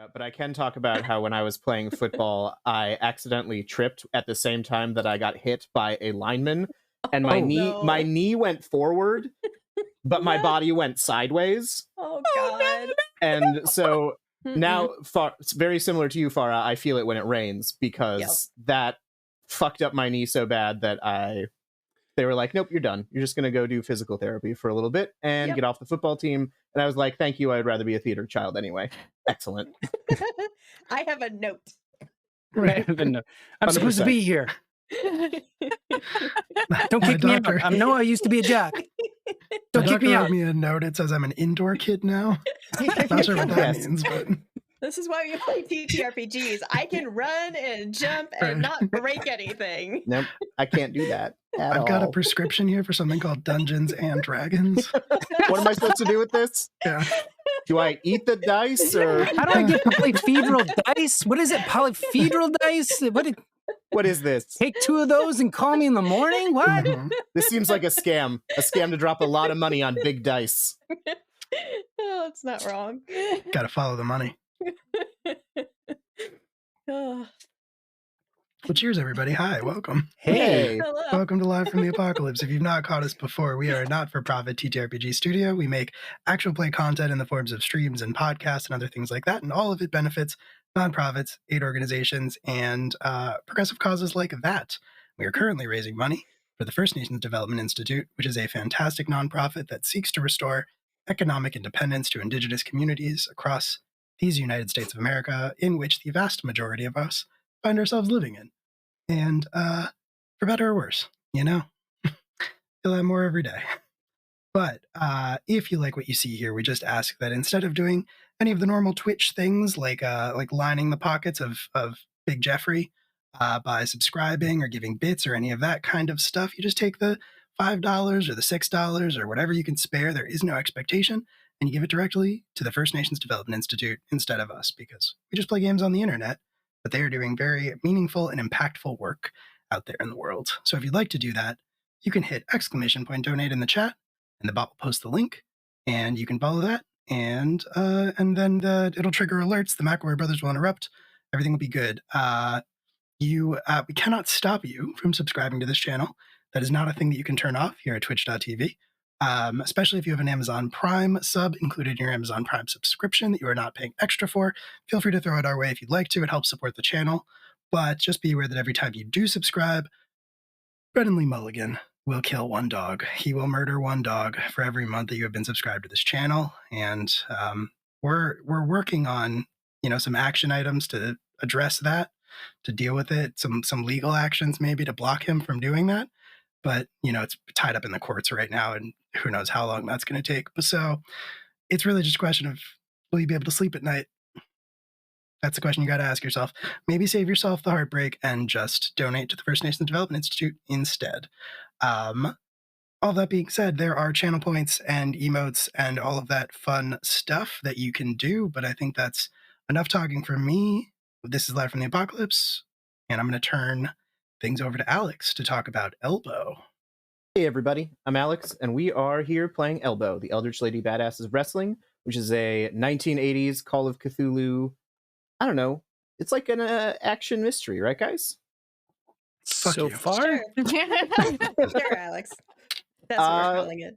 about, but I can talk about how when I was playing football, I accidentally tripped at the same time that I got hit by a lineman, and my knee went forward, but my body went sideways. Oh God! And so now, it's very similar to you, Farah. I feel it when it rains because that fucked up my knee so bad that they were like, nope, you're done. You're just going to go do physical therapy for a little bit and get off the football team. And I was like, thank you. I'd rather be a theater child anyway. Excellent. I have a note. Right. I'm supposed to be here. Don't kick me out. I'm Noah. I used to be a jock. Don't kick me out. Me a note. It says I'm an indoor kid now. Not sure what that means, but this is why we play TTRPGs. I can run and jump and not break anything. Nope, I can't do that. I've got a prescription here for something called Dungeons and Dragons. What am I supposed to do with this? Yeah. Do I eat the dice or how do I get polyhedral dice? What is it? Polyhedral dice? What is this? Take 2 of those and call me in the morning? What? This seems like a scam to drop a lot of money on big dice. Oh, it's not wrong. Gotta follow the money. Well, cheers, everybody. Hi, welcome. Hey. Hello. Welcome to Live from the Apocalypse. If you've not caught us before, we are a not-for-profit TTRPG studio. We make actual play content in the forms of streams and podcasts and other things like that, and all of it benefits nonprofits, aid organizations, and progressive causes like that. We are currently raising money for the First Nations Development Institute, which is a fantastic nonprofit that seeks to restore economic independence to Indigenous communities across these United States of America, in which the vast majority of us find ourselves living in. And for better or worse, you'll have more every day. But if you like what you see here, we just ask that instead of doing any of the normal Twitch things like lining the pockets of Big Jeffrey by subscribing or giving bits or any of that kind of stuff, you just take the $5 or the $6 or whatever you can spare. There is no expectation. And you give it directly to the First Nations Development Institute instead of us, because we just play games on the internet, but they are doing very meaningful and impactful work out there in the world. So if you'd like to do that, you can hit !donate in the chat, and the bot will post the link, and you can follow that, and then it'll trigger alerts. The McElroy brothers will interrupt. Everything will be good. We cannot stop you from subscribing to this channel. That is not a thing that you can turn off here at twitch.tv. Especially if you have an Amazon Prime sub included in your Amazon Prime subscription that you are not paying extra for. Feel free to throw it our way if you'd like to. It helps support the channel. But just be aware that every time you do subscribe, Brennan Lee Mulligan will kill one dog. He will murder one dog for every month that you have been subscribed to this channel. And we're working on some action items to address that, to deal with it, some legal actions maybe to block him from doing that. But, it's tied up in the courts right now, and who knows how long that's going to take. So it's really just a question of, will you be able to sleep at night? That's the question you got to ask yourself. Maybe save yourself the heartbreak and just donate to the First Nations Development Institute instead. All that being said, there are channel points and emotes and all of that fun stuff that you can do, but I think that's enough talking for me. This is Live from the Apocalypse, and I'm going to turn things over to Alex to talk about E.L.B.O.W. Hey everybody, I'm Alex, and we are here playing E.L.B.O.W, the Eldritch Lady Badasses Wrestling, which is a 1980s Call of Cthulhu. I don't know. It's like an action mystery, right, guys? So far? Sure, Alex. That's what we're calling it.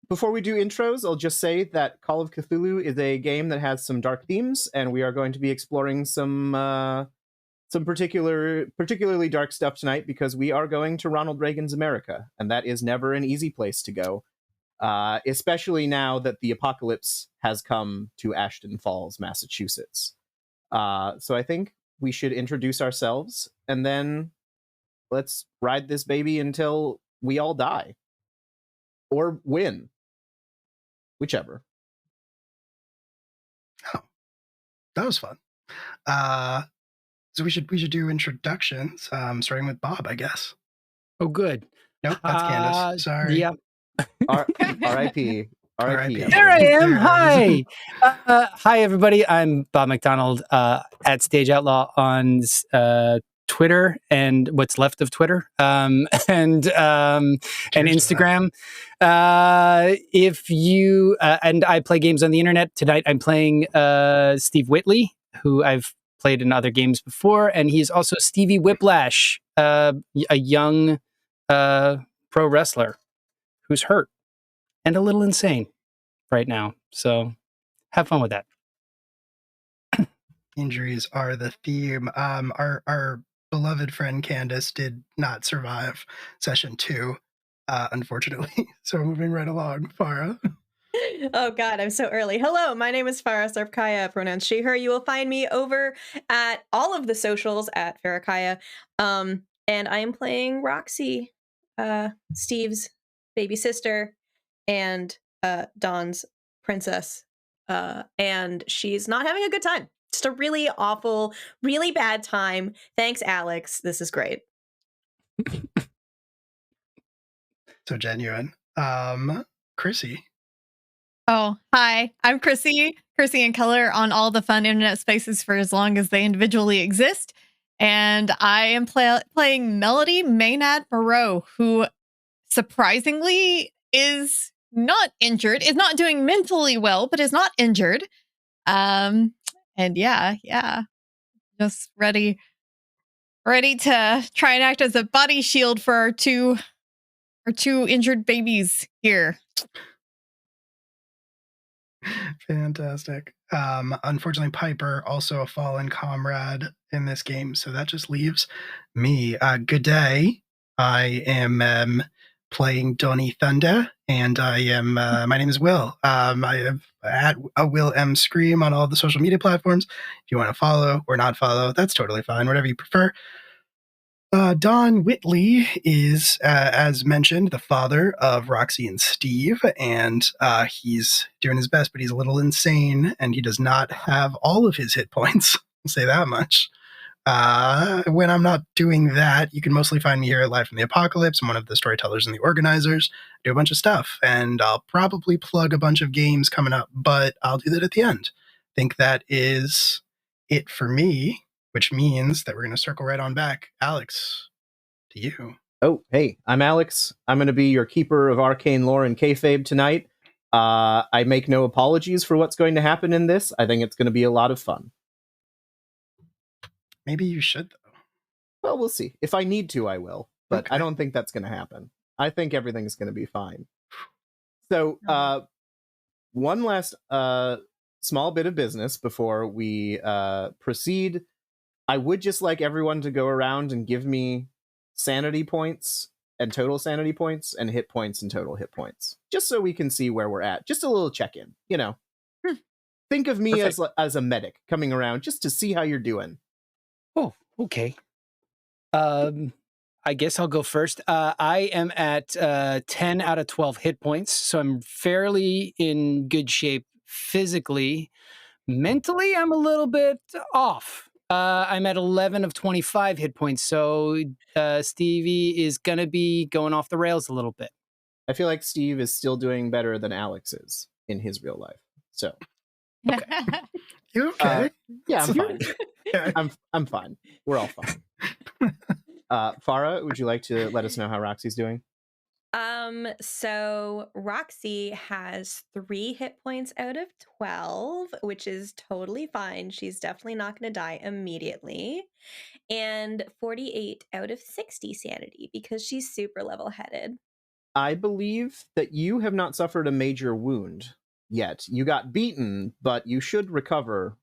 Before we do intros, I'll just say that Call of Cthulhu is a game that has some dark themes, and we are going to be exploring some particularly dark stuff tonight because we are going to Ronald Reagan's America, and that is never an easy place to go, especially now that the apocalypse has come to Ashton Falls, Massachusetts. So I think we should introduce ourselves, and then let's ride this baby until we all die. Or win. Whichever. Oh, that was fun. So we should do introductions, starting with Bob, I guess. Oh, good. Nope, that's Candace. Sorry. Yep. R.I.P. R.I.P. There I am. Hi. Hi, everybody. I'm Bob McDonald at Stage Outlaw on Twitter and what's left of Twitter, and Instagram. If you and I play games on the internet tonight, I'm playing Steve Whitley, who I've played in other games before, and he's also Stevie Whiplash, a young pro wrestler who's hurt and a little insane right now. So have fun with that. Injuries are the theme. Our beloved friend Candace did not survive session 2, unfortunately. So moving right along, Farah. Oh God, I'm so early. Hello, my name is Farah Sarpkaya, pronouns she, her. You will find me over at all of the socials at Farakaya. And I am playing Roxy, Steve's baby sister, and Dawn's princess. And she's not having a good time. Just a really awful, really bad time. Thanks, Alex. This is great. So genuine. Chrissy. Oh, hi. I'm Chrissy and Color on all the fun internet spaces for as long as they individually exist. And I am playing Melody Maynard Moreau, who surprisingly is not injured, is not doing mentally well, but is not injured. And yeah, just ready to try and act as a body shield for our two injured babies here. Fantastic. Unfortunately, Piper, also a fallen comrade in this game, so that just leaves me. Good day. I am playing Donnie Thunder, and I am. My name is Will. I am at a Will M Scream on all the social media platforms. If you want to follow or not follow, that's totally fine. Whatever you prefer. Don Whitley is, as mentioned, the father of Roxy and Steve, and he's doing his best, but he's a little insane, and he does not have all of his hit points. I'll say that much. When I'm not doing that, you can mostly find me here at Live from the Apocalypse. I'm one of the storytellers and the organizers. I do a bunch of stuff, and I'll probably plug a bunch of games coming up, but I'll do that at the end. I think that is it for me, which means that we're going to circle right on back. Alex, to you. Oh, hey, I'm Alex. I'm going to be your keeper of arcane lore and kayfabe tonight. I make no apologies for what's going to happen in this. I think it's going to be a lot of fun. Maybe you should, though. Well, we'll see. If I need to, I will. But Okay. I don't think that's going to happen. I think everything's going to be fine. So, one last small bit of business before we proceed. I would just like everyone to go around and give me sanity points and total sanity points and hit points and total hit points, just so we can see where we're at. Just a little check-in, you know. Think of me as a medic coming around just to see how you're doing. Oh, okay. I guess I'll go first. I am at 10 out of 12 hit points, so I'm fairly in good shape physically. Mentally, I'm a little bit off. I'm at 11 of 25 hit points, so Stevie is going to be going off the rails a little bit. I feel like Steve is still doing better than Alex is in his real life. So, Okay. You okay? Yeah, I'm fine. Okay. I'm fine. We're all fine. Farah, would you like to let us know how Roxy's doing? So Roxy has 3 hit points out of 12, which is totally fine. She's definitely not going to die immediately. And 48 out of 60 sanity because she's super level-headed. I believe that you have not suffered a major wound yet. You got beaten, but you should recover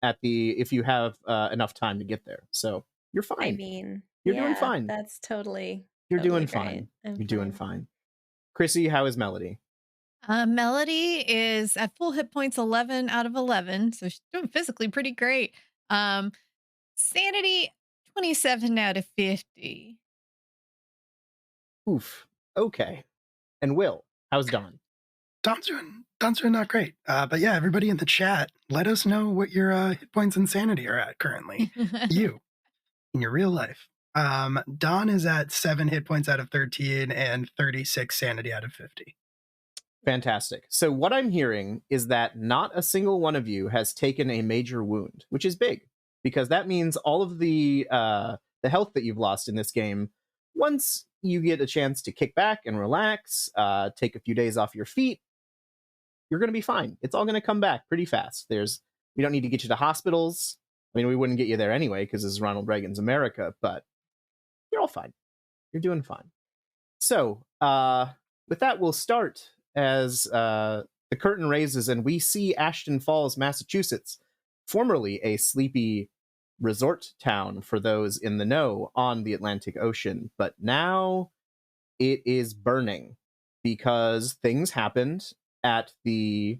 if you have enough time to get there. So you're fine. I mean, you're doing fine. That's totally. You're totally doing great. fine. I'm You're doing fine. Chrissy, how is Melody? Melody is at full hit points, 11 out of 11. So she's doing physically pretty great. Sanity, 27 out of 50. Oof. Okay. And Will, how's Dawn? Don's doing not great. But yeah, everybody in the chat, let us know what your hit points and sanity are at currently. You, in your real life. Don is at 7 hit points out of 13 and 36 sanity out of 50. Fantastic. So what I'm hearing is that not a single one of you has taken a major wound, which is big. because that means all of the health that you've lost in this game, once you get a chance to kick back and relax, take a few days off your feet, you're going to be fine. It's all going to come back pretty fast. We don't need to get you to hospitals. I mean, we wouldn't get you there anyway because this is Ronald Reagan's America, but you're all fine. You're doing fine. So, with that, we'll start as the curtain raises and we see Ashton Falls, Massachusetts, formerly a sleepy resort town for those in the know on the Atlantic Ocean, but now it is burning because things happened at the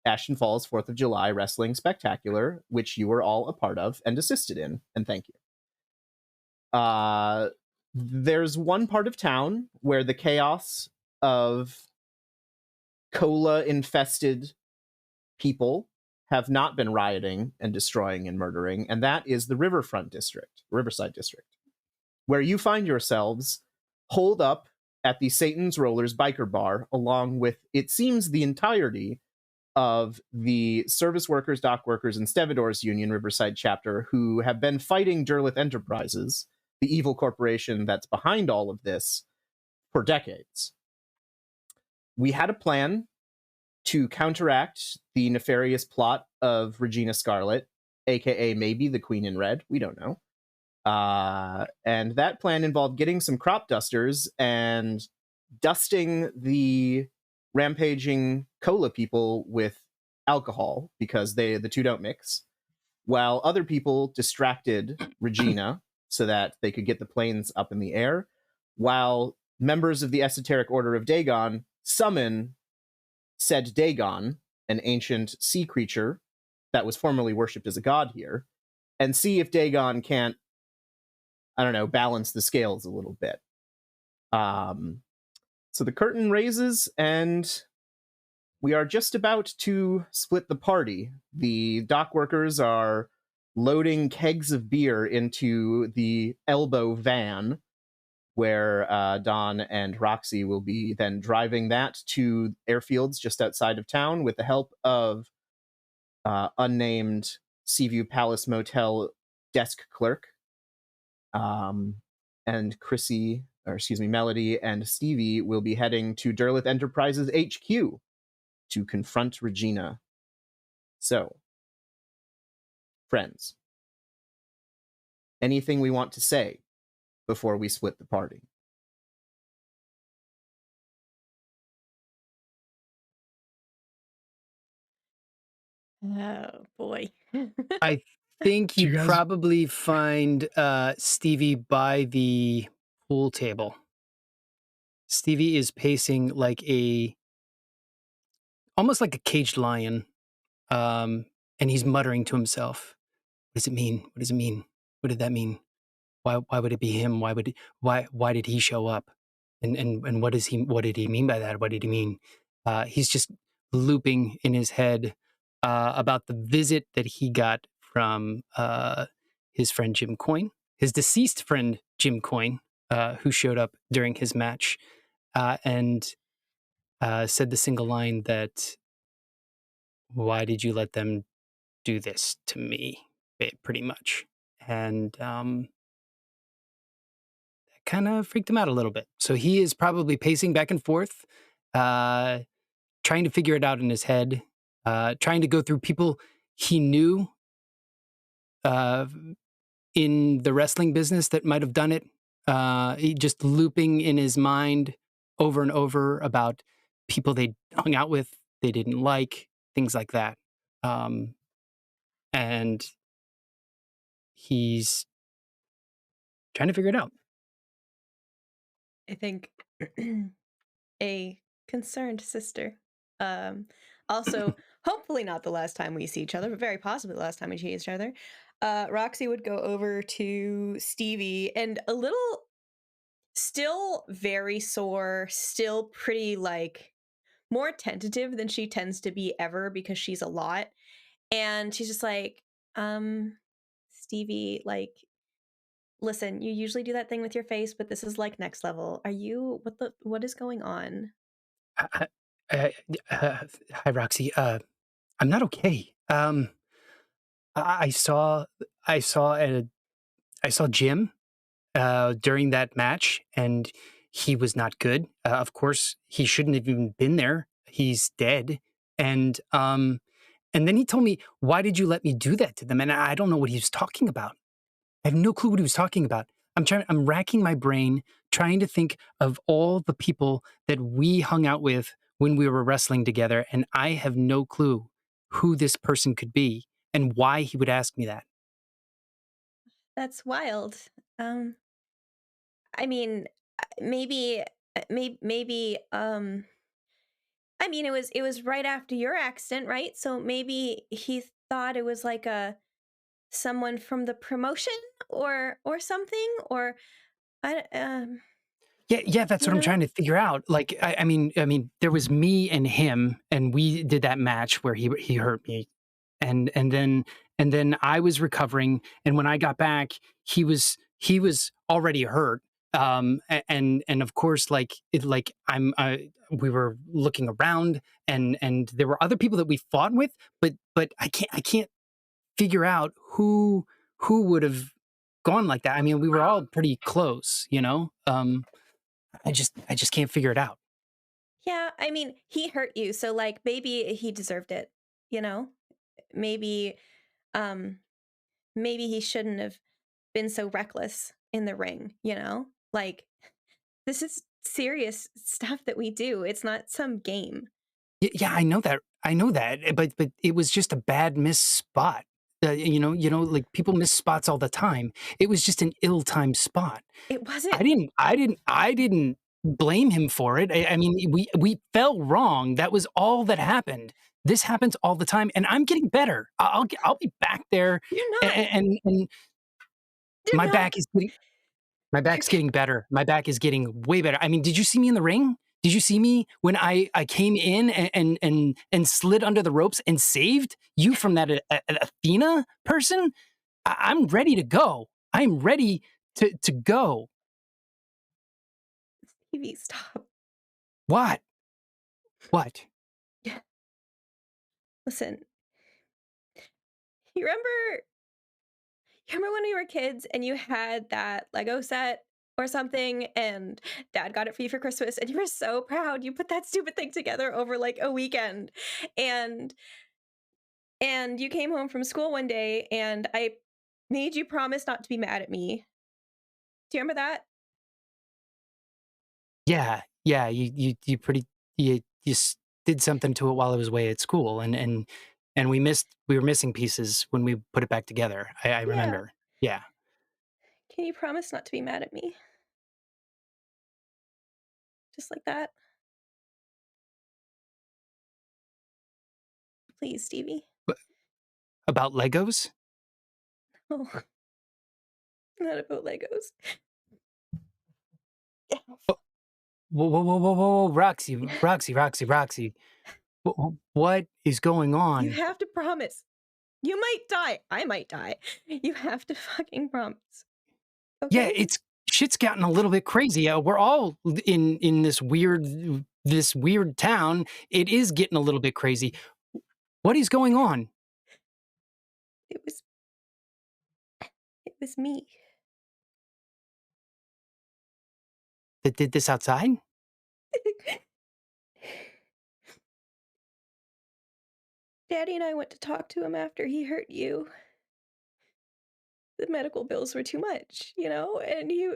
Ashton Falls 4th of July Wrestling Spectacular, which you were all a part of and assisted in, and thank you. There's one part of town where the chaos of cola-infested people have not been rioting and destroying and murdering, and that is the Riverside District, where you find yourselves holed up at the Satan's Rollers biker bar, along with, it seems, the entirety of the Service Workers, Dock Workers, and Stevedores Union Riverside chapter, who have been fighting Derleth Enterprises, the evil corporation that's behind all of this, for decades. We had a plan to counteract the nefarious plot of Regina Scarlet, aka maybe the Queen in Red, we don't know. And that plan involved getting some crop dusters and dusting the rampaging cola people with alcohol, because the two don't mix, while other people distracted Regina so that they could get the planes up in the air, while members of the Esoteric Order of Dagon summon said Dagon, an ancient sea creature that was formerly worshipped as a god here, and see if Dagon can't, I don't know, balance the scales a little bit. So the curtain raises, and we are just about to split the party. The dock workers are loading kegs of beer into the E.L.B.O.W van, where Don and Roxy will be then driving that to airfields just outside of town with the help of unnamed Seaview Palace Motel desk clerk. And Melody and Stevie will be heading to Derleth Enterprises HQ to confront Regina. So, friends, anything we want to say before we split the party? Oh boy. I think Do you you guys- probably find Stevie by the pool table. Stevie is pacing almost like a caged lion, and he's muttering to himself. What does it mean? What does it mean? What did that mean? Why would it be him? Why did he show up? And what did he mean by that? What did he mean? He's just looping in his head about the visit that he got from his friend Jim Coyne, his deceased friend Jim Coyne, who showed up during his match and said the single line that, "Why did you let them do this to me?" Pretty much. And that kind of freaked him out a little bit. So he is probably pacing back and forth, trying to figure it out in his head, trying to go through people he knew in the wrestling business that might have done it. He just looping in his mind over and over about people they hung out with, they didn't like, things like that. And he's trying to figure it out. I think a concerned sister. Also, hopefully not the last time we see each other, but very possibly the last time we see each other. Roxy would go over to Stevie and still very sore, still pretty more tentative than she tends to be ever because she's a lot. And she's just like, Stevie, listen, you usually do that thing with your face, but this is next level. What is going on? Hi, Roxy. I'm not okay. I saw I saw Jim during that match, and he was not good. Of course, he shouldn't have even been there. He's dead. And then he told me, "Why did you let me do that to them?" And I don't know what he was talking about. I have no clue what he was talking about. I'm racking my brain trying to think of all the people that we hung out with when we were wrestling together, and I have no clue who this person could be and why he would ask me that. That's wild. I mean, maybe. I mean, it was right after your accident, right? So maybe he thought it was like a someone from the promotion or something, or I Yeah, that's you what I'm know. trying to figure out. Like, I mean, there was me and him, and we did that match where he hurt me, and then I was recovering, and when I got back, he was already hurt. And of course, we were looking around, and there were other people that we fought with, but I can't figure out who would have gone like that. I mean, we were all pretty close, you know. I just can't figure it out. Yeah, I mean, he hurt you, so like maybe he deserved it, you know? Maybe um maybe he shouldn't have been so reckless in the ring, you know? Like this is serious stuff that we do. It's not some game. Yeah, I know that. I know that, but it was just a bad miss spot. Like people miss spots all the time. It was just an ill-timed spot. It I wasn't. didn't I didn't I didn't blame him for it. I mean, we fell wrong. That was all that happened. This happens all the time, and I'm getting better. I'll be back there, You're not. and You're my not. back is getting my You're back's getting better. My back is getting way better. I mean, did you see me in the ring? Did you see me when I came in and slid under the ropes and saved you from that Athena person? I'm ready to go. I'm ready to go. TV, stop. What? What? Listen, you remember when we were kids and you had that Lego set or something and dad got it for you for Christmas and you were so proud. You put that stupid thing together over like a weekend. And you came home from school one day and I made you promise not to be mad at me. Do you remember that? Yeah. You pretty did something to it while I was away at school, and we were missing pieces when we put it back together. I Yeah. remember. Yeah. Can you promise not to be mad at me? Just like that? Please, Stevie. About Legos? Oh, not about Legos. Yeah. Whoa, Roxy. What is going You on? have to promise. You might die. I might die. You have to fucking promise. Yeah, Okay? it's shit's gotten a little bit crazy. We're all in this weird town. It is getting a little bit crazy. What is going on? It was me. That did this outside? Daddy and I went to talk to him after he hurt you. The medical bills were too much, you know? And we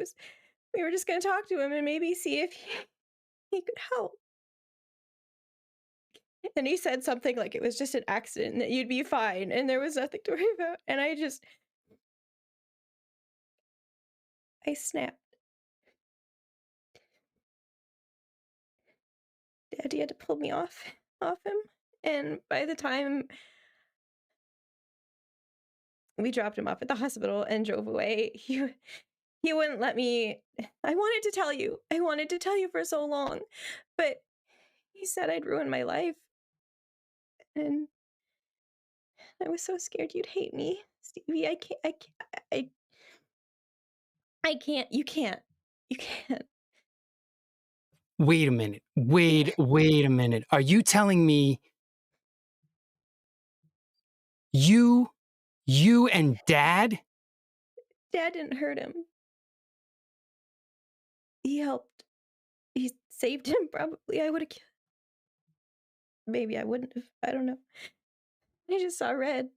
were just going to talk to him and maybe see if he could help. And he said something like it was just an accident and that you'd be fine and there was nothing to worry about. And I snapped. Daddy had to pull me off him. And by the time we dropped him off at the hospital and drove away, he wouldn't let me. I wanted to tell you. I wanted to tell you for so long. But he said I'd ruin my life. And I was so scared you'd hate me. Stevie, I can't. You can't. You can't. Wait a minute. Wait a minute. Are you telling me you You and Dad? Dad didn't hurt him. He helped. He saved him, probably. I would have... Maybe I wouldn't have. I don't know. I just saw red.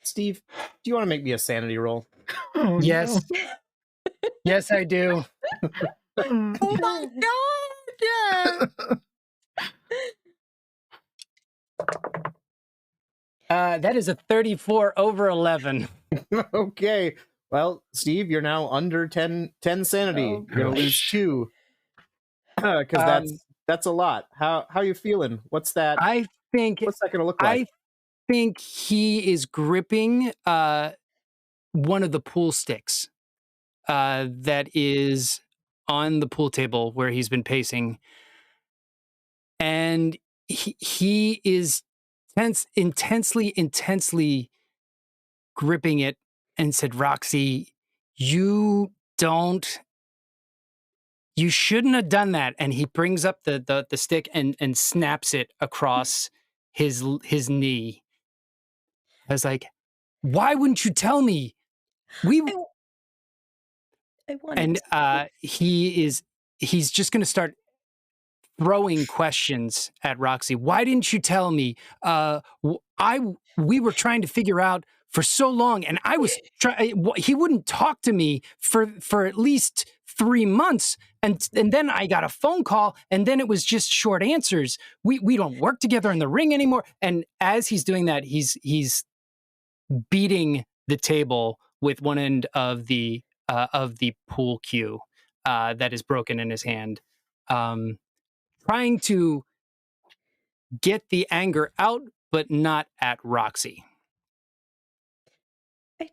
Steve, do you want to make me a sanity roll? Oh, Yes. Yes, I do. no. Oh my god! That is a 34 over 11. Okay. Well, Steve, you're now under 10 sanity. Oh, You're gonna lose gosh. 2. Because that's a lot. How you feeling? What's that What's that gonna look like? I think he is gripping one of the pool sticks that is on the pool table where he's been pacing. And he is intensely gripping it and said, Roxy, you shouldn't have done that. And he brings up the stick and snaps it across his knee. I was like, why wouldn't you tell me? I wanted And to. he's just going to start throwing questions at Roxy. Why didn't you tell me? We were trying to figure out for so long, and I was he wouldn't talk to me for at least 3 months, and then I got a phone call, and then it was just short answers. We don't work together in the ring anymore. And as he's doing that, he's beating the table with one end of the pool cue that is broken in his hand. Trying to get the anger out, but not at Roxy. I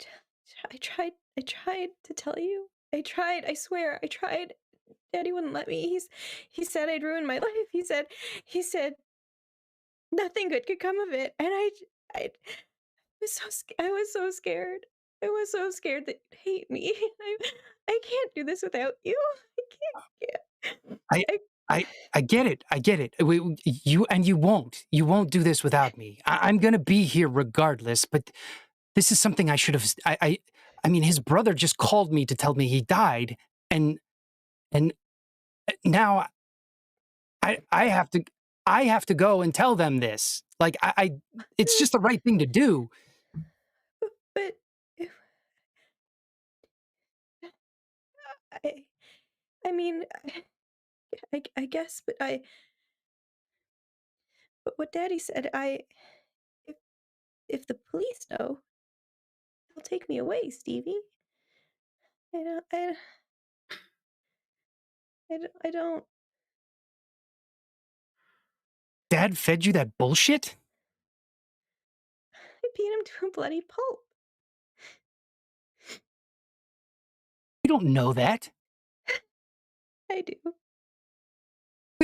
tried to tell you. I tried. I swear. I tried. Daddy wouldn't let me. He said I'd ruin my life. He said nothing good could come of it. And I was so I was so scared. I was so scared that you'd hate me. I can't do this without you. I can't. I get it. I get it. You won't do this without me. I'm going to be here regardless, but this is something I should have. I mean, his brother just called me to tell me he died, and now I have to go and tell them this. Like it's just the right thing to do. But I mean, I guess, but what Daddy said, if the police know, they'll take me away, Stevie. I don't. Dad fed you that bullshit? I beat him to a bloody pulp. You don't know that. I do.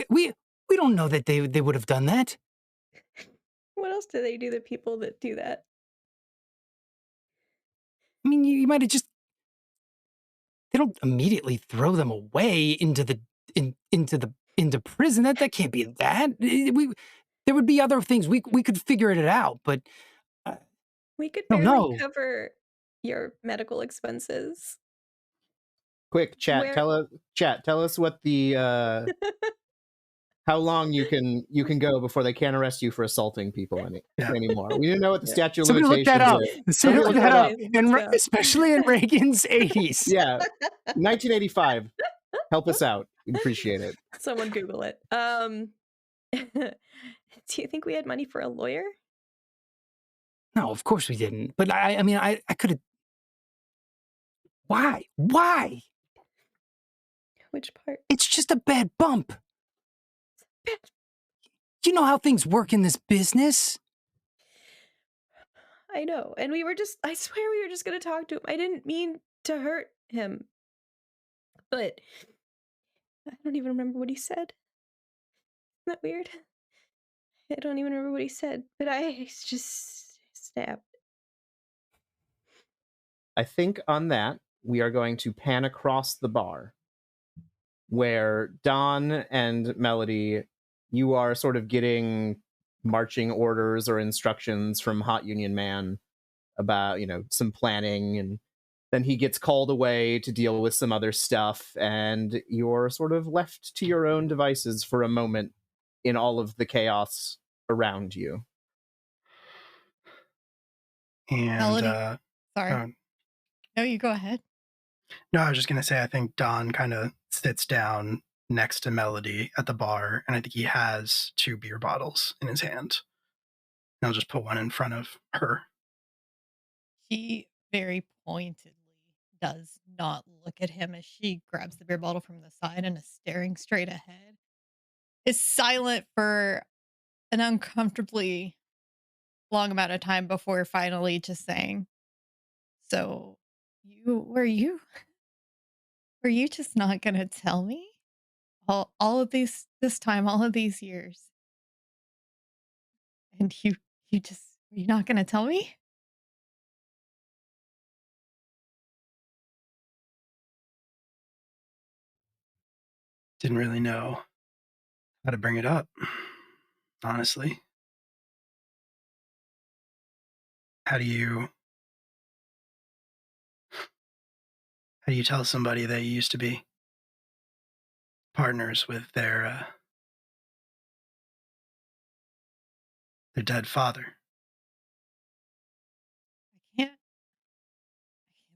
We don't know that they would have done that. What else do they do, the people that do that? I mean, you might have just. They don't immediately throw them away into prison. That can't be that. There would be other things we could figure it out, but we could no, barely cover your medical expenses. Quick, chat. Tell us what the how long you can go before they can't arrest you for assaulting people anymore. We didn't know what the statute of limitations is. Somebody look that up. Especially in Reagan's 80s. Yeah, 1985. Help us out. We'd appreciate it. Someone Google it. Do you think we had money for a lawyer? No, of course we didn't. But I mean, I could have. Why? Why? Which part? It's just a bad bump. You know how things work in this business. I know. And I swear we were just going to talk to him. I didn't mean to hurt him. But I don't even remember what he said. Isn't that weird? I don't even remember what he said. But I just snapped. I think on that, we are going to pan across the bar where Don and Melody, you are sort of getting marching orders or instructions from Hot Union Man about, some planning, and then he gets called away to deal with some other stuff, and you're sort of left to your own devices for a moment in all of the chaos around you. And Melody? Sorry. oh, No, you go ahead. no, I was just gonna say I think Don kind of sits down next to Melody at the bar, and I think he has 2 beer bottles in his hand. And I'll just put one in front of her. She very pointedly does not look at him as she grabs the beer bottle from the side and is staring straight ahead. Is silent for an uncomfortably long amount of time before finally just saying, "So, were you just not gonna tell me all of this time, all of these years, and you just were you not gonna tell me?" Didn't really know how to bring it up, honestly. How do you tell somebody that you used to be partners with their dead father? I can't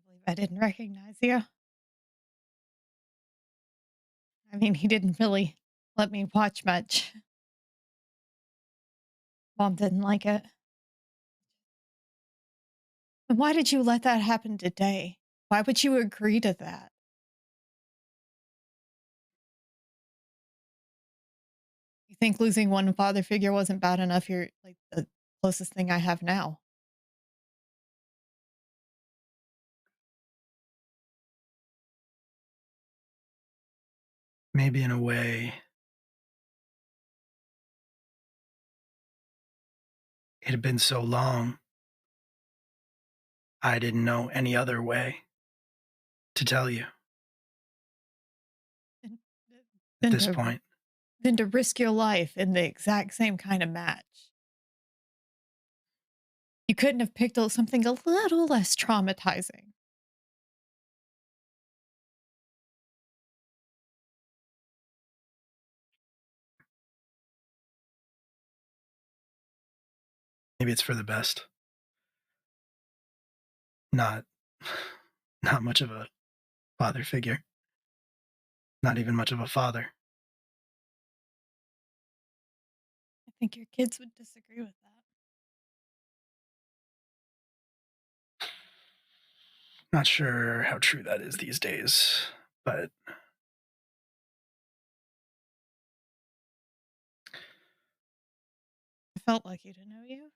believe I didn't recognize you. I mean, he didn't really let me watch much. Mom didn't like it. And why did you let that happen today? Why would you agree to that? You think losing one father figure wasn't bad enough? You're like the closest thing I have now. Maybe in a way, it had been so long, I didn't know any other way to tell you Than, at than this to point. than to risk your life in the exact same kind of match. You couldn't have picked something a little less traumatizing. Maybe it's for the best. Not not much of a father figure. Not even much of a father. I think your kids would disagree with that. Not sure how true that is these days, but I felt lucky to know you.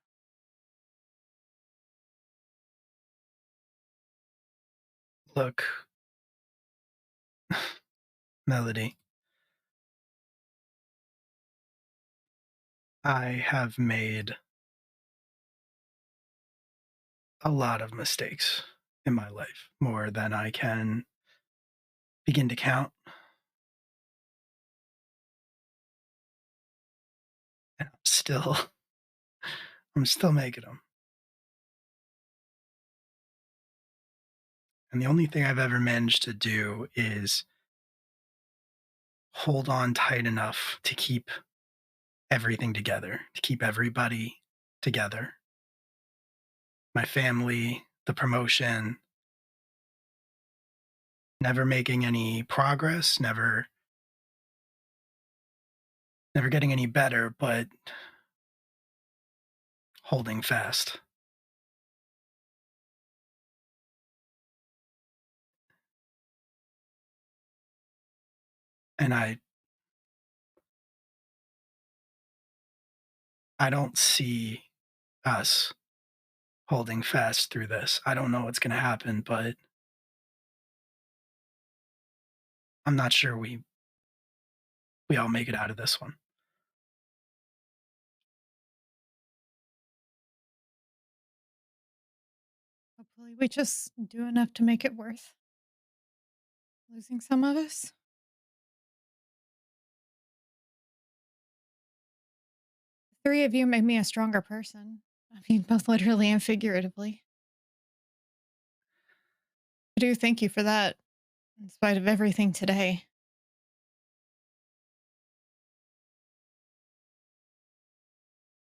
look, Melody, I have made a lot of mistakes in my life, more than I can begin to count. And I'm still making them. And the only thing I've ever managed to do is hold on tight enough to keep everything together, to keep everybody together. My family, the promotion, never making any progress, never getting any better, but holding fast. And I don't see us holding fast through this. I don't know what's going to happen, but I'm not sure we all make it out of this one. Hopefully, we just do enough to make it worth losing some of us. The three of you made me a stronger person. I mean, both literally and figuratively. I do thank you for that, in spite of everything today.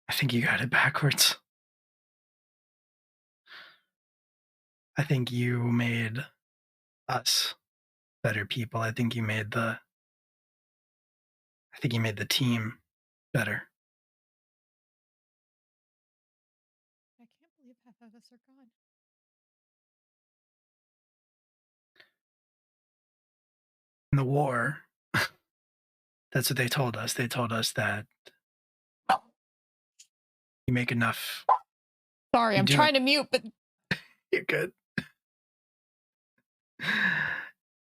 I think you got it backwards. I think you made us better people. I think you made the team better. I can't believe half of us are gone. In the war, that's what they told us. They told us that you make enough. Sorry, I'm trying to mute, but You're good.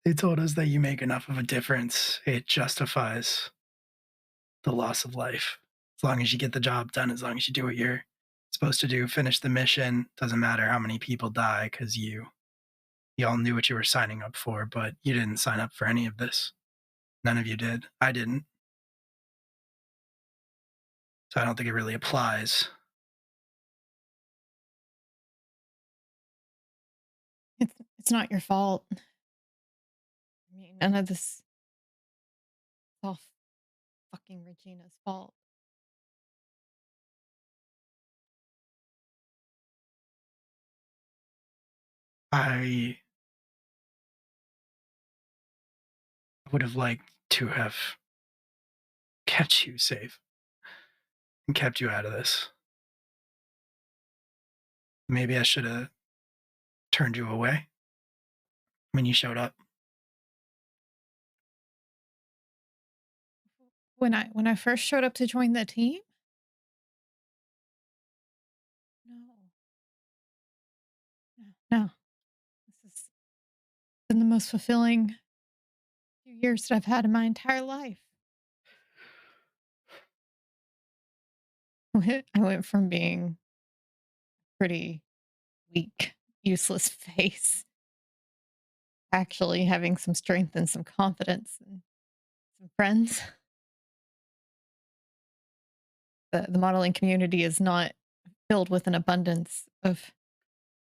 They told us that you make enough of a difference. It justifies the loss of life. As long as you get the job done, as long as you do what you're supposed to do, finish the mission, doesn't matter how many people die, because you all knew what you were signing up for, but you didn't sign up for any of this. None of you did. I didn't. So I don't think it really applies. it's not your fault. I mean, none of this is all fucking Regina's fault. I would have liked to have kept you safe and kept you out of this. Maybe I should have turned you away when you showed up. When I first showed up to join the team? No. This has been the most fulfilling few years that I've had in my entire life. I went from being pretty weak, useless face, actually having some strength and some confidence and some friends. The modeling community is not filled with an abundance of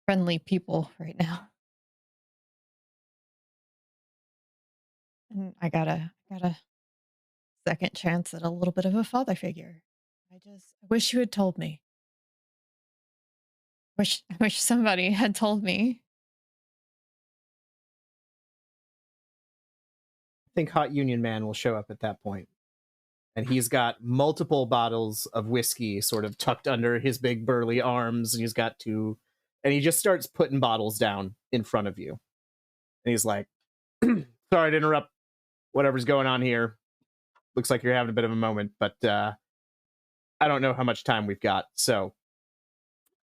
friendly people right now. And I got a second chance at a little bit of a father figure. I wish you had told me. I wish somebody had told me. I think Hot Union Man will show up at that point. And he's got multiple bottles of whiskey sort of tucked under his big burly arms, and he's got two, and he just starts putting bottles down in front of you. And he's like, sorry to interrupt whatever's going on here. Looks like you're having a bit of a moment, but I don't know how much time we've got. So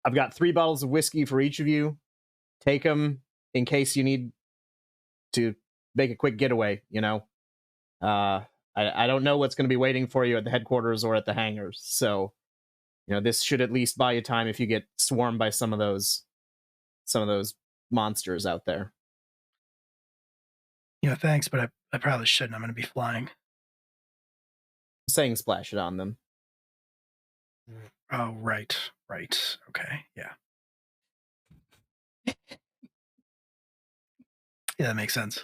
I've got 3 bottles of whiskey for each of you. Take them in case you need to make a quick getaway, you know? I don't know what's going to be waiting for you at the headquarters or at the hangars. So, you know, this should at least buy you time if you get swarmed by some of those monsters out there. Yeah, thanks, but I probably shouldn't. I'm going to be flying. Saying splash it on them. Oh, right. Okay, yeah. Yeah, that makes sense.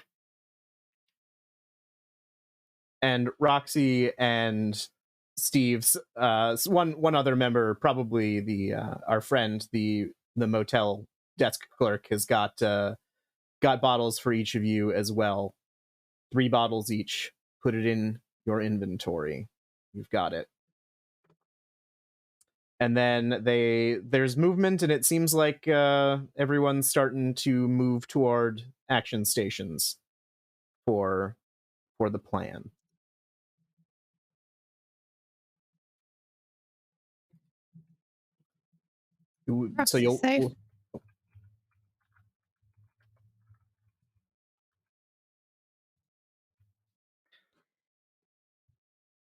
And Roxy and Steve's one other member, probably the our friend, the motel desk clerk, has got bottles for each of you as well. 3 bottles each. Put it in your inventory. You've got it. And then there's movement, and it seems like everyone's starting to move toward action stations for the plan. So you'll safe.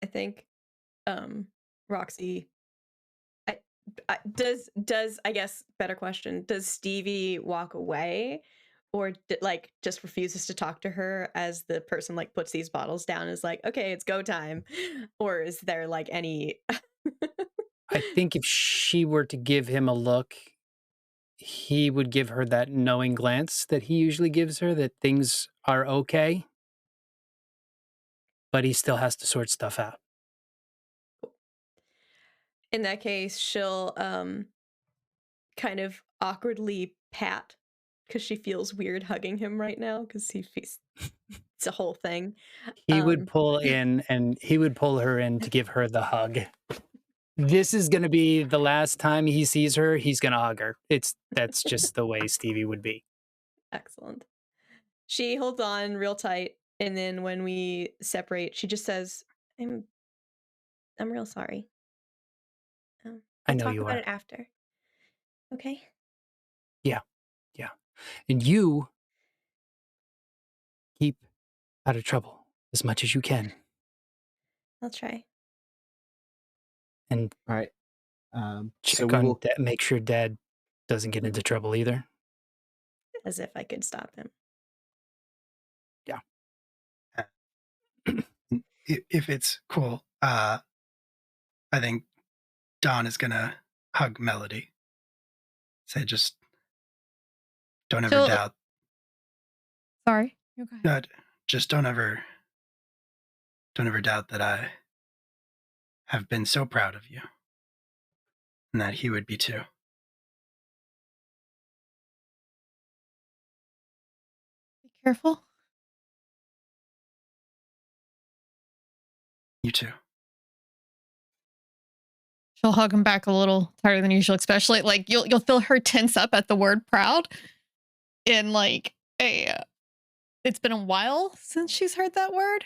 I think Roxy does I guess better question, does Stevie walk away or like just refuses to talk to her as the person like puts these bottles down, is like, okay, it's go time, or is there like any I think if she were to give him a look, he would give her that knowing glance that he usually gives her, that things are okay, but he still has to sort stuff out. In that case, she'll kind of awkwardly pat because she feels weird hugging him right now because it's a whole thing. He would pull in and he would pull her in to give her the hug. This is going to be the last time he sees her. He's going to hug her. That's just the way Stevie would be. Excellent. She holds on real tight, and then when we separate, she just says, I'm real sorry. I We'll know talk you about are. it after. Okay? Yeah. And you keep out of trouble as much as you can. I'll try. And All right. check So we on will. make sure Dad doesn't get into trouble either. As if I could stop him. If it's cool, I think Don is gonna hug Melody. Say, just don't ever She'll- doubt. Sorry. You go ahead. Just don't ever doubt that I have been so proud of you, and that he would be too. Be careful. You too. She'll hug him back a little tighter than usual, especially like you'll feel her tense up at the word proud. In like it's been a while since she's heard that word.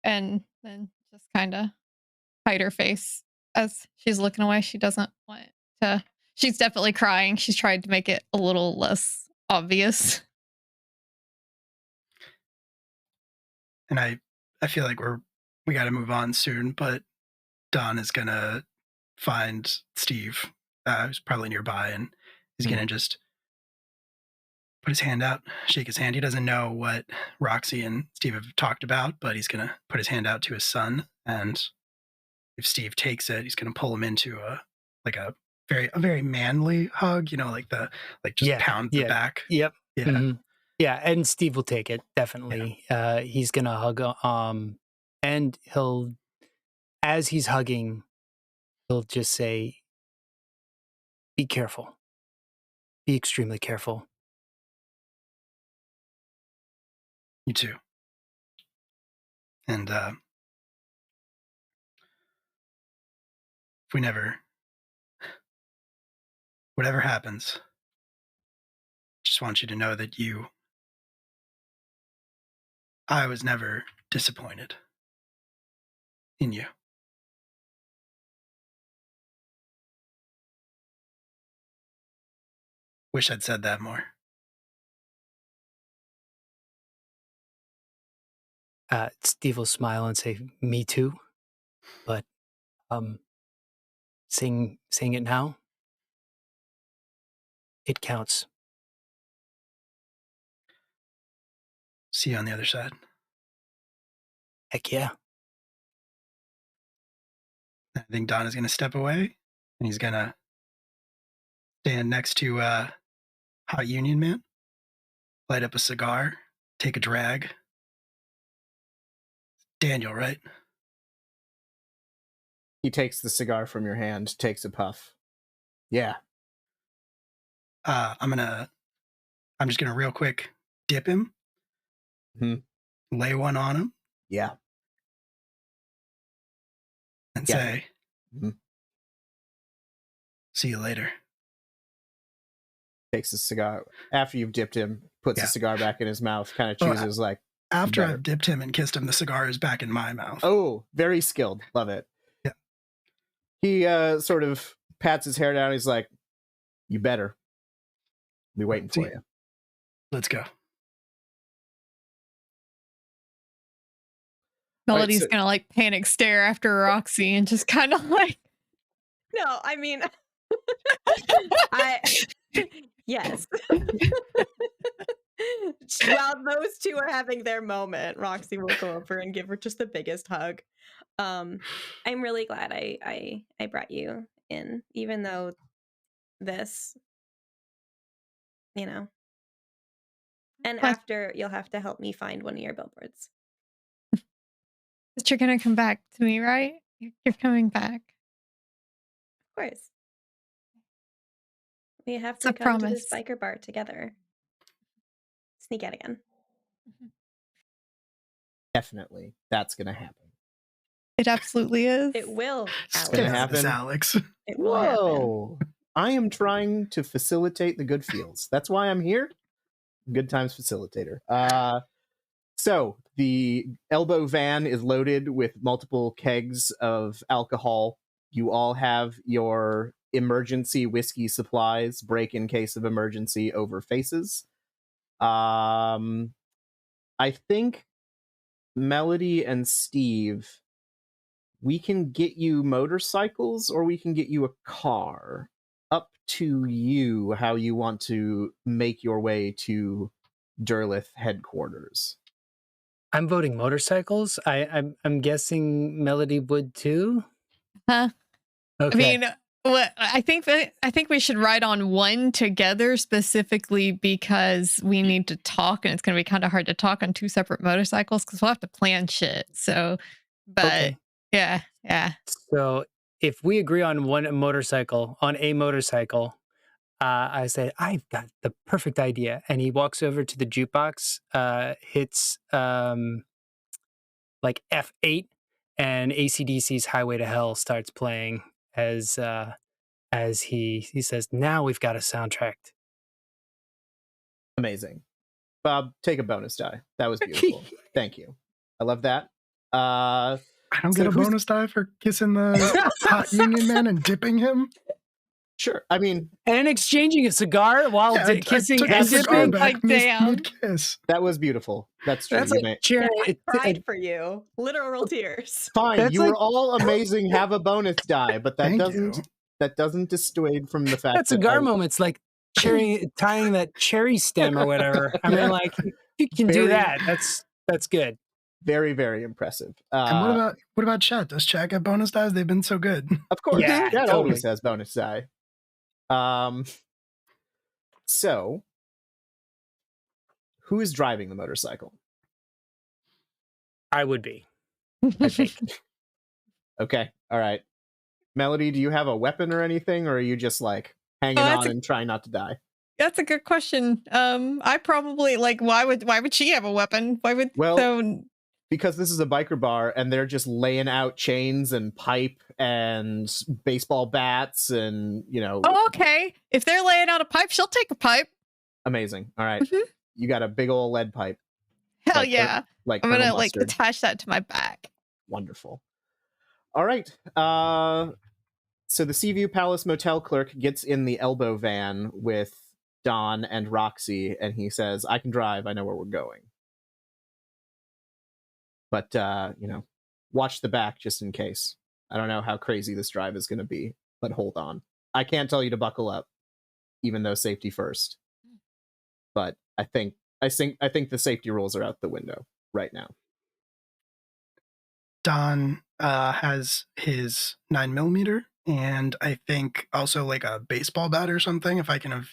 And then just kind of hide her face as she's looking away. She doesn't want it to. She's definitely crying. She's tried to make it a little less obvious. And I feel like we got to move on soon, but Don is gonna find Steve, who's probably nearby, and he's gonna just put his hand out, shake his hand. He doesn't know what Roxy and Steve have talked about, but he's gonna put his hand out to his son, and if Steve takes it, he's gonna pull him into a very manly hug, like just pound the back. Yep. Yeah. Mm-hmm. Yeah, and Steve will take it, definitely. Yeah. He's gonna hug and he'll, as he's hugging, he'll just say, be careful. Be extremely careful. You too. And if whatever happens, just want you to know that I was never disappointed in you. Wish I'd said that more. Steve will smile and say, me too. But saying it now, it counts. See you on the other side. Heck yeah. I think Don is going to step away, and he's going to stand next to Hot Union Man, light up a cigar, take a drag. Daniel, right? He takes the cigar from your hand, takes a puff. Yeah. I'm just gonna real quick dip him, lay one on him, Yeah. and say, see you later. Takes the cigar after you've dipped him, puts the cigar back in his mouth, kind of chooses after I've dipped him and kissed him, the cigar is back in my mouth. Oh, very skilled. Love it. Yeah. He sort of pats his hair down. He's like, you better be waiting for you. Let's go. Melody's gonna like panic stare after Roxy and just kind of like, no, I mean, yes. While those two are having their moment, Roxy will go over and give her just the biggest hug. I'm really glad I brought you in, even though this you know. And Plus- after, you'll have to help me find one of your billboards. But you're gonna come back to me, right? You're coming back. Of course. We have It's to a come to this promise. biker bar together. Sneak out again. Definitely, that's gonna happen. It absolutely is. It will, Spit gonna Alex. out of this, happen. Alex. It will happen. Whoa! I am trying to facilitate the good feels. That's why I'm here. Good times facilitator. So the E.L.B.O.W van is loaded with multiple kegs of alcohol. You all have your emergency whiskey supplies, break in case of emergency over faces. I think Melody and Steve, we can get you motorcycles or we can get you a car. Up to you how you want to make your way to Derleth headquarters. I'm voting motorcycles. I'm guessing Melody would too. Huh? Okay. I mean, what I think we should ride on one together specifically because we need to talk, and it's going to be kind of hard to talk on two separate motorcycles because we'll have to plan shit. So, but Okay. yeah. So if we agree on a motorcycle, I say, I've got the perfect idea. And he walks over to the jukebox, hits like F8, and AC/DC's Highway to Hell starts playing as he says, now we've got a soundtrack. Amazing. Bob, take a bonus die. That was beautiful. Thank you. I love that. I don't So get a who's- bonus die for kissing the hot Union man and dipping him. Sure. I mean, And exchanging a cigar while I kissing took and the cigar dipping. back Like, damn. mid-kiss. that was beautiful. That's true. That's You like may- cheering. Yeah, I cried for you. Literal tears. Fine. That's You were like- all amazing. Have a bonus die, but that Thank you. doesn't dissuade from the fact That cigar that moment's like tying that cherry stem or whatever. I mean, like, if you can do Very- that, that's good. very, very impressive. And what about Chet? Does Chet get bonus dies? They've been so good. Of course, Yeah, that totally. always has bonus die. So who is driving the motorcycle? I would be. I think. Okay, all right. Melody, do you have a weapon or anything, or are you just like hanging Oh, that's on and trying not to die? That's a good question. I probably like why would she have a weapon? Why would Well, so Because this is a biker bar and they're just laying out chains and pipe and baseball bats and, Oh, okay. If they're laying out a pipe, she'll take a pipe. amazing. All right. Mhm. You got a big old lead pipe. Hell Like yeah. Like I'm gonna Colonel like Mustard. attach that to my back. Wonderful. All right. So the Seaview Palace Motel clerk gets in the E.L.B.O.W van with Don and Roxy, and he says, I can drive. I know where we're going. But, watch the back just in case. I don't know how crazy this drive is going to be, but hold on. I can't tell you to buckle up, even though safety first. But I think the safety rules are out the window right now. Don has his 9mm, and I think also like a baseball bat or something. If I can have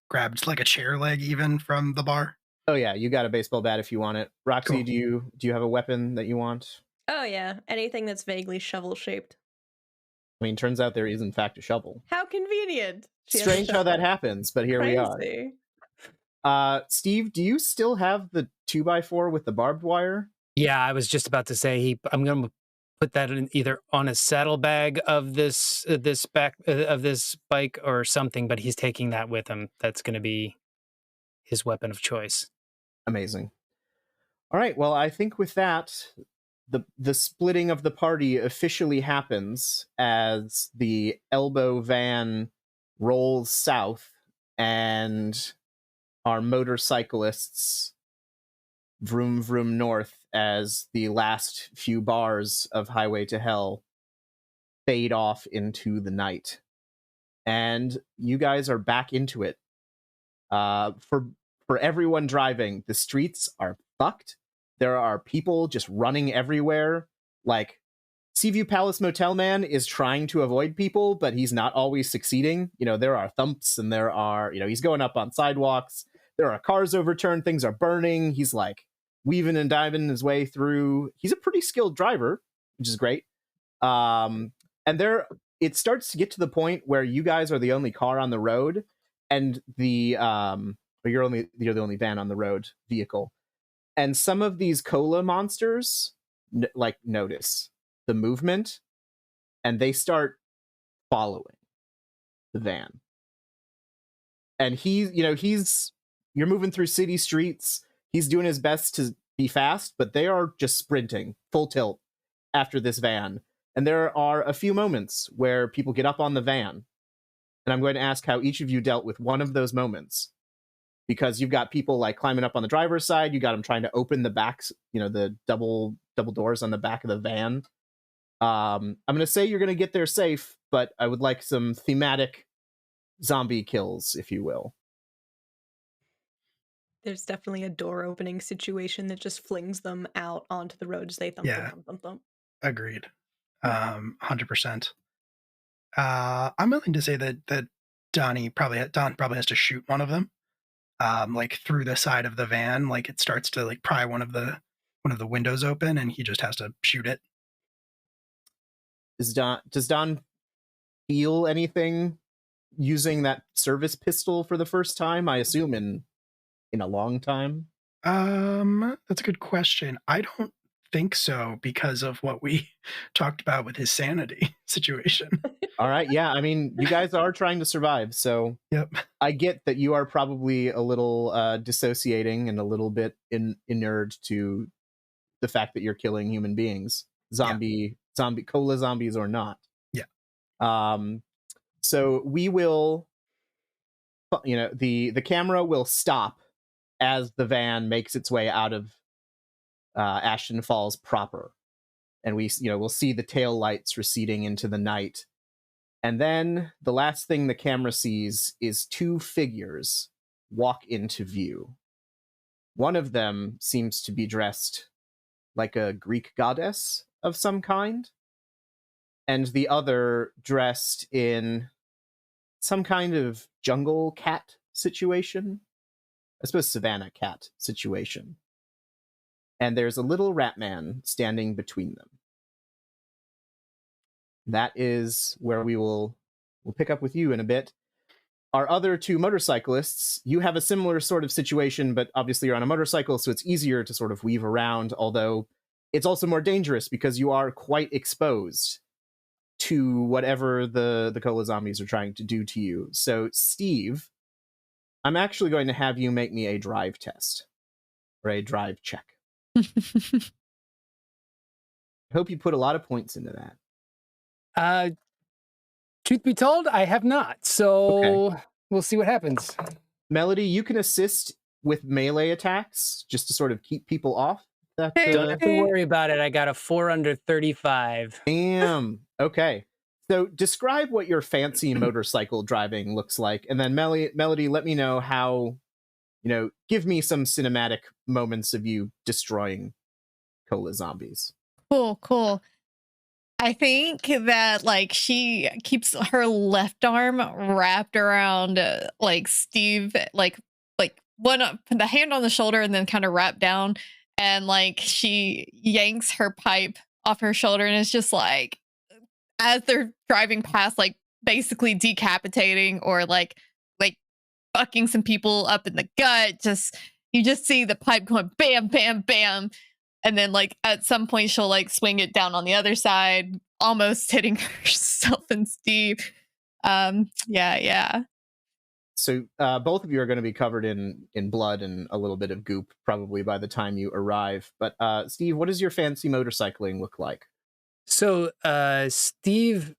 grabbed like a chair leg even from the bar. Oh yeah, you got a baseball bat if you want it. Roxy, Cool. do you have a weapon that you want? Oh yeah, anything that's vaguely shovel shaped. I mean, turns out there is in fact a shovel. How convenient. She has a Strange how that shovel. happens, but here we are. Crazy. Steve, do you still have the 2x4 with the barbed wire? Yeah, I was just about to say I'm going to put that in either on a saddlebag of this bike or something, but he's taking that with him. That's going to be his weapon of choice. Amazing. All right, well, I think with that, the splitting of the party officially happens as the E.L.B.O.W van rolls south and our motorcyclists vroom vroom north as the last few bars of Highway to Hell fade off into the night. And you guys are back into it. For everyone driving, the streets are fucked. There are people just running everywhere, like Seaview Palace Motel Man is trying to avoid people, but he's not always succeeding. There are thumps and there are, he's going up on sidewalks. There are cars overturned. Things are burning. He's like weaving and diving his way through. He's a pretty skilled driver, which is great. And it starts to get to the point where you guys are the only car on the road, and you're the only van on the road vehicle. And some of these cola monsters notice the movement, and they start following the van. And you're moving through city streets. He's doing his best to be fast, but they are just sprinting full tilt after this van. And there are a few moments where people get up on the van. And I'm going to ask how each of you dealt with one of those moments. Because you've got people like climbing up on the driver's side. You got them trying to open the backs, the double doors on the back of the van. I'm going to say you're going to get there safe, but I would like some thematic zombie kills, if you will. There's definitely a door opening situation that just flings them out onto the road as they thump, thump, thump, thump. Agreed. 100%. I'm willing to say that Don probably has to shoot one of them, like through the side of the van. Like it starts to like pry one of the windows open, and he just has to shoot it. Does Don feel anything using that service pistol for the first time? I assume in a long time. That's a good question. I don't think so, because of what we talked about with his sanity situation. All right, yeah. I mean, you guys are trying to survive, so yep. I get that you are probably a little dissociating and a little bit inured to the fact that you're killing human beings, zombie cola zombies or not. Yeah. So we will, the camera will stop as the van makes its way out of Ashton Falls proper, and we'll see the tail lights receding into the night. And then the last thing the camera sees is two figures walk into view. One of them seems to be dressed like a Greek goddess of some kind, and the other dressed in some kind of jungle cat situation. I suppose savannah cat situation. And there's a little rat man standing between them. That is where we'll pick up with you in a bit. Our other two motorcyclists, you have a similar sort of situation, but obviously you're on a motorcycle, so it's easier to sort of weave around, although it's also more dangerous because you are quite exposed to whatever the cola zombies are trying to do to you. So, Steve, I'm actually going to have you make me a drive test, or a drive check. I hope you put a lot of points into that. Truth be told, I have not. So Okay. We'll see what happens. Melody, you can assist with melee attacks just to sort of keep people off. Don't have to worry about it. I got a 4 under 35. Damn. Okay. So describe what your fancy motorcycle driving looks like. And then Melody, let me know how, give me some cinematic moments of you destroying cola zombies. Cool. I think that like she keeps her left arm wrapped around like Steve, like one the hand on the shoulder and then kind of wrapped down, and like she yanks her pipe off her shoulder, and it's just like as they're driving past, like basically decapitating or like fucking some people up in the gut. You just see the pipe going bam, bam, bam. And then, like, at some point, she'll, like, swing it down on the other side, almost hitting herself and Steve. Yeah. So both of you are going to be covered in blood and a little bit of goop, probably by the time you arrive. But Steve, what does your fancy motorcycling look like? So Steve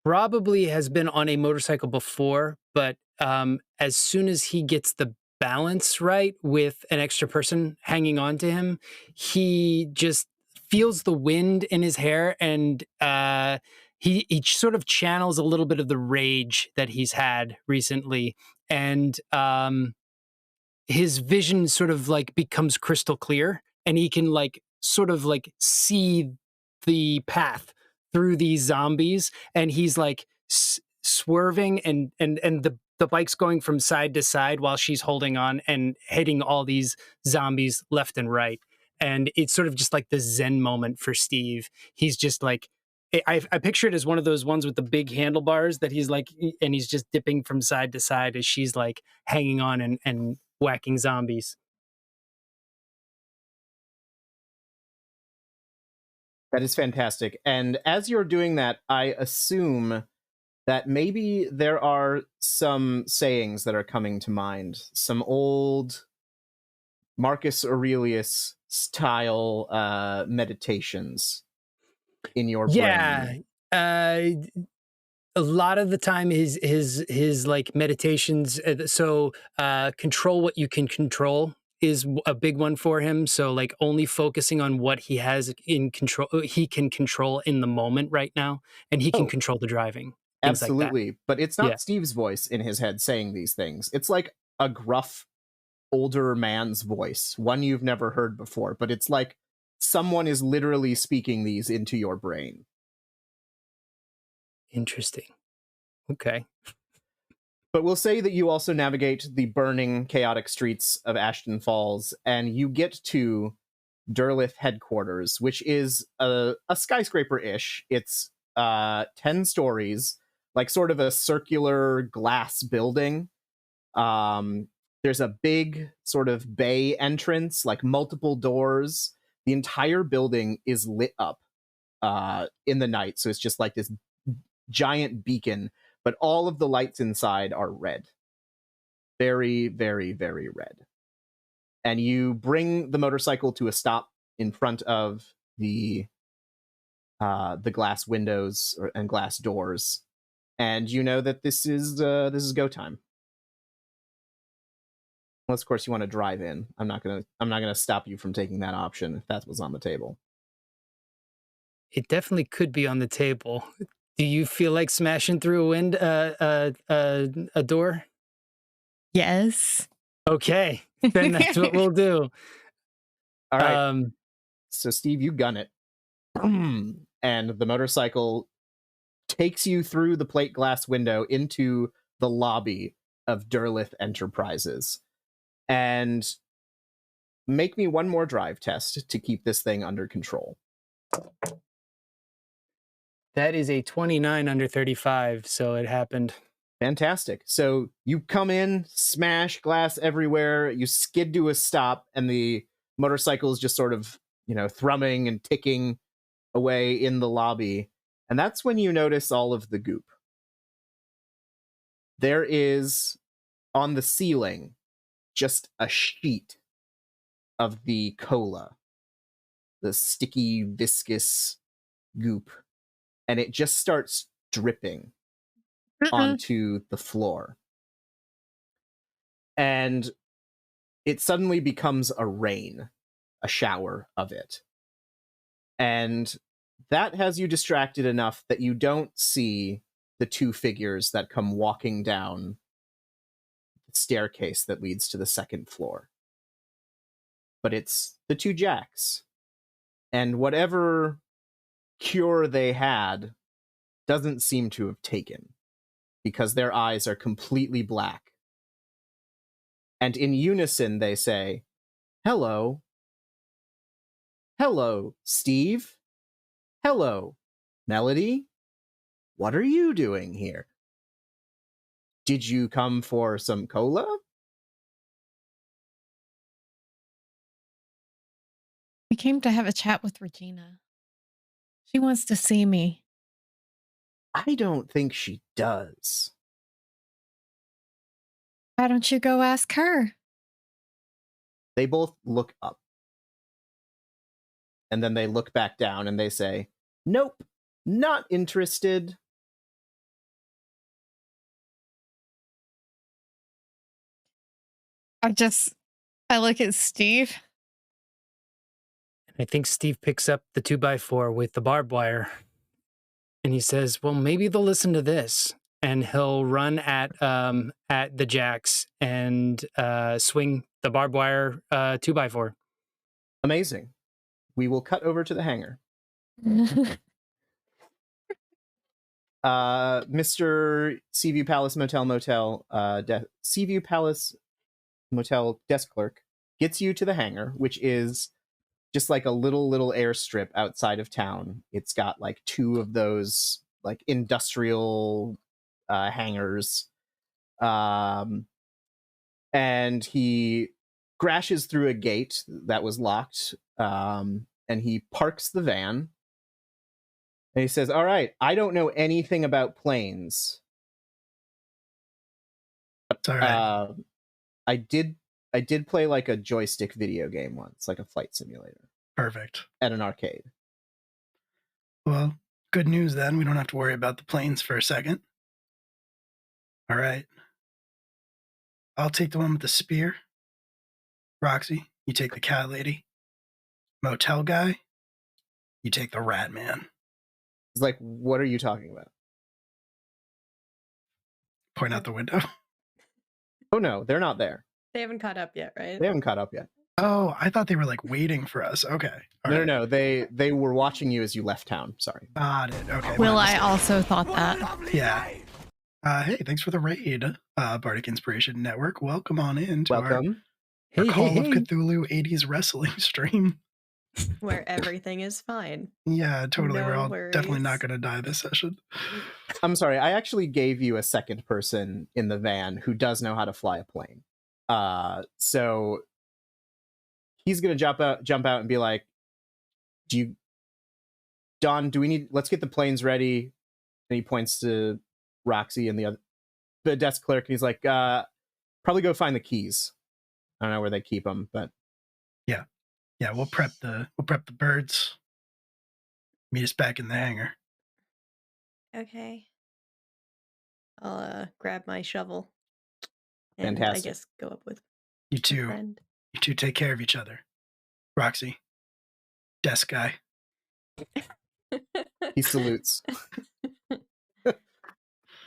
probably has been on a motorcycle before, but as soon as he gets the balance right with an extra person hanging on to him, he just feels the wind in his hair, and he sort of channels a little bit of the rage that he's had recently, and his vision sort of like becomes crystal clear, and he can like sort of like see the path through these zombies, and he's like swerving and the bike's going from side to side while she's holding on and hitting all these zombies left and right. And it's sort of just like the Zen moment for Steve. He's just like, I picture it as one of those ones with the big handlebars that he's like, and he's just dipping from side to side as she's like hanging on and whacking zombies. That is fantastic. And as you're doing that, I assume that maybe there are some sayings that are coming to mind, some old Marcus Aurelius style meditations in your brain. A lot of the time his like meditations, control what you can control is a big one for him. So like only focusing on what he has in control, he can control in the moment right now, and he can control the driving. Absolutely. Like but it's not Steve's voice in his head saying these things. It's like a gruff older man's voice, one you've never heard before, but it's like someone is literally speaking these into your brain. Interesting. Okay. But we'll say that you also navigate the burning, chaotic streets of Ashton Falls, and you get to Derleth headquarters, which is a skyscraper-ish. It's 10 stories, like sort of a circular glass building. There's a big sort of bay entrance, like multiple doors. The entire building is lit up in the night, so it's just like this giant beacon, but all of the lights inside are red. Very, very, very red. And you bring the motorcycle to a stop in front of the glass windows and glass doors, and you know that this is go time. Unless, of course, you want to drive in. I'm not gonna stop you from taking that option if that was on the table. It definitely could be on the table. Do you feel like smashing through a door? Yes. Okay, then that's what we'll do. All right. So, Steve, you gun it. And the motorcycle takes you through the plate glass window into the lobby of Derleth Enterprises. And make me one more drive test to keep this thing under control. That is a 29 under 35, so it happened. Fantastic. So you come in, smash glass everywhere, you skid to a stop, and the motorcycle is just sort of, thrumming and ticking away in the lobby. And that's when you notice all of the goop. There is, on the ceiling, just a sheet of the cola, the sticky, viscous goop, and it just starts dripping onto the floor. And it suddenly becomes a rain, a shower of it. And that has you distracted enough that you don't see the two figures that come walking down the staircase that leads to the second floor. But it's the two Jacks. And whatever cure they had doesn't seem to have taken, because their eyes are completely black. And in unison they say, "Hello. Hello, Steve. Hello, Melody. What are you doing here? Did you come for some cola?" We came to have a chat with Regina. She wants to see me. I don't think she does. Why don't you go ask her? They both look up. And then they look back down and they say, "Nope, not interested." I look at Steve. I think Steve picks up the 2x4 with the barbed wire. And he says, "Well, maybe they'll listen to this." And he'll run at the Jacks and swing the barbed wire 2x4. Amazing. We will cut over to the hangar. Mr. Seaview Palace Seaview Palace Motel desk clerk gets you to the hangar, which is just like a little airstrip outside of town. It's got like two of those like industrial hangars, and he crashes through a gate that was locked, and he parks the van. And he says, "All right, I don't know anything about planes. It's all right. I did play like a joystick video game once, like a flight simulator Perfect. at an arcade." Well, good news then. We don't have to worry about the planes for a second. All right. I'll take the one with the spear. Roxy, you take the cat lady. Motel guy, you take the rat man. It's like, what are you talking about? Point out the window. Oh no, they're not there. They haven't caught up yet, right? They haven't caught up yet. Oh, I thought they were like waiting for us. Okay. All right. No. They were watching you as you left town. Sorry. Got it. Okay. Will my I mistake. also thought that? Yeah. Hey, thanks for the raid, Bardic Inspiration Network. Welcome on in to Welcome. our Call of Cthulhu 80s wrestling stream. Where everything is fine. Yeah, totally. No We're all worries. definitely not going to die this session. I'm sorry. I actually gave you a second person in the van who does know how to fly a plane. So he's gonna jump out and be like, Don, let's get the planes ready. And he points to Roxy and the desk clerk, and he's like, probably go find the keys. I don't know where they keep them, but Yeah, we'll prep the birds. Meet us back in the hangar. Okay. I'll grab my shovel. And I Fantastic. guess go up with You a two friend. take care of each other. Roxy, desk guy. he salutes.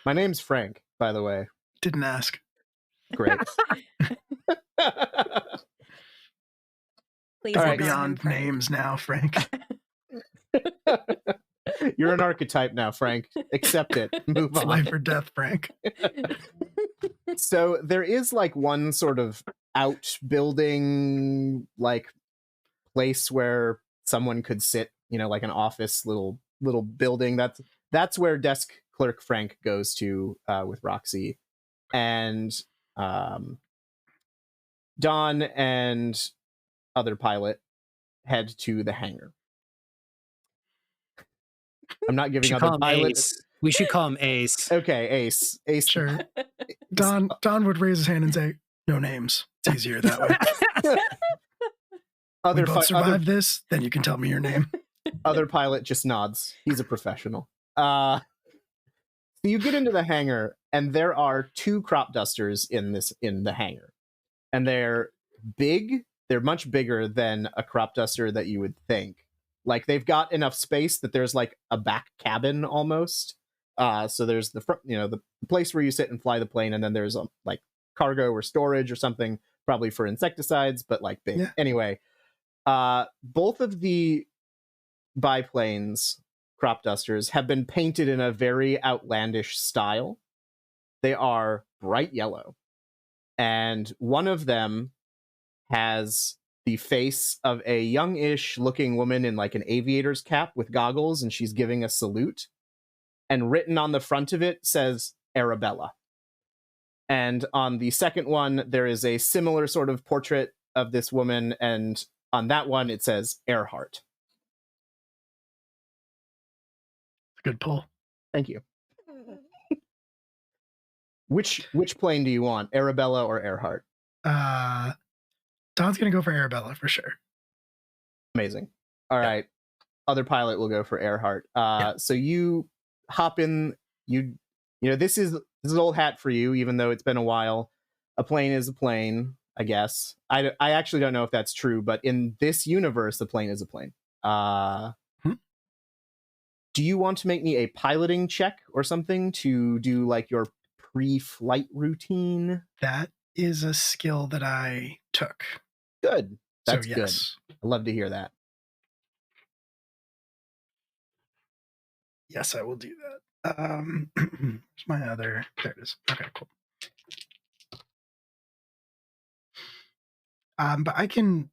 My name's Frank, by the way. Didn't ask. Great. Please All We're right. call him beyond Frank. names now, Frank. You're an archetype now, Frank. Accept it. Move It's on. life or death, Frank. So there is like one sort of outbuilding like place where someone could sit, like an office little building. That's where desk clerk Frank goes to with Roxy, and Don and other pilot head to the hangar. I'm not giving other pilots. We should call him Ace. Okay, Ace. Sure. Don would raise his hand and say, "No names. It's easier that way. We both survive this, then you can tell me your name." Other pilot just nods. He's a professional. So you get into the hangar, and there are two crop dusters in the hangar, and they're big. They're much bigger than a crop duster that you would think. Like they've got enough space that there's like a back cabin almost. So there's the front, the place where you sit and fly the plane, and then there's like cargo or storage or something, probably for insecticides, but like big. Yeah. Anyway, both of the biplanes, crop dusters, have been painted in a very outlandish style. They are bright yellow, and one of them has the face of a youngish looking woman in like an aviator's cap with goggles, and she's giving a salute. And written on the front of it says Arabella. And on the second one, there is a similar sort of portrait of this woman, and on that one it says Earhart. Good pull. Thank you. Which plane do you want, Arabella or Earhart? Don's gonna go for Arabella for sure. Amazing. All right. Other pilot will go for Earhart. So you hop in. This is an old hat for you, even though it's been a while. A plane is a plane, I guess. I actually don't know if that's true, but in this universe, a plane is a plane. Do you want to make me a piloting check or something to do like your pre-flight routine? That is a skill that I took. Good. That's so, yes. good. I love to hear that. Yes, I will do Where's my other? There it is. Okay, cool. But I can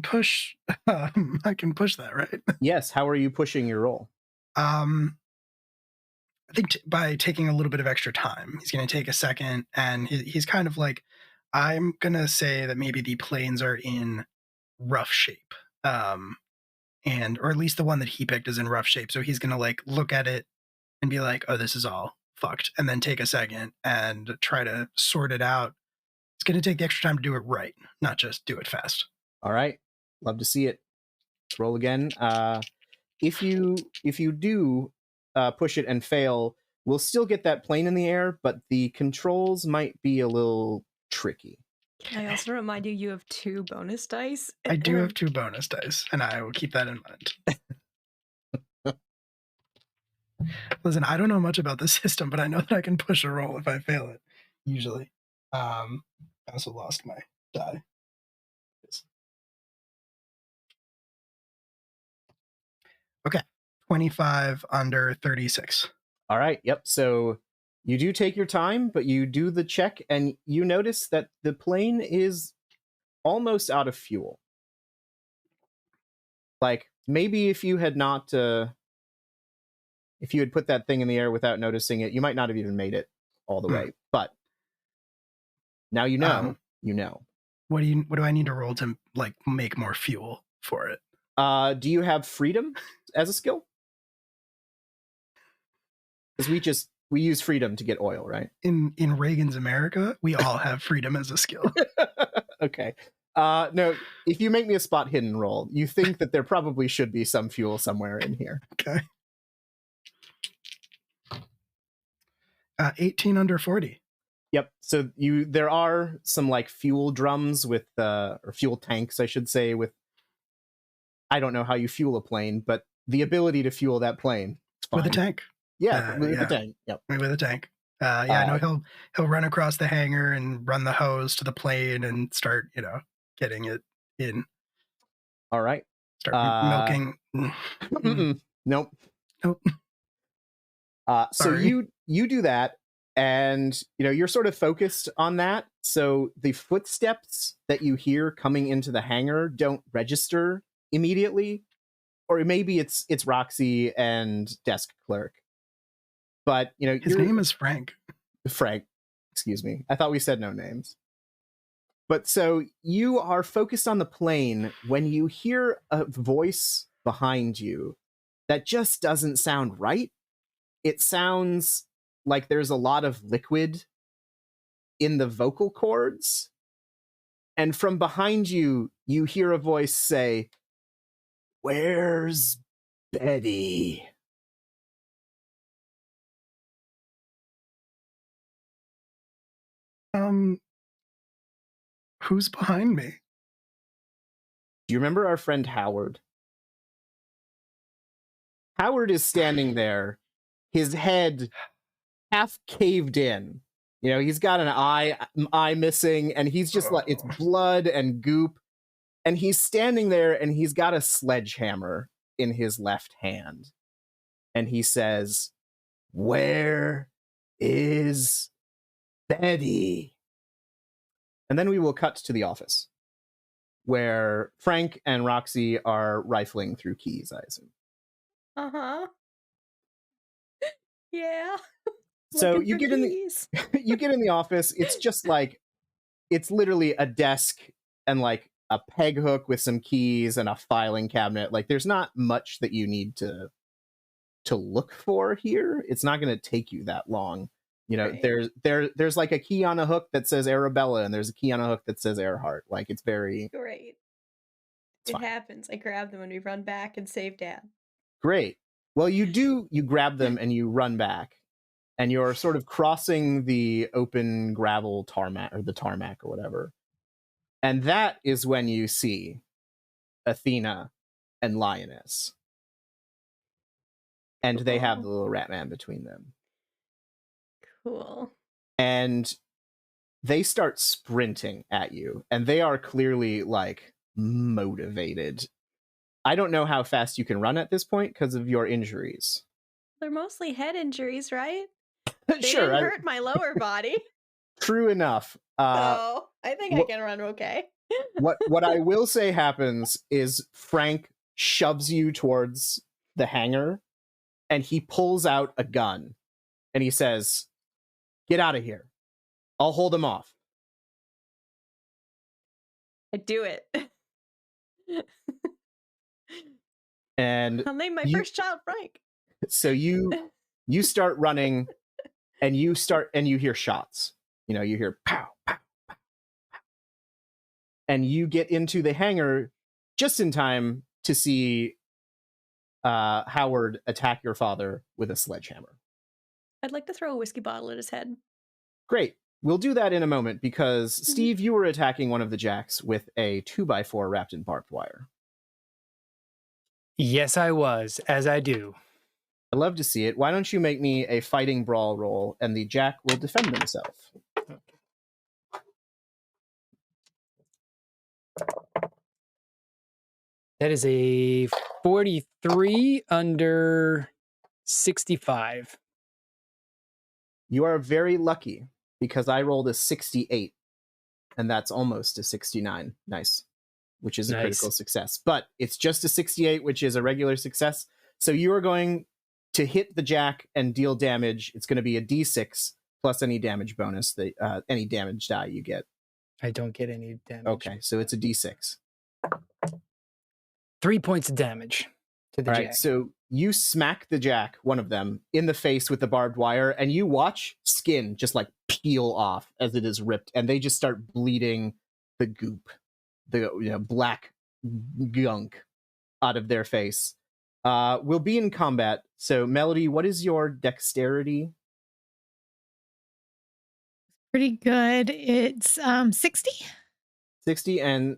push. I can push that, right? Yes. How are you pushing your roll? I think by taking a little bit of extra time. He's going to take a second, and he's kind of like, I'm going to say that maybe the planes are in rough shape, and or at least the one that he picked is in rough shape. So he's going to like look at it and be like, oh, this is all fucked, and then take a second and try to sort it out. It's going to take the extra time to do it right, not just do it fast. All right. Love to see it. Roll again. If you do push it and fail, we'll still get that plane in the air, but the controls might be a little tricky. Can I also remind you, you have 2 bonus dice? I do have 2 bonus dice, and I will keep that in mind. Listen, I don't know much about the system, but I know that I can push a roll if I fail it, usually. I also lost my die. Okay, 25 under 36. All right. Yep. So you do take your time, but you do the check, and you notice that the plane is almost out of fuel. Like, maybe if you had not, if you had put that thing in the air without noticing it, you might not have even made it all the way. But now you know. You know. What do I need to roll to like make more fuel for it? Do you have freedom as a skill? Because we use freedom to get oil, right? In Reagan's America, we all have freedom as a skill. Okay. No, if you make me a spot hidden roll, you think that there probably should be some fuel somewhere in here. Okay. 18 under 40. Yep. So there are some like fuel drums with or fuel tanks, I should say, with, I don't know how you fuel a plane, but the ability to fuel that plane. With a tank. Yeah, with a tank. Yep. With a tank. I know he'll run across the hangar and run the hose to the plane and start, getting it in. All right. Start milking. Nope. So you do that, and you're sort of focused on that. So the footsteps that you hear coming into the hangar don't register immediately, or maybe it's Roxy and desk clerk. But his name is Frank. Frank, excuse me. I thought we said no names. But so you are focused on the plane when you hear a voice behind you that just doesn't sound right. It sounds like there's a lot of liquid in the vocal cords. And from behind you, you hear a voice say, "Where's Betty?" Who's behind me? Do you remember our friend Howard? Howard is standing there, his head half caved in. He's got an eye missing, and he's just like, it's blood and goop. And he's standing there, and he's got a sledgehammer in his left hand. And he says, "Where is Betty?" And then we will cut to the office, where Frank and Roxy are rifling through keys, I assume. Uh-huh. Yeah. So you get in the office. It's just like, it's literally a desk and like a peg hook with some keys and a filing cabinet. Like, there's not much that you need to look for here. It's not going to take you that long. Right. There's like a key on a hook that says Arabella, and there's a key on a hook that says Earhart. Like, it's very great. It happens. I grab them and we run back and save Dad. Great. Well, you grab them and you run back, and you're sort of crossing the open gravel tarmac or whatever. And that is when you see Athena and Lioness. And they have the little rat man between them. Cool. And they start sprinting at you, and they are clearly like motivated. I don't know how fast you can run at this point because of your injuries. They're mostly head injuries, right? They Sure, didn't hurt my lower body. true enough. So I think I wh- can run okay. what I will say happens is Frank shoves you towards the hangar, and he pulls out a gun, and he says, "Get out of here. I'll hold him off." I do it. And I'll name my you- first child Frank. so you start running, and you hear shots. You know, you hear pow, pow, pow, pow. And you get into the hangar just in time to see Howard attack your father with a sledgehammer. I'd like to throw a whiskey bottle at his head. Great. We'll do that in a moment because, Steve, you were attacking one of the jacks with a 2x4 wrapped in barbed wire. Yes, I was, as I do. I love to see it. Why don't you make me a fighting brawl roll, and the jack will defend himself. That is a 43 under 65. You are very lucky because I rolled a 68, and that's almost a 69. Nice. Which is a critical success. But it's just a 68, which is a regular success. So you are going to hit the jack and deal damage. It's going to be a d6 plus any damage bonus, any damage die you get. I don't get any damage. Okay, so it's a d6. 3 points of damage to the All jack. right, so you smack the jack, one of them, in the face with the barbed wire, and you watch skin just like peel off as it is ripped, and they just start bleeding the goop, the black gunk out of their face. We'll be in combat. So, Melody, what is your dexterity? Pretty good. It's 60. 60, and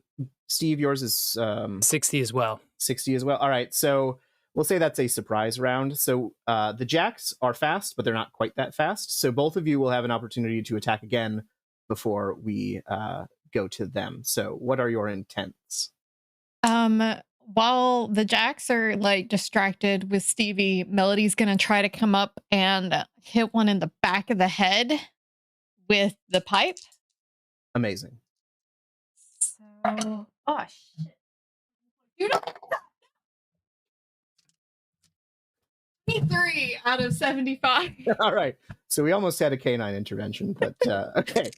Steve, yours is 60 as well. 60 as well. All right, so we'll say that's a surprise round. So the jacks are fast, but they're not quite that fast. So both of you will have an opportunity to attack again before we go to them. So what are your intents? While the jacks are like distracted with Stevie, Melody's gonna try to come up and hit one in the back of the head with the pipe. Amazing. So, oh shit! You don't. 3 out of 75. All right. So we almost had a canine intervention, but okay.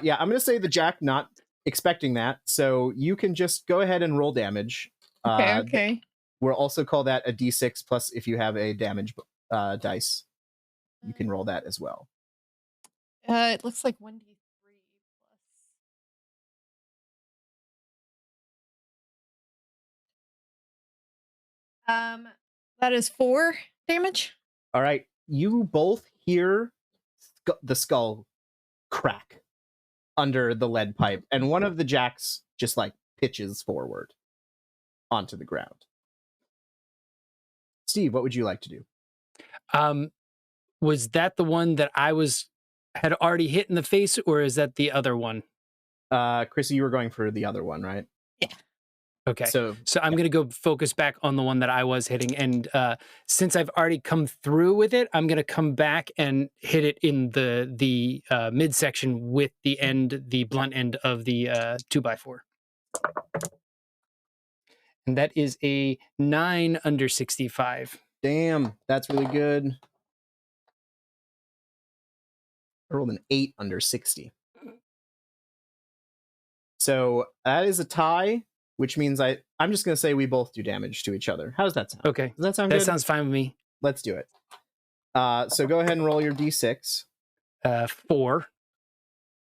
Yeah, I'm going to say the jack not expecting that. So you can just go ahead and roll damage. Okay. We'll also call that a d6 plus if you have a damage dice. You can roll that as well. It looks like 1d3 plus. That is 4 damage. All right. You both hear the skull crack under the lead pipe, and one of the jacks just like pitches forward onto the ground. Steve, what would you like to do? Was that the one that I had already hit in the face, or is that the other one? Chrissy, you were going for the other one, right? Yeah. Okay. So I'm going to go focus back on the one that I was hitting. And since I've already come through with it, I'm going to come back and hit it in the midsection with the blunt end of the 2x4. And that is a 9 under 65. damn, that's really good. I rolled an 8 under 60. So that is a tie, which means I'm just going to say we both do damage to each other. How does that sound? Okay. Does that sound That good? sounds fine with me. Let's do it. So go ahead and roll your d6. 4.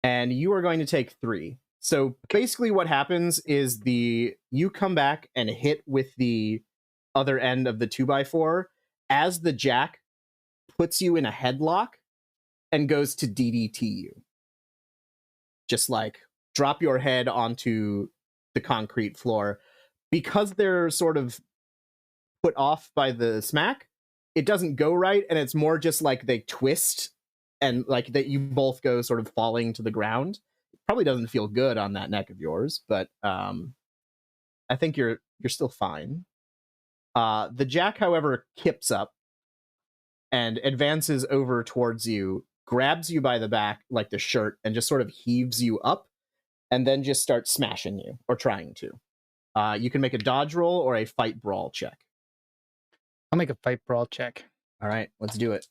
And you are going to take 3. So basically what happens is you come back and hit with the other end of the 2x4 as the jack puts you in a headlock and goes to DDT you. Just like drop your head onto the concrete floor. Because they're sort of put off by the smack, it doesn't go right, and it's more just like they twist and like that you both go sort of falling to the ground. It probably doesn't feel good on that neck of yours, but I think you're still fine. The jack, however, kips up and advances over towards you, grabs you by the back, like the shirt, and just sort of heaves you up, and then just starts smashing you, or trying to. You can make a dodge roll or a fight brawl check. I'll make a fight brawl check. All right, let's do it.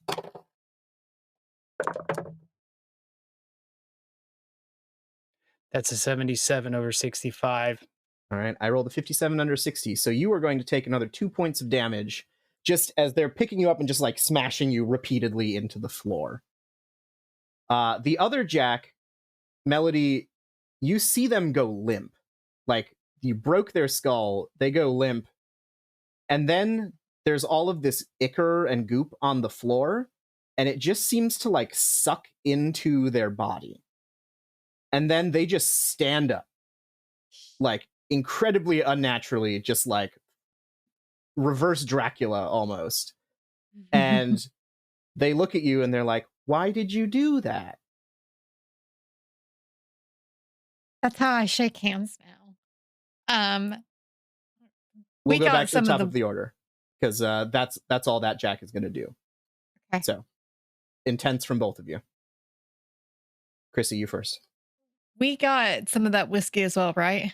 That's a 77 over 65. All right, I rolled a 57 under 60, so you are going to take another 2 points of damage just as they're picking you up and just like smashing you repeatedly into the floor. The other Jack, Melody, you see them go limp. Like, you broke their skull, they go limp, and then there's all of this ichor and goop on the floor, and it just seems to like suck into their body. And then they just stand up, like incredibly unnaturally, just like reverse Dracula almost. And they look at you and they're like, why did you do that? That's how I shake hands now. We'll we go got back to the some top of of the order, because that's all that Jack is going to do. Okay. So, intense from both of you. Chrissy, you first. We got some of that whiskey as well, right?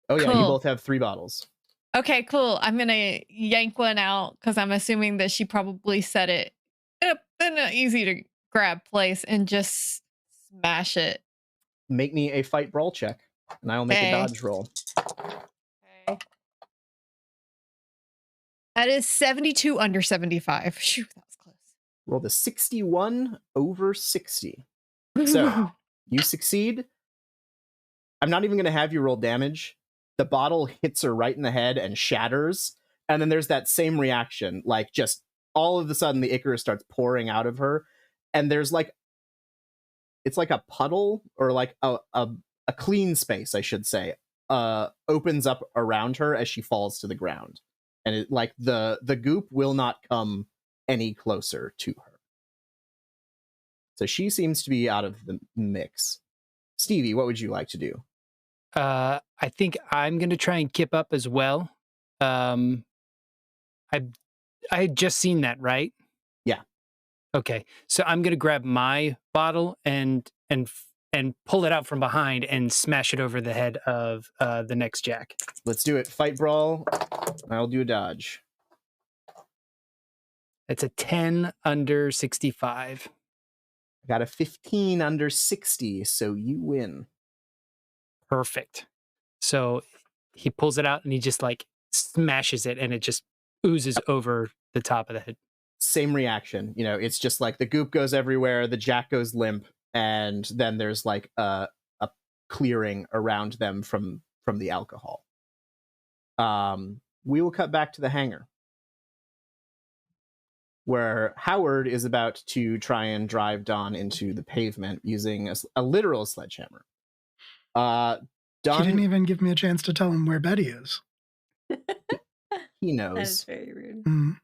Oh yeah, you Cool. both have 3 bottles. Okay, cool. I'm gonna yank one out because I'm assuming that she probably set it in an easy to grab place and just smash it. Make me a fight brawl check, and I'll make a Okay. dodge roll. Okay. That is 72 under 75. Phew, that was close. Roll the 61 over 60. So, you succeed. I'm not even going to have you roll damage. The bottle hits her right in the head and shatters. And then there's that same reaction. Like, just all of a sudden, the ichor starts pouring out of her. And there's like, it's like a puddle, or like a clean space, I should say, opens up around her as she falls to the ground. And it, like, the goop will not come any closer to her. So she seems to be out of the mix. Stevie, what would you like to do? I think I'm going to try and kip up as well. I had just seen that, right? Yeah. Okay, so I'm going to grab my bottle and pull it out from behind and smash it over the head of the next Jack. Let's do it. Fight brawl. I'll do a dodge. It's a 10 under 65. I got a 15 under 60, so you win. Perfect. So he pulls it out and he just like smashes it and it just oozes over the top of the head. Same reaction. You know, it's just like the goop goes everywhere, the Jack goes limp, and then there's like a clearing around them from the alcohol. We will cut back to the hangar, where Howard is about to try and drive Don into the pavement using a literal sledgehammer. Don, He didn't even give me a chance to tell him where Betty is. he That is knows. very rude.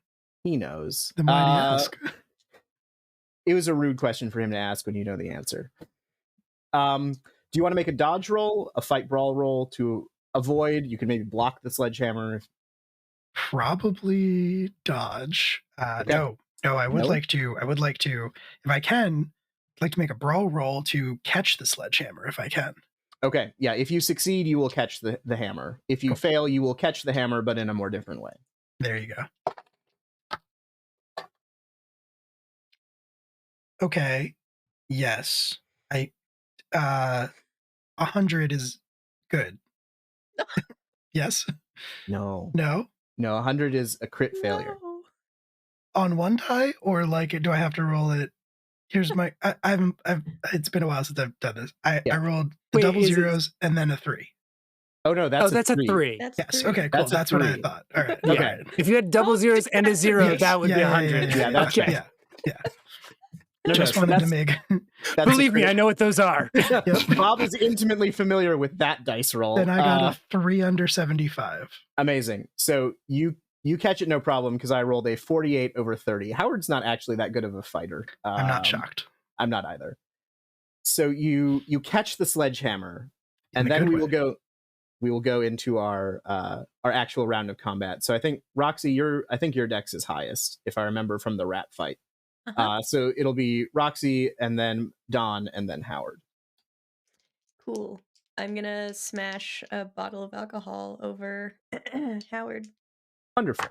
He knows. The mighty ask. It was a rude question for him to ask when you know the answer. Do you want to make a dodge roll, a fight brawl roll to avoid? You can maybe block the sledgehammer. Probably dodge. Okay. No, I would No? like to, if I can, I'd like to make a brawl roll to catch the sledgehammer if I can. Okay, yeah, if you succeed, you will catch the hammer. If you Cool. fail, you will catch the hammer, but in a more different way. There you go. Okay. Yes. 100 is good. Yes. No. No. 100 is a crit failure. No. On one die, or like, do I have to roll it? Here's my. I've. It's been a while since I've done this. I rolled the Wait, double is it- zeros and then a 3. Oh no, that's that's a a 3. 3. That's Yes. three. Okay. Cool. That's a That's what I 3. thought. All right. Yeah. Okay. All right. If you had double zeros and a 0, Yes. that would be 100. Yeah, that's okay. Yeah. No, Just so wanted to that's- make. that's a Believe me, crit. I know what those are. Yep. Bob is intimately familiar with that dice roll. Then I got a 3 under 75. Amazing. So you catch it no problem, because I rolled a 48 over 30. Howard's not actually that good of a fighter. I'm not shocked. I'm not either. So you catch the sledgehammer, In and a then good we will go into our actual round of combat. So I think Roxy, I think your dex is highest, if I remember from the rat fight. So it'll be Roxy, and then Don, and then Howard. Cool. I'm gonna smash a bottle of alcohol over Howard. Wonderful.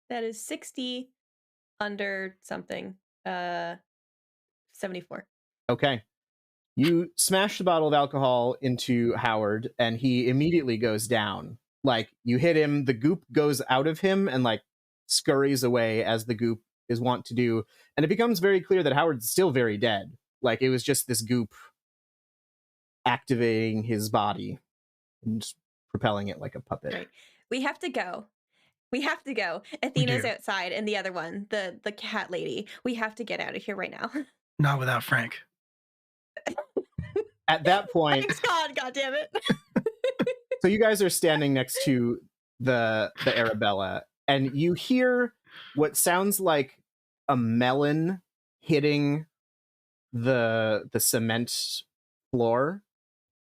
That is 60 under something. 74. Okay. You smash the bottle of alcohol into Howard, and he immediately goes down. Like, you hit him, the goop goes out of him and, like, scurries away as the goop is wont to do. And it becomes very clear that Howard's still very dead. Like, it was just this goop activating his body and just propelling it like a puppet. Right. We have to go. Athena's outside, and the other one, the cat lady. We have to get out of here right now. Not without Frank. At that point, Thanks God, goddammit. so you guys are standing next to the Arabella, and you hear what sounds like a melon hitting the cement floor,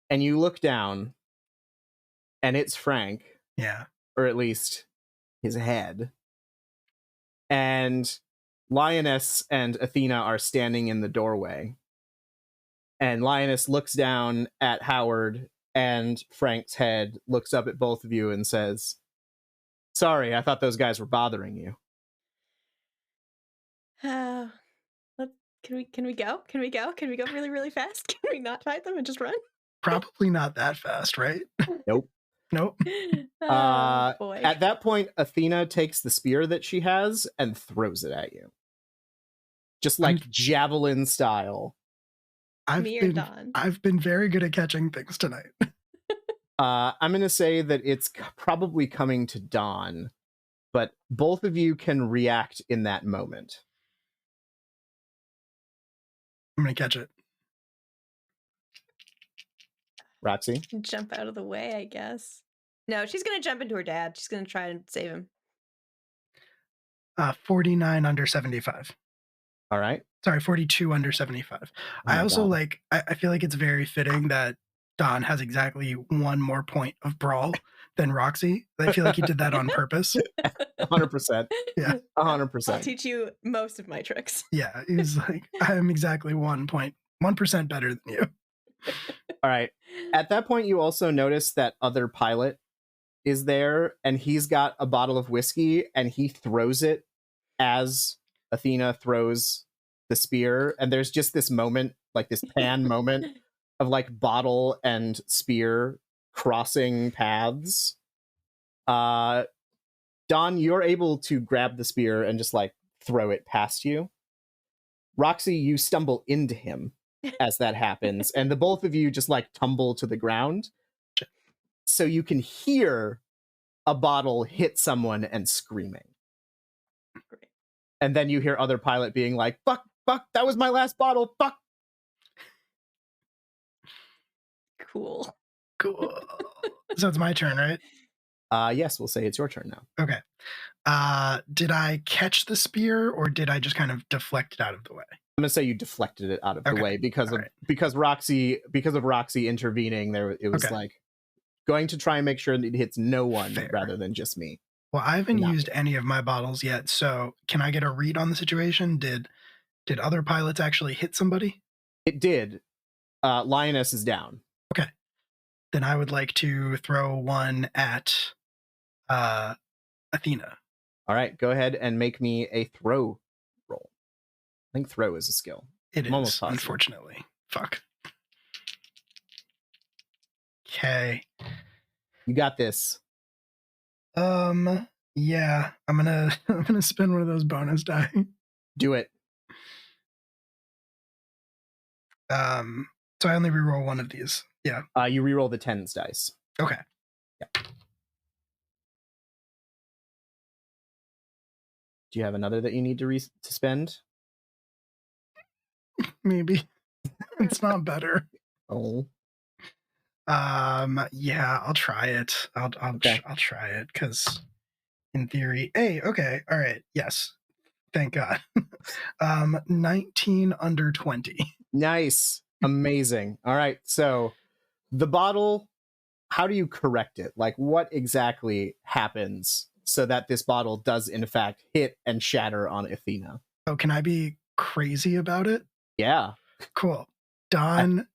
and you look down, and it's Frank. Yeah. Or at least his head. And Lioness and Athena are standing in the doorway. And Lioness looks down at Howard, and Frank's head looks up at both of you and says, "Sorry, I thought those guys were bothering you." Can we go? Can we go really, really fast? Can we not fight them and just run? Probably not that fast, right? Nope. Nope. Oh, boy. At that point, Athena takes the spear that she has and throws it at you. Just like javelin style. I've Don. been very good at catching things tonight. I'm going to say that it's probably coming to Dawn, but both of you can react in that moment. I'm going to catch it. Roxy? Jump out of the way, I guess. No, she's going to jump into her dad. She's going to try and save him. 49 under 75. All right. Sorry, 42 under 75. I also God. I feel like it's very fitting that Don has exactly one more point of brawl than Roxy. I feel like he did that on purpose. 100%. Yeah. 100%. I'll teach you most of my tricks. Yeah. He's like, I'm exactly 1% better than you. All right. At that point, you also notice that other pilot is there, and he's got a bottle of whiskey, and he throws it as Athena throws the spear. And there's just this moment, like this pan moment of like bottle and spear crossing paths. Don, you're able to grab the spear and just like throw it past you. Roxy, you stumble into him as that happens, and the both of you just like tumble to the ground. So you can hear a bottle hit someone and screaming. Great. And then you hear other pilot being like, fuck, that was my last bottle, fuck. Cool. So it's my turn, right? Yes, we'll say it's your turn now. Okay. Did I catch the spear, or did I just kind of deflect it out of the way? I'm gonna say you deflected it out of the way because of Roxy intervening. It was like going to try and make sure that it hits no one rather than just me. Well, I haven't used any of my bottles yet, so can I get a read on the situation? Did other pilots actually hit somebody? It did. Lioness is down. Okay. Then I would like to throw one at Athena. All right, go ahead and make me a throw roll. I think throw is a skill. It is, unfortunately. Fuck. Okay. You got this. Yeah. I'm gonna spin one of those bonus die. Do it. So I only reroll one of these. Yeah. You reroll the 10s dice. Okay. Yeah. Do you have another that you need to spend? Maybe. It's not better. Oh. Yeah, I'll try it. I'll try it because in theory, okay, all right, yes, thank God. 19 under 20. Nice, amazing. All right, so the bottle, how do you correct it? Like, what exactly happens so that this bottle does in fact hit and shatter on Athena. Oh, can I be crazy about it? Yeah. Cool. Don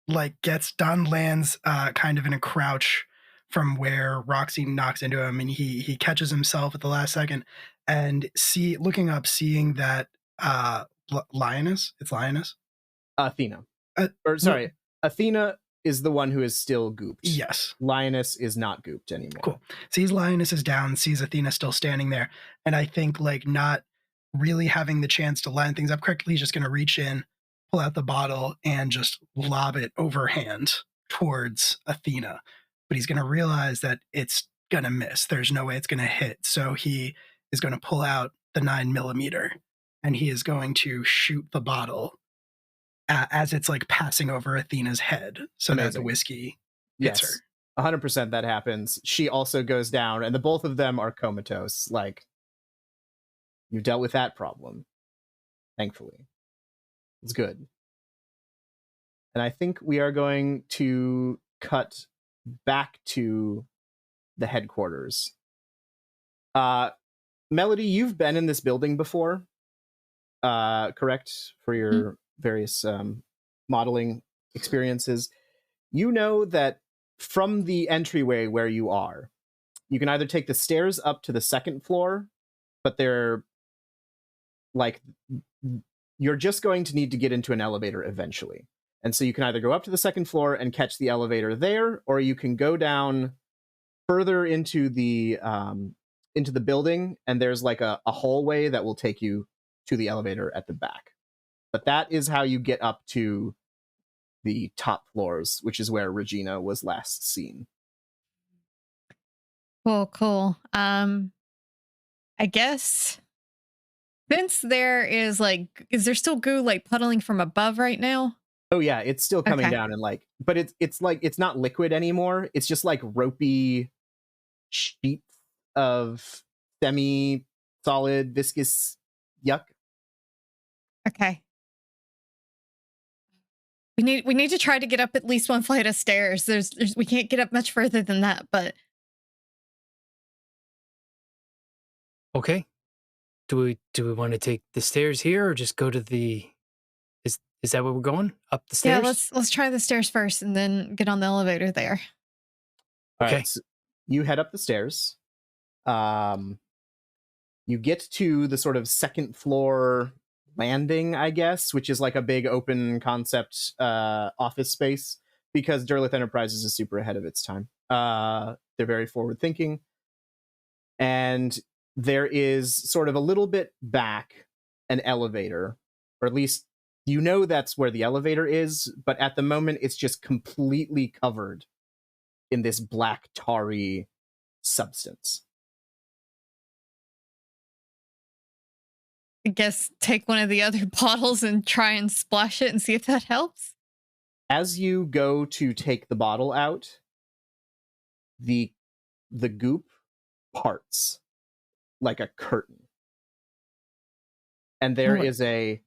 lands kind of in a crouch from where Roxy knocks into him, and he catches himself at the last second, and looking up, seeing that Lioness, it's Lioness? Athena. No, Athena is the one who is still gooped. yes. Lioness is not gooped anymore. Cool. Sees Lioness is down, sees Athena still standing there, and I think like not really having the chance to line things up correctly, he's just going to reach in, pull out the bottle, and just lob it overhand towards Athena. But he's going to realize that it's going to miss. There's no way it's going to hit. So he is going to pull out the 9mm, and he is going to shoot the bottle as it's like passing over Athena's head, so Amazing. that the whiskey hits her. 100% that happens. She also goes down, and the both of them are comatose. Like, you've dealt with that problem, thankfully. It's good. And I think we are going to cut back to the headquarters. Melody, you've been in this building before, correct? For your various modeling experiences. You know that from the entryway where you are, you can either take the stairs up to the second floor, but they're like, you're just going to need to get into an elevator eventually. And so you can either go up to the second floor and catch the elevator there, or you can go down further into the building, and there's like a hallway that will take you to the elevator at the back. But that is how you get up to the top floors, which is where Regina was last seen. Cool. I guess since there is like, is there still goo like puddling from above right now? Oh yeah, it's still coming Okay. down, and like, but it's like, it's not liquid anymore. It's just like ropey sheets of semi-solid viscous yuck. Okay. We need to try to get up at least one flight of stairs. We can't get up much further than that, but Okay. Do we want to take the stairs here or just go to the is that where we're going? Up the yeah, stairs? let's try the stairs first and then get on the elevator there. All Okay. right, so you head up the stairs. You get to the sort of second floor landing, I guess, which is like a big open concept office space, because Derleth Enterprises is super ahead of its time. They're very forward thinking. And there is sort of a little bit back an elevator, or at least you know that's where the elevator is, but at the moment it's just completely covered in this black tarry substance. I guess take one of the other bottles and try and splash it and see if that helps. As you go to take the bottle out, the goop parts like a curtain. And there is a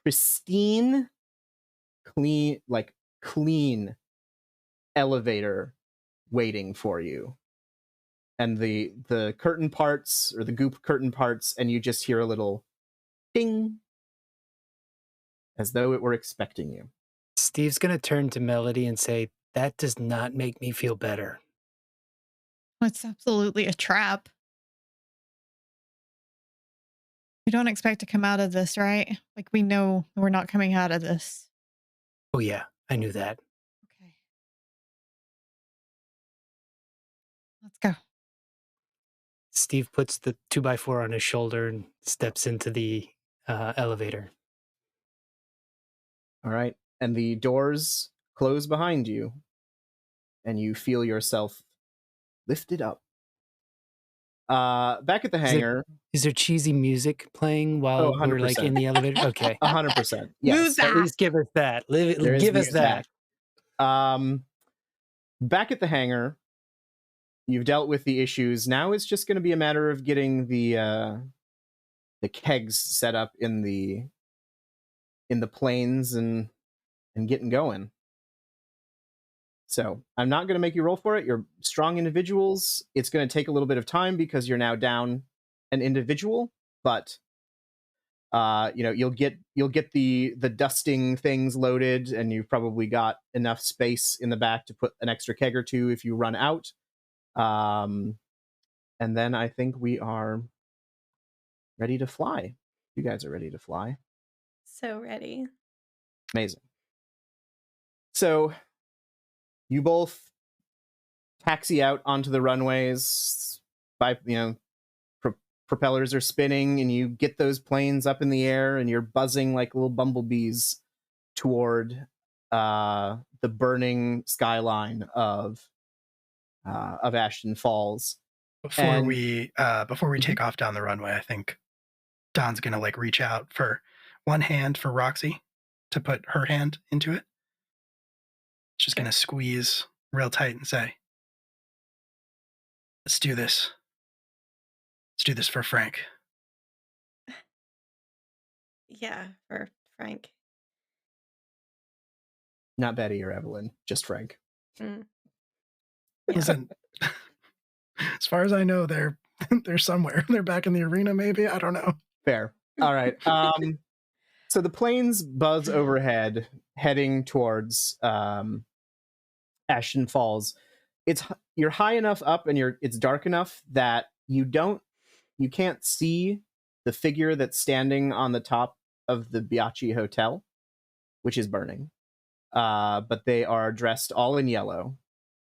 pristine, clean elevator waiting for you. And the curtain parts, or the goop curtain parts, and you just hear a little ding, as though it were expecting you. Steve's going to turn to Melody and say, "That does not make me feel better." It's absolutely a trap. We don't expect to come out of this, right? Like, we know we're not coming out of this. Oh yeah, I knew that. Okay. Let's go. Steve puts the 2x4 on his shoulder and steps into the elevator. All right. And the doors close behind you, and you feel yourself lifted up. Back at the hangar. Is there cheesy music playing while we're like in the elevator? Okay. 100%. Yes. At least give us that. Give us that. Back at the hangar, you've dealt with the issues. Now it's just going to be a matter of getting the kegs set up in the planes and getting going. So I'm not going to make you roll for it. You're strong individuals. It's going to take a little bit of time because you're now down an individual, but you'll get the dusting things loaded, and you've probably got enough space in the back to put an extra keg or two if you run out. And then I think we are ready to fly. You guys are ready to fly. So ready. Amazing. So you both taxi out onto the runways. Propellers are spinning, and you get those planes up in the air, and you're buzzing like little bumblebees toward the burning skyline of Ashton Falls. Before we take off down the runway, I think Don's gonna like reach out for one hand for Roxy to put her hand into it. She's gonna squeeze real tight and say, "Let's do this. Let's do this for Frank." Yeah, for Frank. Not Betty or Evelyn, just Frank. Mm. Listen, as far as I know, they're somewhere. They're back in the arena, maybe. I don't know. Fair. All right. So the planes buzz overhead, heading towards Ashton Falls. You're high enough up, and it's dark enough that you can't see the figure that's standing on the top of the Biachi Hotel, which is burning. But they are dressed all in yellow,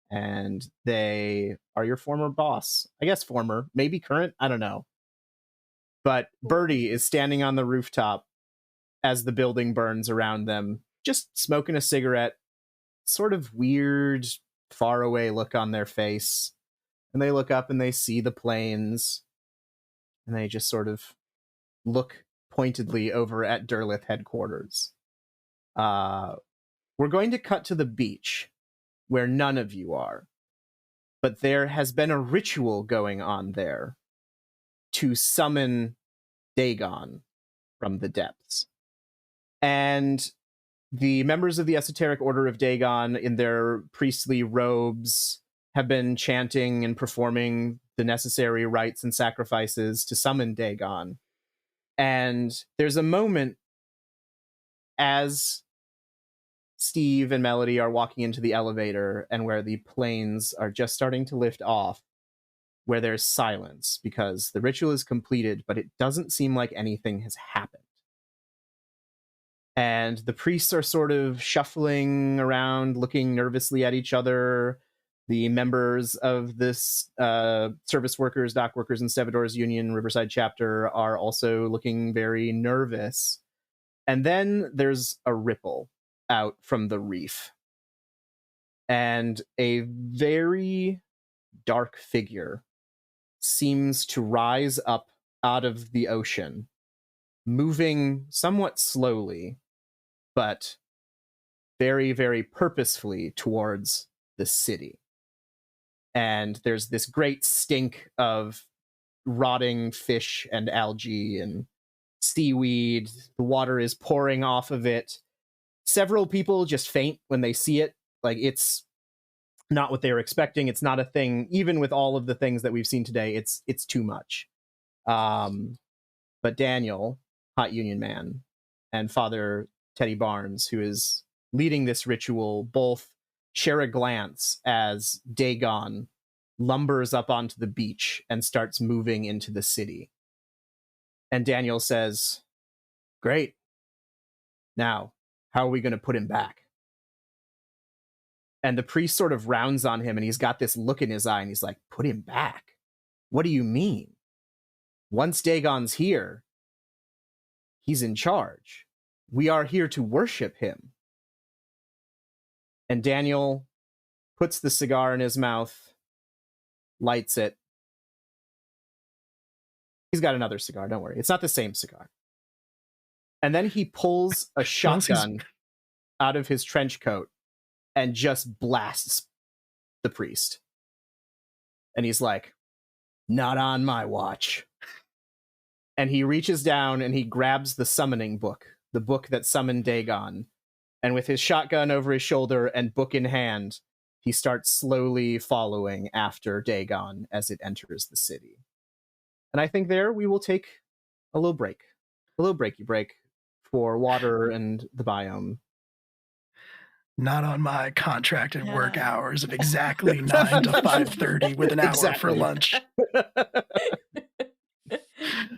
and they are your former boss. I guess former, maybe current, I don't know. But Birdie is standing on the rooftop as the building burns around them, just smoking a cigarette, sort of weird, faraway look on their face. And they look up and they see the planes, and they just sort of look pointedly over at Derlith headquarters. We're going to cut to the beach, where none of you are. But there has been a ritual going on there to summon Dagon from the depths. And the members of the Esoteric Order of Dagon, in their priestly robes, have been chanting and performing the necessary rites and sacrifices to summon Dagon. And there's a moment as Steve and Melody are walking into the elevator, and where the planes are just starting to lift off, where there's silence because the ritual is completed, but it doesn't seem like anything has happened. And the priests are sort of shuffling around, looking nervously at each other. The members of this Service Workers, Dock Workers, and Stevedores Union Riverside chapter are also looking very nervous. And then there's a ripple out from the reef, and a very dark figure seems to rise up out of the ocean, moving somewhat slowly, but very, very purposefully towards the city. And there's this great stink of rotting fish and algae and seaweed. The water is pouring off of it. Several people just faint when they see it. Like, it's not what they were expecting. It's not a thing, even with all of the things that we've seen today. It's too much. But Daniel, Hot Union Man, and Father Teddy Barnes, who is leading this ritual, both share a glance as Dagon lumbers up onto the beach and starts moving into the city. And Daniel says, "Great. Now, how are we going to put him back?" And the priest sort of rounds on him, and he's got this look in his eye, and he's like, "Put him back? What do you mean? Once Dagon's here, he's in charge. We are here to worship him." And Daniel puts the cigar in his mouth, lights it. He's got another cigar, don't worry. It's not the same cigar. And then he pulls a shotgun out of his trench coat and just blasts the priest. And he's like, "Not on my watch." And he reaches down and he grabs the summoning book, the book that summoned Dagon. And with his shotgun over his shoulder and book in hand, he starts slowly following after Dagon as it enters the city. And I think there we will take a little breaky break for water and the biome. Not on my contracted work Yeah. hours of exactly 9 to 5:30 with an hour for Exactly. lunch.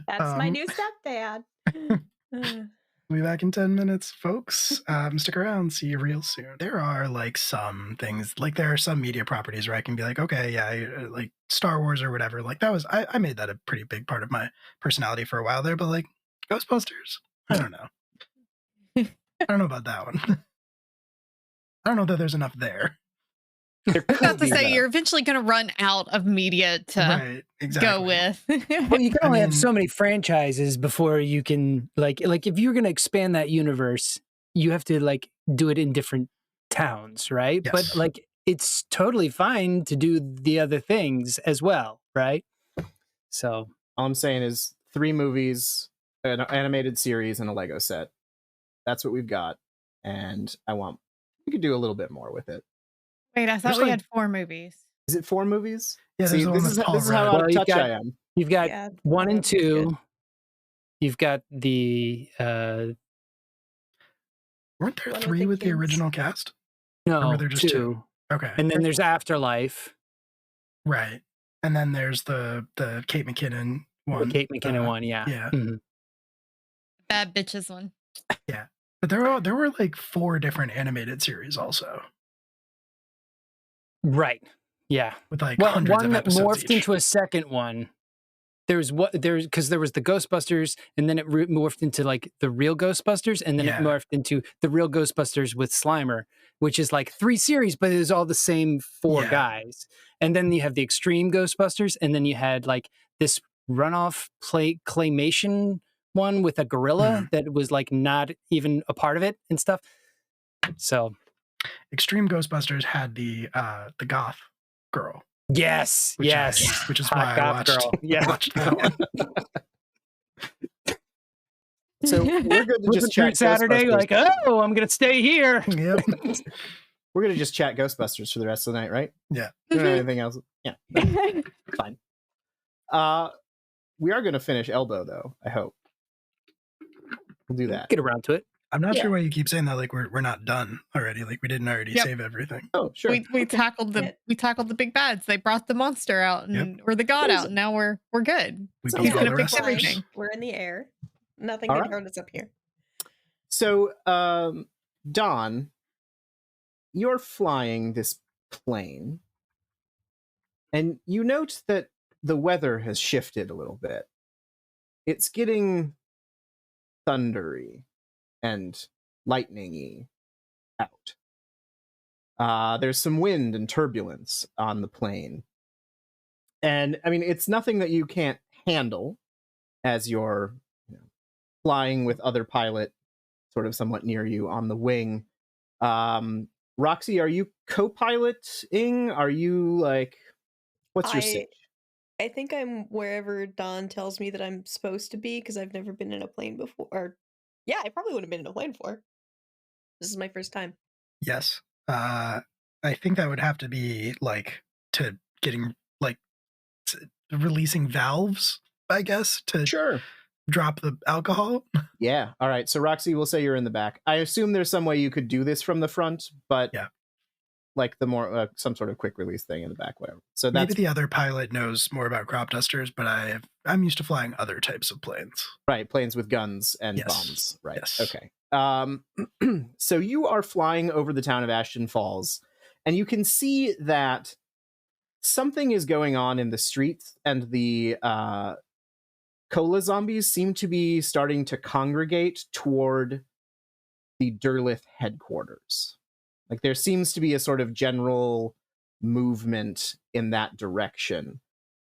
That's my new stepdad. We'll be back in 10 minutes, folks. Stick around. See you real soon. There are like some things, like there are some media properties where I can be like, okay, yeah, like Star Wars or whatever. Like that was, I made that a pretty big part of my personality for a while there, but like Ghostbusters, I don't know. I don't know about that one. I don't know that there's enough there. I was about to say, you're eventually going to run out of media to Right, exactly. go with. Well, you can only have mean- so many franchises before you can like if you're going to expand that universe, you have to like do it in different towns, right? Yes. But like it's totally fine to do the other things as well, right? So All I'm saying is 3 movies, an animated series, and a Lego set. That's what we've got, and we could do a little bit more with it. Wait, I thought There's we like- had 4 movies. Is it 4 movies? Yeah, See, there's the one with Paul this is how Rudd. out Well, of you've touch got- I am. you've got Yeah, 1 and that was good. 2. You've got the Weren't there One with 3 the with the kids. original cast? Or no were there just 2? Okay. and then there's Afterlife, Right. And then there's the Kate McKinnon one. the Kate McKinnon one, yeah. yeah. Mhm. Bad bitches one. But there were like 4 different animated series also, Right. Yeah. with like Well, hundreds one of that episodes morphed each. into a second one. Because there was the Ghostbusters, and then it morphed into like the real Ghostbusters, and then Yeah. it morphed into the real Ghostbusters with Slimer, which is like 3 series, but it was all the same 4 Yeah. guys. And then you have the Extreme Ghostbusters, and then you had like this runoff claymation one with a gorilla that was like not even a part of it and stuff. So Extreme Ghostbusters had the goth girl, yes, which yes, which is Hot why I goth watched, girl. Yeah. watched that one. So we're good to Flipping just through chat Saturday, Ghostbusters. like, oh, I'm gonna stay here. Yep. We're gonna just chat Ghostbusters for the rest of the night, right? Yeah. We don't have anything else. Yeah, fine. We are gonna finish E.L.B.O. though. I hope we'll do that. Get around to it. I'm not Yeah. sure why you keep saying that. Like we're not done already. Like we didn't already Yep. save everything. Oh, sure. We tackled the big bads. They brought the monster out and or the god out. And now we're good. We So beat he's all gonna the fix wrestlers. everything. We're in the air. Nothing All can right. hurt us up here. So, Dawn, you're flying this plane, and you note that the weather has shifted a little bit. It's getting thundery and lightningy out. There's some wind and turbulence on the plane. And, I mean, it's nothing that you can't handle as you're flying with other pilot sort of somewhat near you on the wing. Roxy, are you co-piloting? Are you like, what's your stage? I think I'm wherever Don tells me that I'm supposed to be because I've never been in a plane before. Or, yeah, I probably wouldn't have been in a plane before. This is my first time. Yes. I think that would have to be like to getting like releasing valves, I guess, to Sure. drop the alcohol. Yeah. All right. So Roxy, we'll say you're in the back. I assume there's some way you could do this from the front, but Yeah. like the more some sort of quick release thing in the back, whatever. So Maybe that's the other pilot knows more about crop dusters, but I'm used to flying other types of planes. right. Planes with guns and Yes. bombs. Right. Yes. Okay. So you are flying over the town of Ashton Falls, and you can see that something is going on in the streets, and the cola zombies seem to be starting to congregate toward the Derlith headquarters. Like there seems to be a sort of general movement in that direction.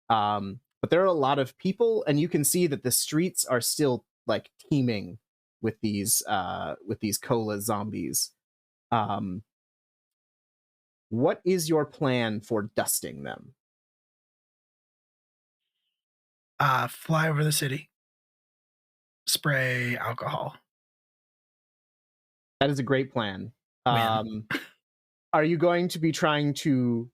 But there are a lot of people, and you can see that the streets are still like teeming with these cola zombies. What is your plan for dusting them? Fly over the city, spray alcohol. That is a great plan. Win. are you going to be trying to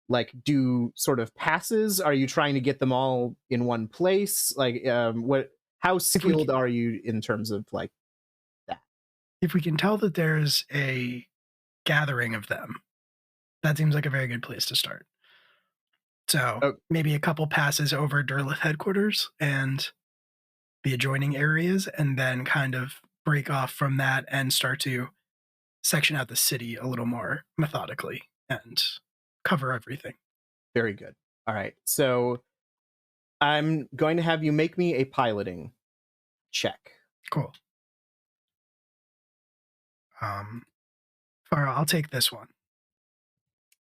like do sort of passes? Are you trying to get them all in one place? Like, how skilled are you in terms of like that? If we can tell that there's a gathering of them, that seems like a very good place to start. So maybe a couple passes over Derleth headquarters and the adjoining areas, and then kind of break off from that and start to section out the city a little more methodically and cover everything. Very good. All right. So I'm going to have you make me a piloting check. Cool. Farah, I'll take this one.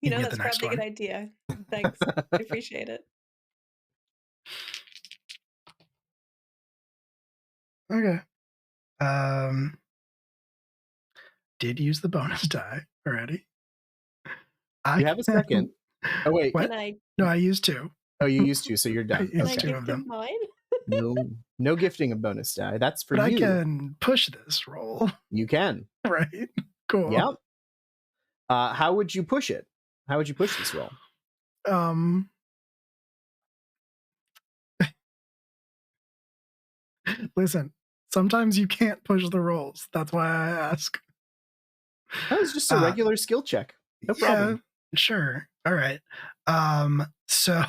You know, that's probably a good idea. Thanks. I appreciate it. Okay. Did use the bonus die already. You have a second. Oh, wait. What? No, I used 2. Oh, you used 2, so you're done. Can I give them mine? No gifting of bonus die. That's for but you. I can push this roll. You can. Right. Cool. Yep. How would you push it? How would you push this roll? Listen, sometimes you can't push the rolls. That's why I ask. That was just a regular skill check. No problem. Sure. All right. So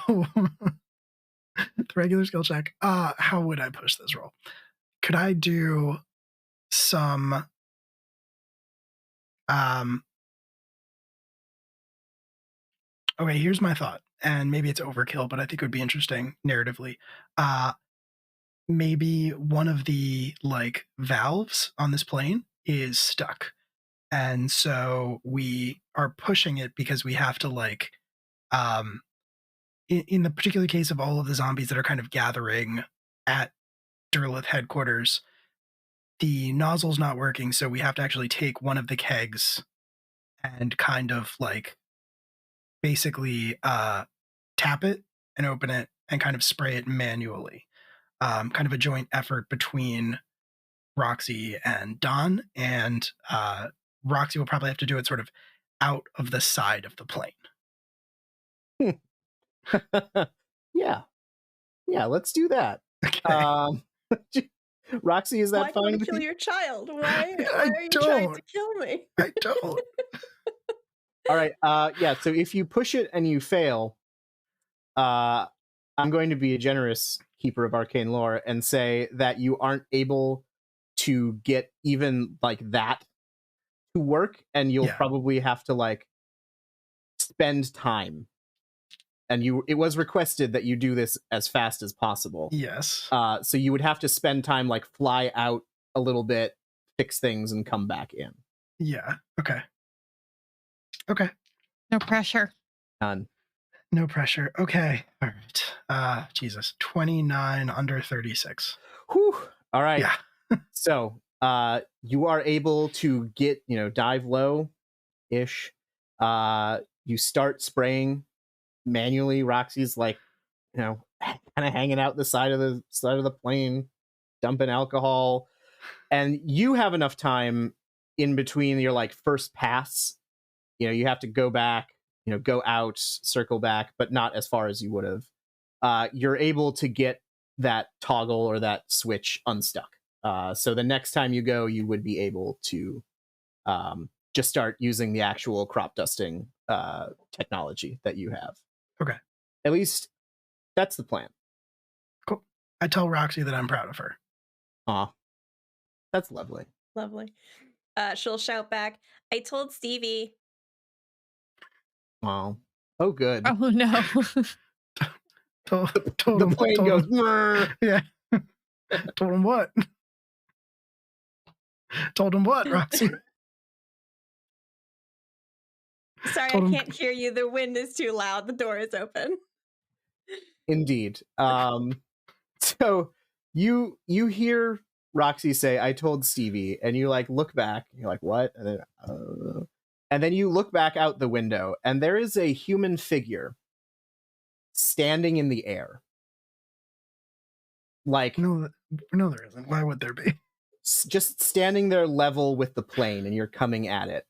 the regular skill check. How would I push this roll? Could I do some okay, here's my thought. And maybe it's overkill, but I think it would be interesting narratively. Maybe one of the like valves on this plane is stuck. And so we are pushing it because we have to like in the particular case of all of the zombies that are kind of gathering at Derleth headquarters, the nozzle's not working, so we have to actually take one of the kegs and kind of like basically tap it and open it and kind of spray it manually. Kind of a joint effort between Roxy and Don, and Roxy will probably have to do it sort of out of the side of the plane. Yeah, let's do that. Okay. Roxy, is that fine with you? Why do you kill your child? Why are you trying to kill me? I don't. All right. Yeah. So if you push it and you fail, I'm going to be a generous keeper of arcane lore and say that you aren't able to get even like that to work, and you'll probably have to like spend time. And it was requested that you do this as fast as possible. Yes. So you would have to spend time, like fly out a little bit, fix things, and come back in. Yeah. Okay. No pressure. None. No pressure. Okay. All right. Jesus. 29 under 36. Whew. All right. Yeah. So you are able to get, dive low-ish. You start spraying manually. Roxy's like, kind of hanging out the side of the plane, dumping alcohol, and you have enough time in between your like first pass. You have to go back, go out, circle back, but not as far as you would have. You're able to get that toggle or that switch unstuck. So the next time you go, you would be able to just start using the actual crop dusting technology that you have. Okay. At least that's the plan. Cool. I tell Roxy that I'm proud of her. Aw. That's lovely. Lovely. She'll shout back, I told Stevie. Oh. Oh, good. Oh, no. Told the him, plane told goes, him, yeah. Told him what? Told him what, Roxy? Sorry, I can't hear you. The wind is too loud. The door is open. Indeed. So you hear Roxy say, I told Stevie, and you like look back, you're like, what? And then you look back out the window, and there is a human figure standing in the air. Like, no, there isn't. Why would there be? Just standing there level with the plane, and you're coming at it.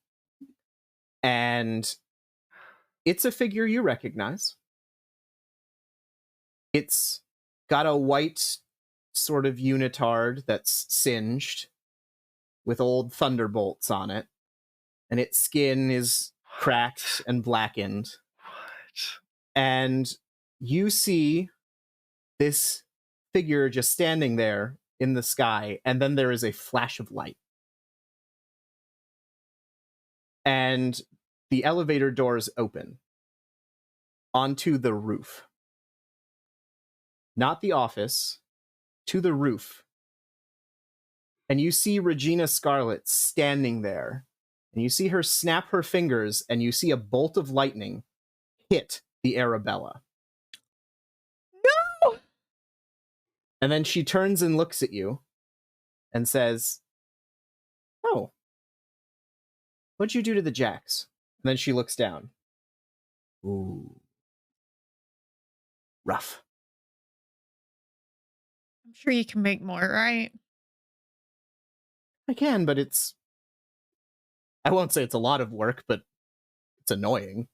And it's a figure you recognize. It's got a white sort of unitard that's singed with old thunderbolts on it, and its skin is cracked and blackened. What? And you see this figure just standing there in the sky, and then there is a flash of light. And the elevator doors open onto the roof. Not the office, to the roof. And you see Regina Scarlet standing there. And you see her snap her fingers, and you see a bolt of lightning hit the Arabella. No! And then she turns and looks at you and says, "Oh, what'd you do to the Jacks?" And then she looks down. "Ooh. Rough." I'm sure you can make more, right? "I can, but I won't say it's a lot of work, but it's annoying."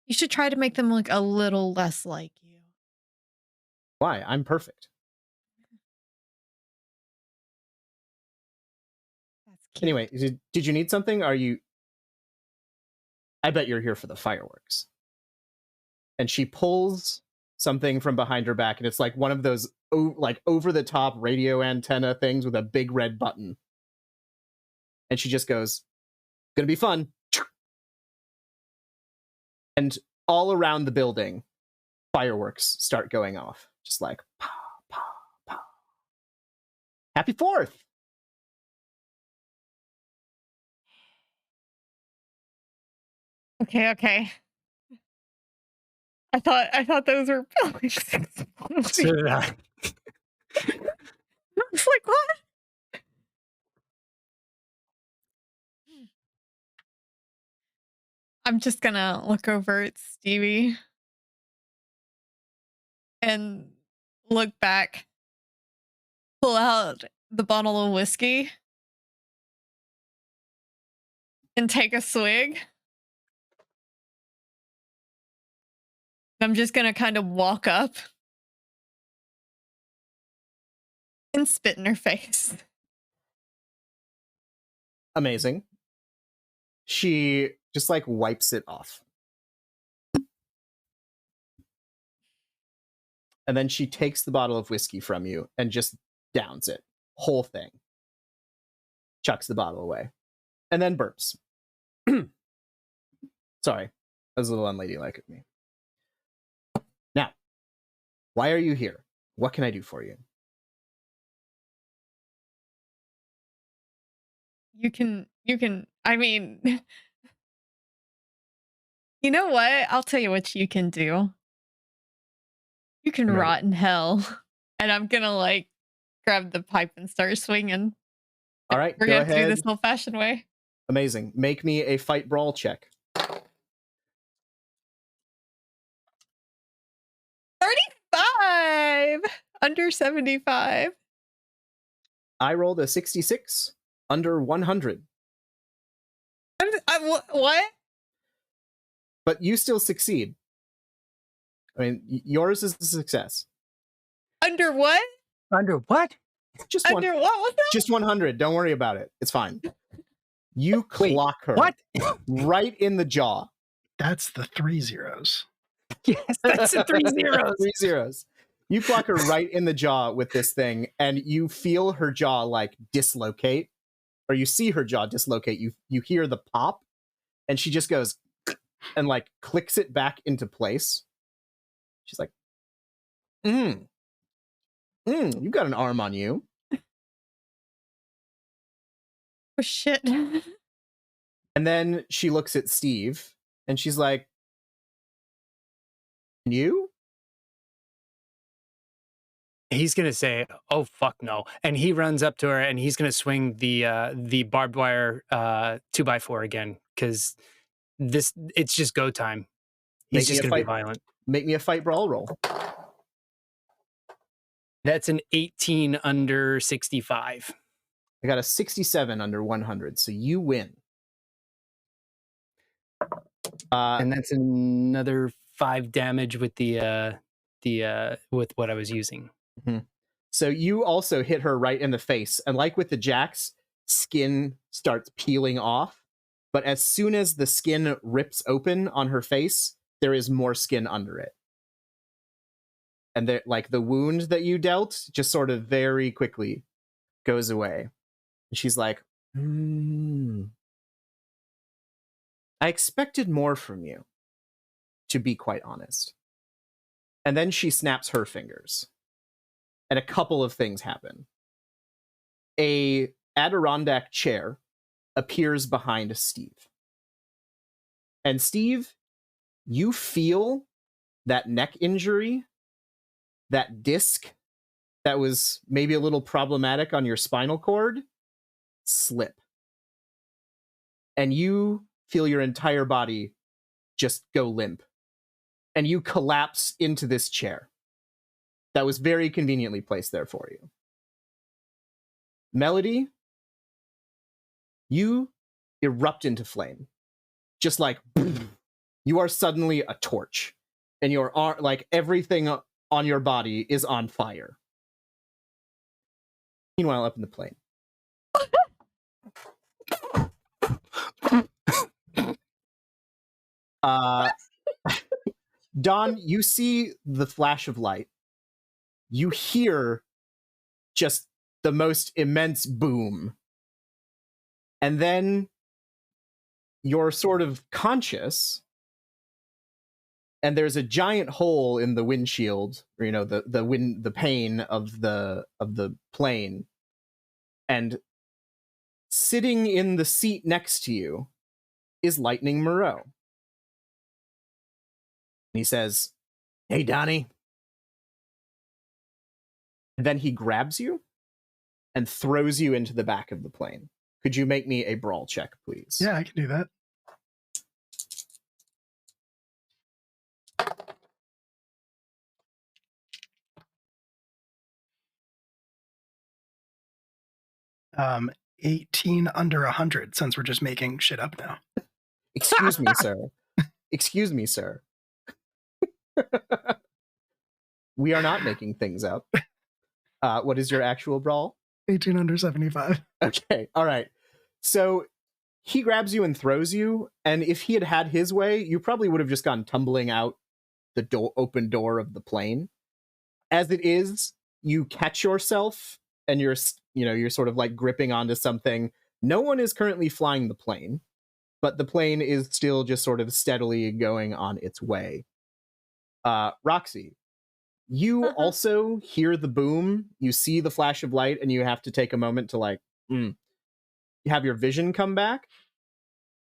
You should try to make them look a little less like you. "Why? I'm perfect." That's cute. Anyway, did you need something? I bet you're here for the fireworks. And she pulls something from behind her back, and it's like one of those like over-the-top radio antenna things with a big red button. And she just goes, "Gonna be fun." And all around the building, fireworks start going off. Just like, pow, pow, pow. Happy 4th! Okay. I thought those were buildings exploding. I was like, what? I'm just gonna look over at Stevie and look back, pull out the bottle of whiskey, and take a swig. I'm just gonna kind of walk up and spit in her face. Amazing. She just like wipes it off. And then she takes the bottle of whiskey from you and just downs it. Whole thing. Chucks the bottle away. And then burps. Sorry. That was a little unladylike of me. Now, why are you here? What can I do for you? You can, I mean, you know what? I'll tell you what you can do. You can I'm ready. rot in hell. And I'm gonna like grab the pipe and start swinging. All right, We're go gonna have to do ahead. this old fashioned way. Amazing. Make me a fight brawl check. 35 under 75. I rolled a 66 under 100. What? But you still succeed. I mean, yours is the success. Under what? Under what? Just one. Under what was that? Just 100. Don't worry about it. It's fine. You clock her What? right in the jaw. That's the 3 zeros. Yes, that's a 3 zeros. 3 zeros. You clock her right in the jaw with this thing, and you feel her jaw like dislocate, or you see her jaw dislocate. You hear the pop, and she just goes and like clicks it back into place. She's like, you got an arm on you. Oh shit. And then she looks at Steve, and she's like, "You?" He's gonna say, "Oh fuck no!" And he runs up to her, and he's gonna swing the barbed wire 2x4 again, because it's just go time. He's just gonna be violent. Make me a fight brawl roll. That's an 18 under 65. I got a 67 under 100, so you win. And that's another 5 damage with the with what I was using. So you also hit her right in the face, and like with the jacks, skin starts peeling off. But as soon as the skin rips open on her face, there is more skin under it. And like the wound that you dealt just sort of very quickly goes away. And she's like, I expected more from you, to be quite honest. And then she snaps her fingers. And a couple of things happen. A Adirondack chair appears behind Steve. And Steve, you feel that neck injury, that disc that was maybe a little problematic on your spinal cord, slip. And you feel your entire body just go limp. And you collapse into this chair that was very conveniently placed there for you. Melody, you erupt into flame. Just like, you are suddenly a torch. And your arm, like everything on your body is on fire. Meanwhile, up in the plane. Dawn, you see the flash of light. You hear just the most immense boom. And then you're sort of conscious, and there's a giant hole in the windshield, or, the pane of the plane. And sitting in the seat next to you is Lightning Moreau. And he says, "Hey, Donnie." And then he grabs you and throws you into the back of the plane. Could you make me a brawl check, please? Yeah, I can do that. Um, 18 under 100, since we're just making shit up now. Excuse me, sir. Excuse me, sir. We are not making things up. What is your actual brawl? 18 under 75. Okay, all right. So he grabs you and throws you, and if he had had his way, you probably would have just gone tumbling out the open door of the plane. As it is, you catch yourself, and you're sort of like gripping onto something. No one is currently flying the plane, but the plane is still just sort of steadily going on its way. Roxy, you also hear the boom, you see the flash of light, and you have to take a moment to you have your vision come back,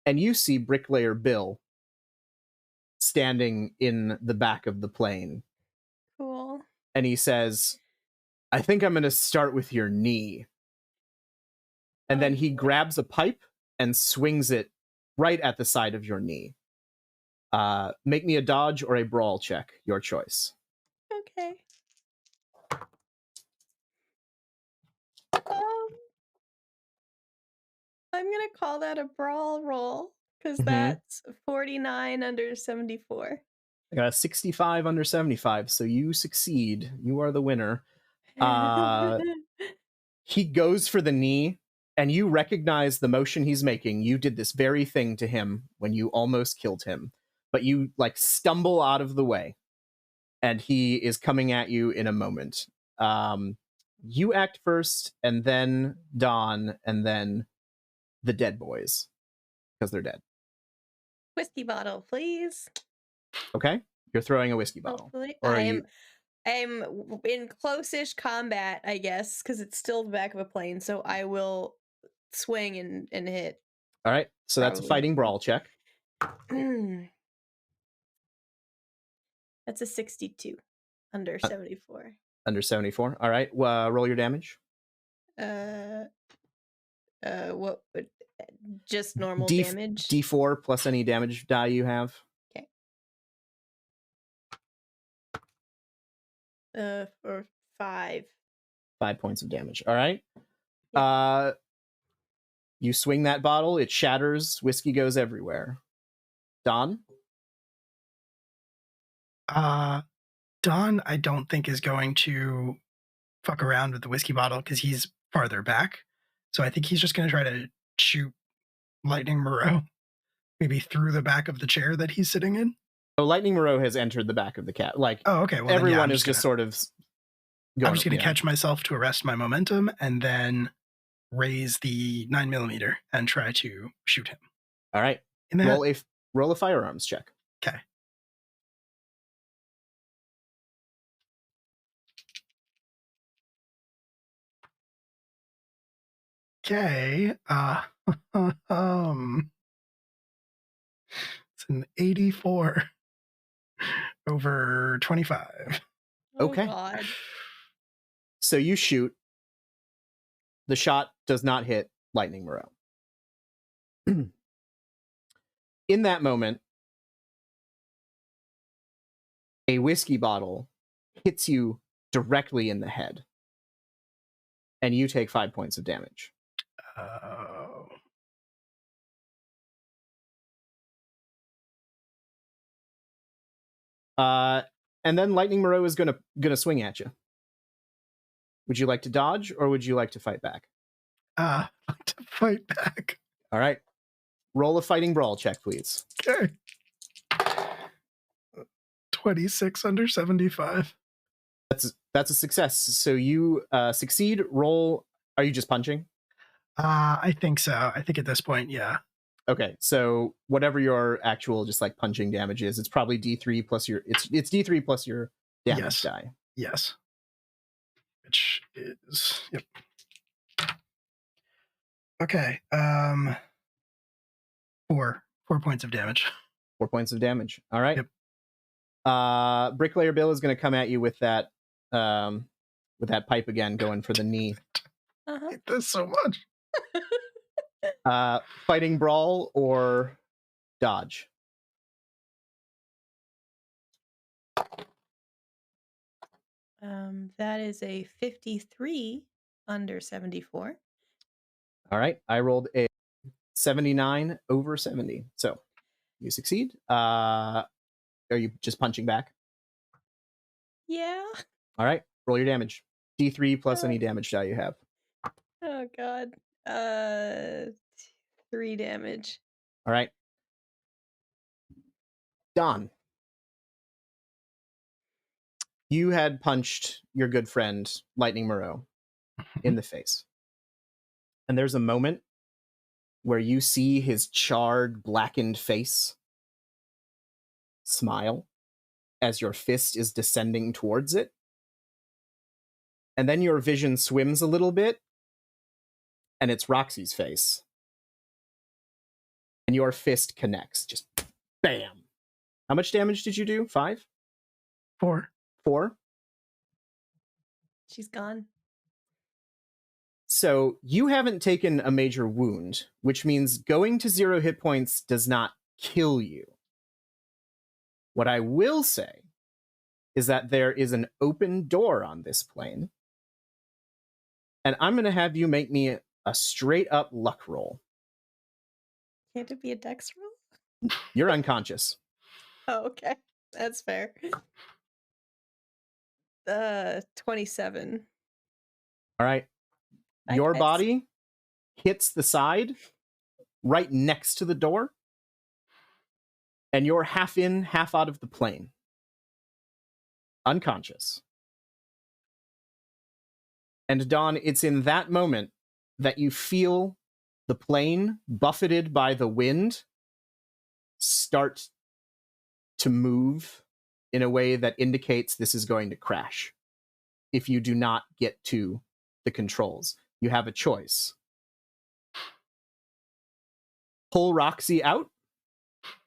and you see Bricklayer Bill standing in the back of the plane. Cool. And he says, "I think I'm going to start with your knee." And then he grabs a pipe and swings it right at the side of your knee. Make me a dodge or a brawl check, your choice. Okay. I'm gonna call that a brawl roll because that's 49 under 74. I got a 65 under 75, so you succeed. You are the winner. He goes for the knee, and you recognize the motion he's making. You did this very thing to him when you almost killed him, but you stumble out of the way, and he is coming at you in a moment. You act first, and then Dawn, and then the dead boys, because they're dead. Whiskey bottle, please. Okay, you're throwing a whiskey bottle. Hopefully. Or I'm in close-ish combat, I guess, because it's still the back of a plane, so I will swing and hit. All right, so that's a fighting brawl check. That's a 62 under 74. Under 74. All right, roll your damage. What would just normal damage? D4 plus any damage die you have. Okay. For 5. 5 points of damage. All right. Yeah. You swing that bottle, it shatters, whiskey goes everywhere. Don? Don, I don't think is going to fuck around with the whiskey bottle because he's farther back. So I think he's just going to try to shoot Lightning Moreau, maybe through the back of the chair that he's sitting in. So Lightning Moreau has entered the back of the cat. Like, Oh, okay. Well, everyone then, is just sort of going. I'm just going to catch myself to arrest my momentum and then raise the 9mm and try to shoot him. All right. In the Roll a firearms check. Okay. Okay. It's an 84 over 25. Okay. Oh, God. So you shoot. The shot does not hit Lightning Moreau. In that moment, a whiskey bottle hits you directly in the head, and you take 5 points of damage. Oh. And then Lightning Moreau is gonna swing at you. Would you like to dodge, or would you like to fight back? I'd like to fight back. All right. Roll a fighting brawl check, please. Okay. 26 under 75. That's a success. So you succeed. Roll. Are you just punching? I think so. I think at this point, yeah. Okay, so whatever your actual just like punching damage is, it's probably D3 plus your it's D3 plus your damage die. Yes. Which is yep. Okay. 4 points of damage. 4 points of damage. All right. Yep. Bricklayer Bill is going to come at you with that pipe again, going for the knee. Uh-huh. I hate this so much. Fighting brawl or dodge? That is a 53 under 74. All right. I rolled a 79 over 70. So you succeed. Are you just punching back? Yeah. All right. Roll your damage. D3 plus any damage die you have. Oh, God. 3 damage. All right. Don. You had punched your good friend, Lightning Moreau, in the face. And there's a moment where you see his charred, blackened face smile as your fist is descending towards it. And then your vision swims a little bit, and it's Roxy's face. And your fist connects. Just bam. How much damage did you do? 5? 4. 4? She's gone. So you haven't taken a major wound, which means going to 0 hit points does not kill you. What I will say is that there is an open door on this plane, and I'm going to have you make me a straight up luck roll. Can't it be a dex roll? You're unconscious. Oh, okay. That's fair. 27. All right. Your body hits the side right next to the door, and you're half in, half out of the plane. Unconscious. And Dawn, it's in that moment that you feel the plane, buffeted by the wind, start to move in a way that indicates this is going to crash. If you do not get to the controls, you have a choice. Pull Roxy out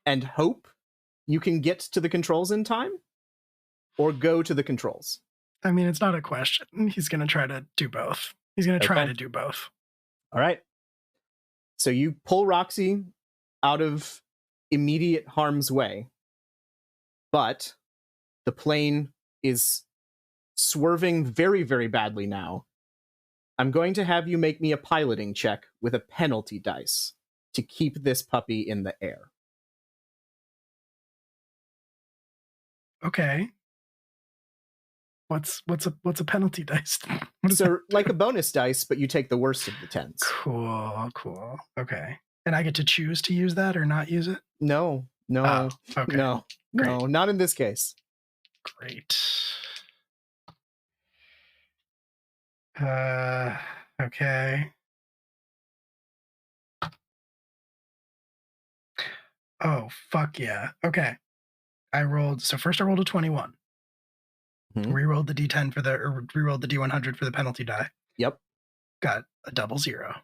and hope you can get to the controls in time, or go to the controls. I mean, it's not a question. He's going to try to do both. He's going to try to do both. All right. So you pull Roxy out of immediate harm's way, but the plane is swerving very, very badly now. I'm going to have you make me a piloting check with a penalty dice to keep this puppy in the air. Okay. What's a penalty dice? What is So that? like a bonus dice, but you take the worst of the 10s. Cool. Okay. And I get to choose to use that or not use it? No, Oh, okay. no, Great. not in this case. Great. Okay. Oh, fuck yeah. Okay. First I rolled a 21. Rerolled the D10 rerolled the D100 for the penalty die. Yep. Got a 00.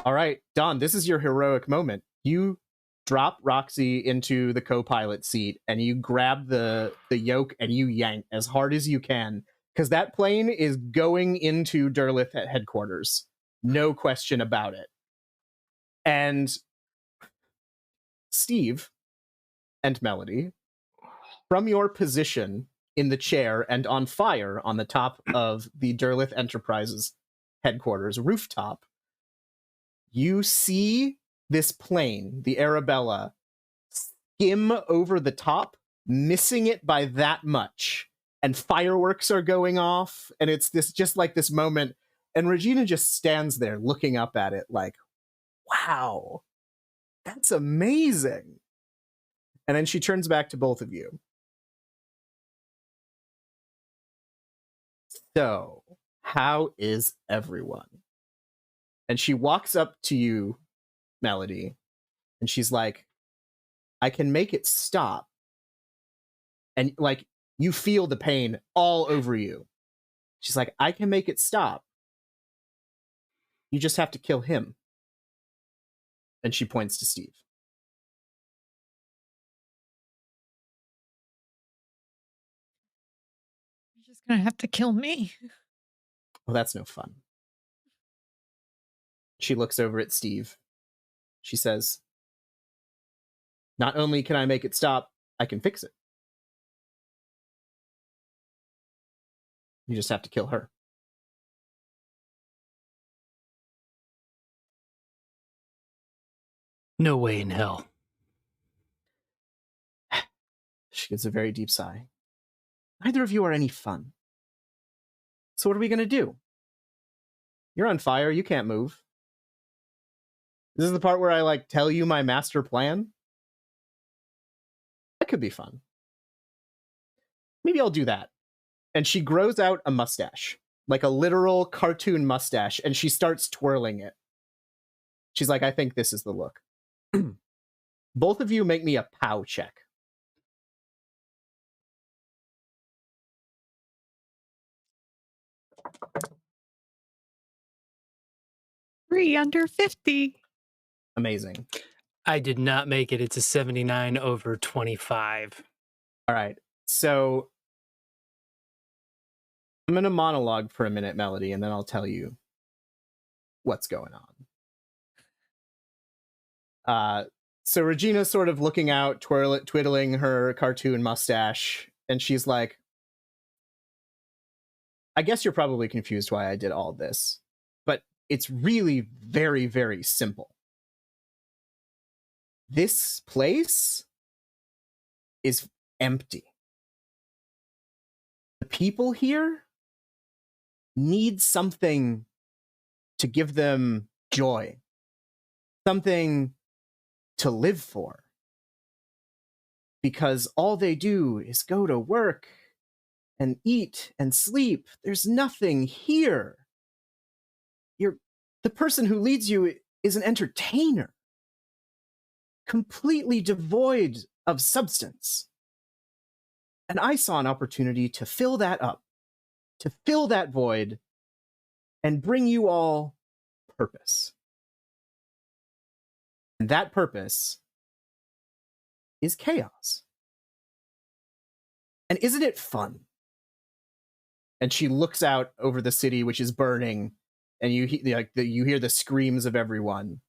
All right, Don, this is your heroic moment. You drop Roxy into the co-pilot seat and you grab the yoke and you yank as hard as you can, because that plane is going into Derleth at headquarters. No question about it. And Steve and Melody, from your position in the chair and on fire on the top of the Derleth Enterprises headquarters rooftop, you see this plane, the Arabella, skim over the top, missing it by that much. And fireworks are going off, and it's just like this moment. And Regina just stands there looking up at it like, wow, that's amazing. And then she turns back to both of you. So, how is everyone? And she walks up to you, Melody, and she's like, I can make it stop. And like, you feel the pain all over you. She's like, I can make it stop. You just have to kill him. And she points to Steve. You're just gonna have to kill me. Well, that's no fun. She looks over at Steve. She says, not only can I make it stop, I can fix it. You just have to kill her. No way in hell. She gives a very deep sigh. Neither of you are any fun. So what are we going to do? You're on fire. You can't move. This is the part where I like tell you my master plan. That could be fun. Maybe I'll do that. And she grows out a mustache, like a literal cartoon mustache, and she starts twirling it. She's like, I think this is the look. Both of you make me a POW check. 3 under 50. Amazing. I did not make it. It's a 79 over 25. All right. So I'm going to monologue for a minute, Melody, and then I'll tell you what's going on. So Regina's sort of looking out, twiddling her cartoon mustache, and she's like, I guess you're probably confused why I did all this, but it's really very, very simple. This place is empty. The people here need something to give them joy, something to live for. Because all they do is go to work and eat and sleep. There's nothing here. The person who leads you is an entertainer, completely devoid of substance. And I saw an opportunity to fill that up, to fill that void, and bring you all purpose. And that purpose is chaos. And isn't it fun? And she looks out over the city, which is burning, and you hear the screams of everyone.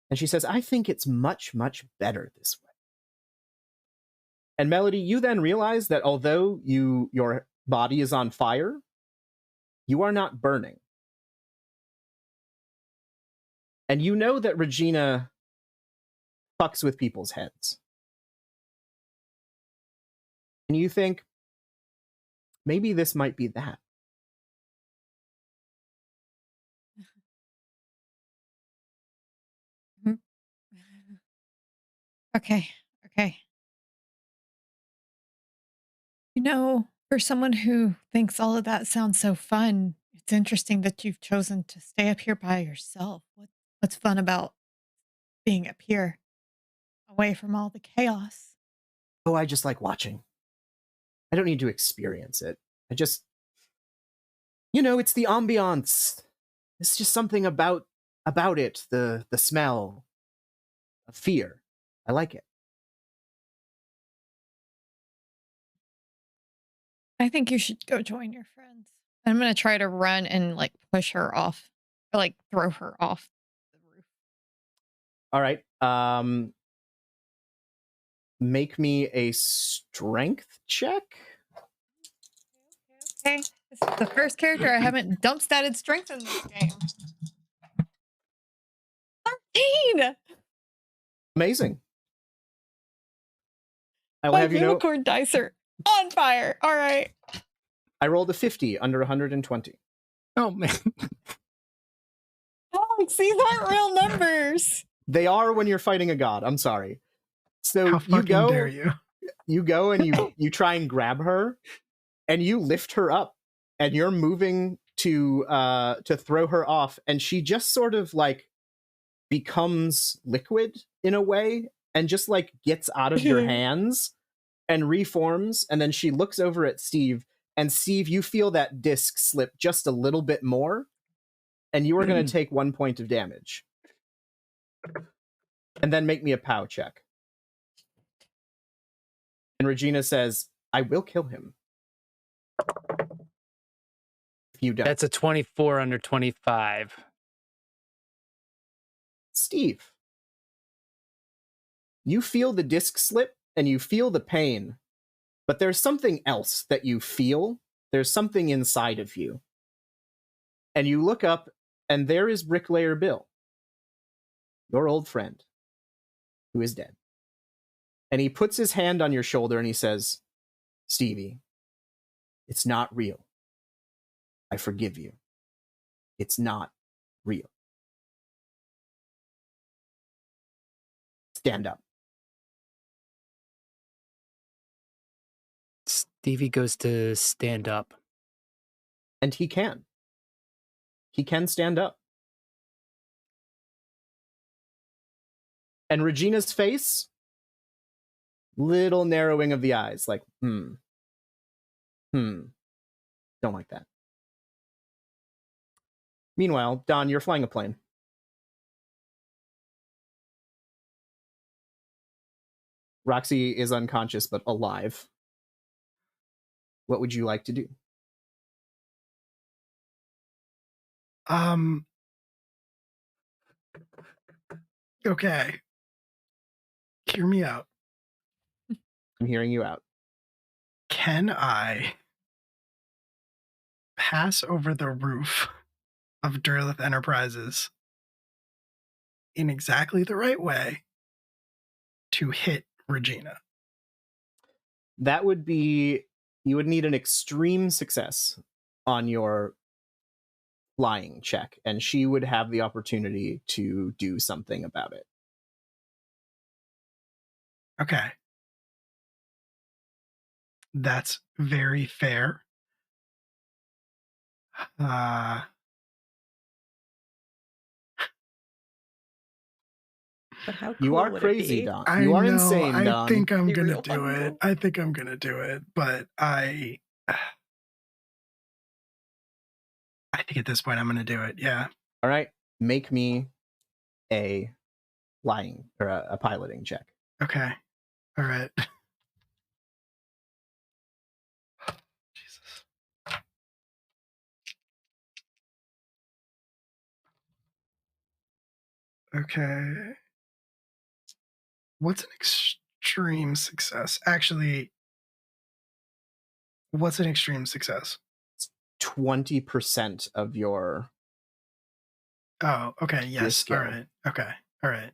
And she says, I think it's much, much better this way. And Melody, you then realize that although your body is on fire, you are not burning. And you know that Regina fucks with people's heads. And you think, maybe this might be that. Okay. For someone who thinks all of that sounds so fun, it's interesting that you've chosen to stay up here by yourself. What's fun about being up here, away from all the chaos? Oh, I just like watching. I don't need to experience it. I just, it's the ambiance. It's just something about it, the smell of fear. I like it. I think you should go join your friends. I'm going to try to run and like push her off, or like throw her off the roof. All right. Make me a strength check. Okay. This is the first character I haven't dump statted strength in this game. 13! Amazing. I will My have you know, unicorn dice are on fire. All right. I rolled a 50 under 120. Oh, man. Alex, these aren't real numbers. They are when you're fighting a god. I'm sorry. So How fucking dare you? You go and you try and grab her, and you lift her up, and you're moving to throw her off, and she just sort of like becomes liquid in a way, and just like gets out of your hands and reforms, and then she looks over at Steve, and Steve, you feel that disc slip just a little bit more, and you are going to take 1 point of damage. And then make me a POW check. And Regina says, I will kill him. If you don't. That's a 24 under 25. Steve, you feel the disc slip and you feel the pain, but there's something else that you feel. There's something inside of you. And you look up, and there is Bricklayer Bill, your old friend, who is dead. And he puts his hand on your shoulder and he says, Stevie, it's not real. I forgive you. It's not real. Stand up. Stevie goes to stand up. And he can. He can stand up. And Regina's face, little narrowing of the eyes, like, don't like that. Meanwhile, Don, you're flying a plane. Roxy is unconscious but alive. What would you like to do? Okay. Hear me out. I'm hearing you out. Can I pass over the roof of Derlith Enterprises in exactly the right way to hit Regina? That would be, you would need an extreme success on your flying check, and she would have the opportunity to do something about it. Okay. That's very fair. But how cool You are would crazy, it be? Don. I You are know, insane, Don. I think I'm Be gonna real do fun, it. though. I think I'm gonna do it, but I think at this point I'm gonna do it. Yeah. All right, make me a flying or a piloting check. Okay. All right. Jesus. Okay. What's an extreme success? Actually, what's an extreme success? 20% of your Oh, okay. Yes. skill. All right. Okay. All right.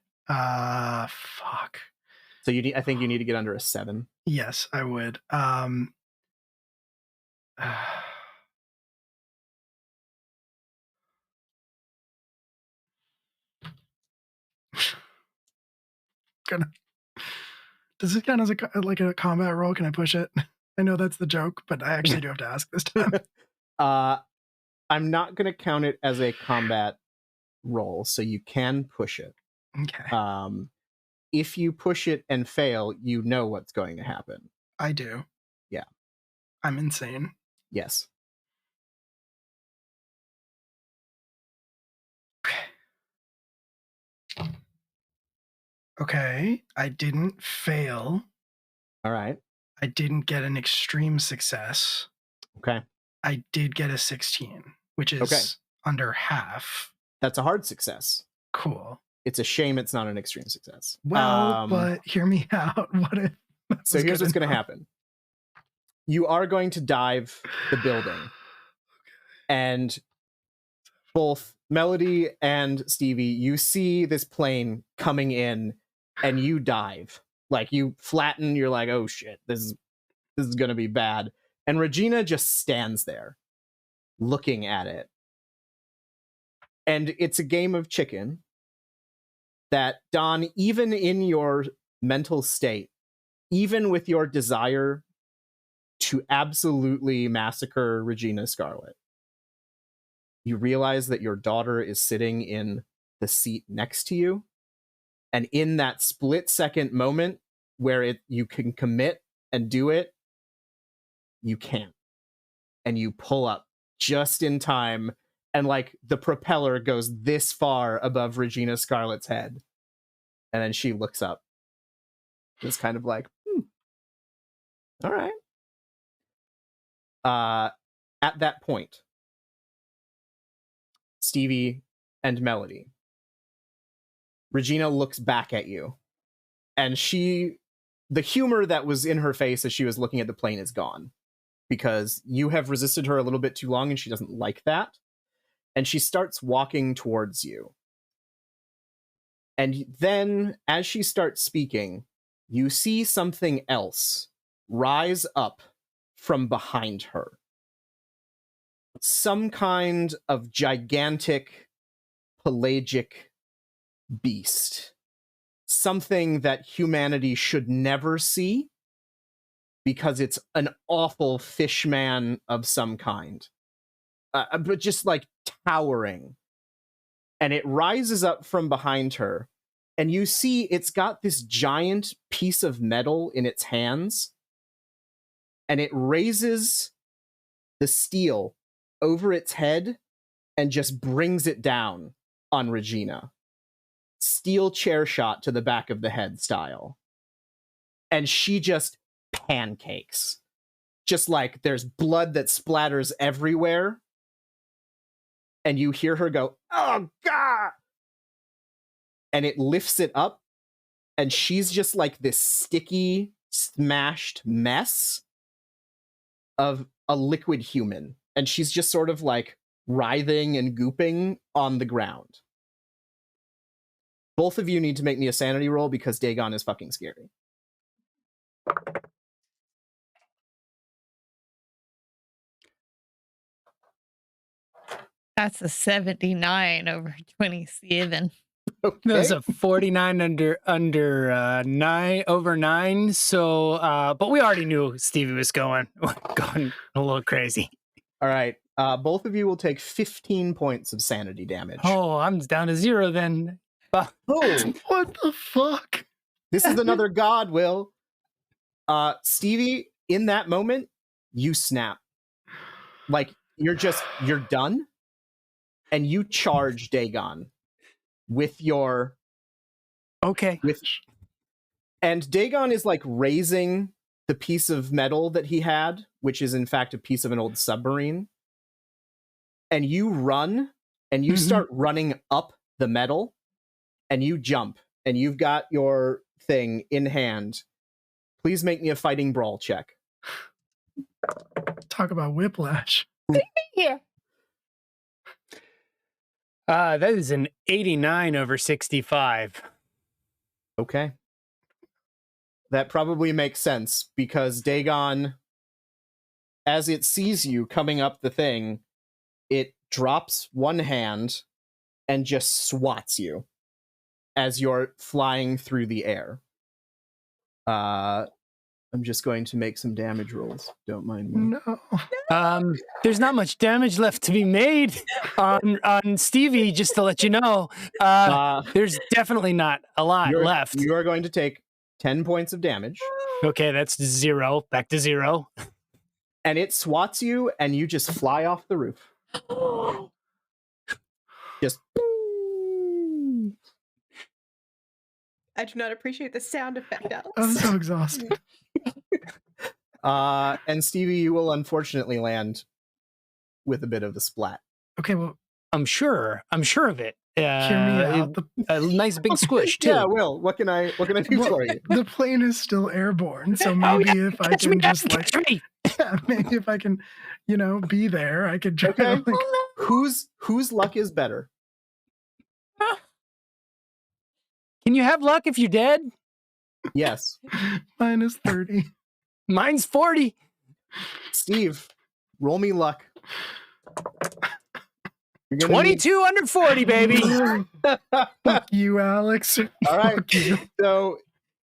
Fuck. So I think you need to get under a 7. Yes, I would. Gonna. Does it count as like a combat roll? Can I push it? I know that's the joke, but I actually do have to ask this time. I'm not going to count it as a combat roll, so you can push it. Okay. If you push it and fail, you know what's going to happen. I do. Yeah. I'm insane. Yes. Okay. I didn't fail. All right. I didn't get an extreme success. Okay. I did get a 16, which is under half. That's a hard success. Cool. It's a shame it's not an extreme success. Well, but hear me out. What if? So here's what's going to happen. You are going to dive the building. And both Melody and Stevie, you see this plane coming in and you dive. Like you flatten, you're like, oh shit, this is going to be bad. And Regina just stands there looking at it. And it's a game of chicken that, Don, even in your mental state, even with your desire to absolutely massacre Regina Scarlet, you realize that your daughter is sitting in the seat next to you. And in that split-second moment where you can commit and do it, you can't. And you pull up just in time, and like the propeller goes this far above Regina Scarlet's head. And then she looks up. It's kind of like, all right. At that point, Stevie and Melody, Regina looks back at you, and the humor that was in her face as she was looking at the plane is gone, because you have resisted her a little bit too long and she doesn't like that. And she starts walking towards you. And then, as she starts speaking, you see something else rise up from behind her. Some kind of gigantic pelagic beast. Something that humanity should never see, because it's an awful fishman of some kind. But just like towering. And it rises up from behind her, and you see it's got this giant piece of metal in its hands, and it raises the steel over its head and just brings it down on Regina. Steel chair shot to the back of the head style. And she just pancakes. Just like there's blood that splatters everywhere. And you hear her go, oh God! And it lifts it up, and she's just like this sticky, smashed mess of a liquid human. And she's just sort of like writhing and gooping on the ground. Both of you need to make me a sanity roll, because Dagon is fucking scary. That's a 79 over 27. Okay. There's a 49 under 9 over 9. So, but we already knew Stevie was going a little crazy. All right. Both of you will take 15 points of sanity damage. Oh, I'm down to 0 then. Oh, What the fuck? this is another god, Will. Stevie, in that moment, you snap. Like, you're done. And you charge Dagon with your... Okay. And Dagon is like raising the piece of metal that he had, which is in fact a piece of an old submarine. And you run, and you start running up the metal, and you jump, and you've got your thing in hand. Please make me a fighting brawl check. Talk about whiplash. Yeah. That is an 89 over 65. Okay. that probably makes sense, because Dagon, as it sees you coming up the thing, it drops one hand and just swats you as you're flying through the air. I'm just going to make some damage rolls. Don't mind me. No. There's not much damage left to be made on Stevie, just to let you know. There's definitely not a lot left. You are going to take 10 points of damage. Okay, that's 0. Back to 0. And it swats you, and you just fly off the roof. Just... I do not appreciate the sound effect, Alex. I'm so exhausted. And Stevie, you will unfortunately land with a bit of the splat. Okay, well, I'm sure of it. hear me out. A nice big squish too. Yeah, Will, what can I do for you? The plane is still airborne, so maybe if I can just maybe if I can, be there, I could try to Whose luck is better? Can you have luck if you're dead? Yes. minus 30. Mine's 40. Steve, roll me luck. 22 under 40, baby. Fuck you, Alex. All right. Fuck you. So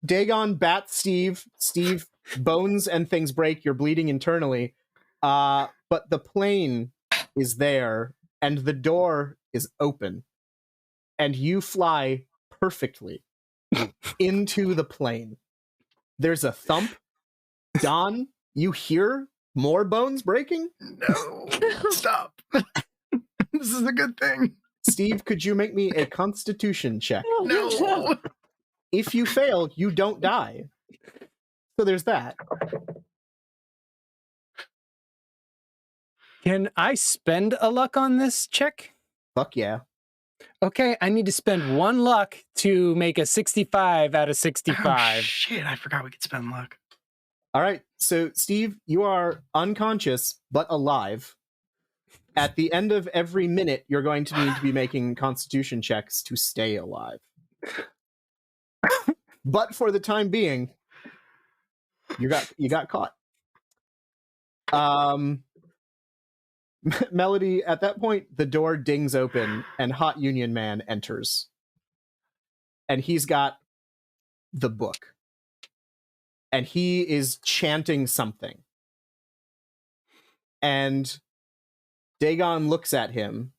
Dagon bats Steve. Steve, bones and things break. You're bleeding internally. But the plane is there, and the door is open. And you fly perfectly into the plane. There's a thump. Don, you hear more bones breaking? No. Stop. This is a good thing. Steve, could you make me a constitution check? No. If you fail, you don't die. So there's that. Can I spend a luck on this check? Fuck yeah. Okay, I need to spend 1 luck to make a 65 out of 65. Oh, shit, I forgot we could spend luck. All right. So, Steve, you are unconscious but alive. At the end of every minute, you're going to need to be making constitution checks to stay alive. But for the time being, you got caught. Melody, at that point, the door dings open and Hot Union Man enters. And he's got the book. And he is chanting something. And Dagon looks at him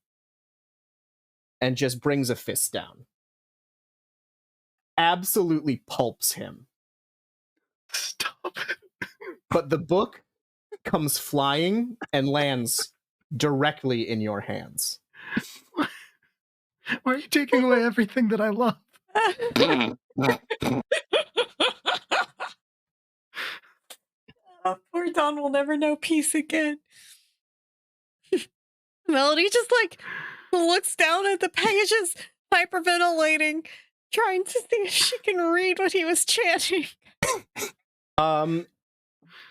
and just brings a fist down. Absolutely pulps him. Stop it. But the book comes flying and lands directly in your hands. Why are you taking away everything that I love? Poor Don will never know peace again. Melody just looks down at the pages, hyperventilating, trying to see if she can read what he was chanting.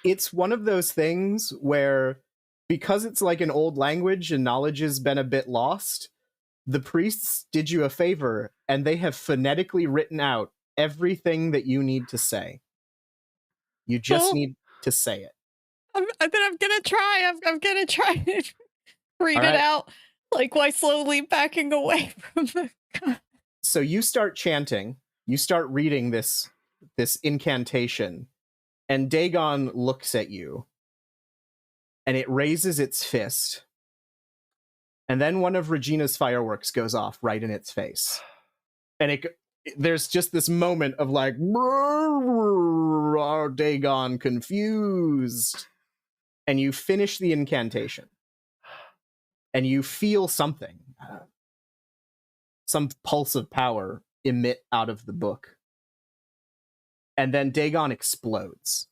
It's one of those things where, because it's like an old language and knowledge has been a bit lost, the priests did you a favor and they have phonetically written out everything that you need to say. You just need to say it. I'm gonna try. I'm gonna try and read it out, while slowly backing away from the. So you start chanting. You start reading this incantation, and Dagon looks at you, and it raises its fist, and then one of Regina's fireworks goes off right in its face, and there's just this moment of Dagon confused, and you finish the incantation, and you feel something, some pulse of power emit out of the book, and then Dagon explodes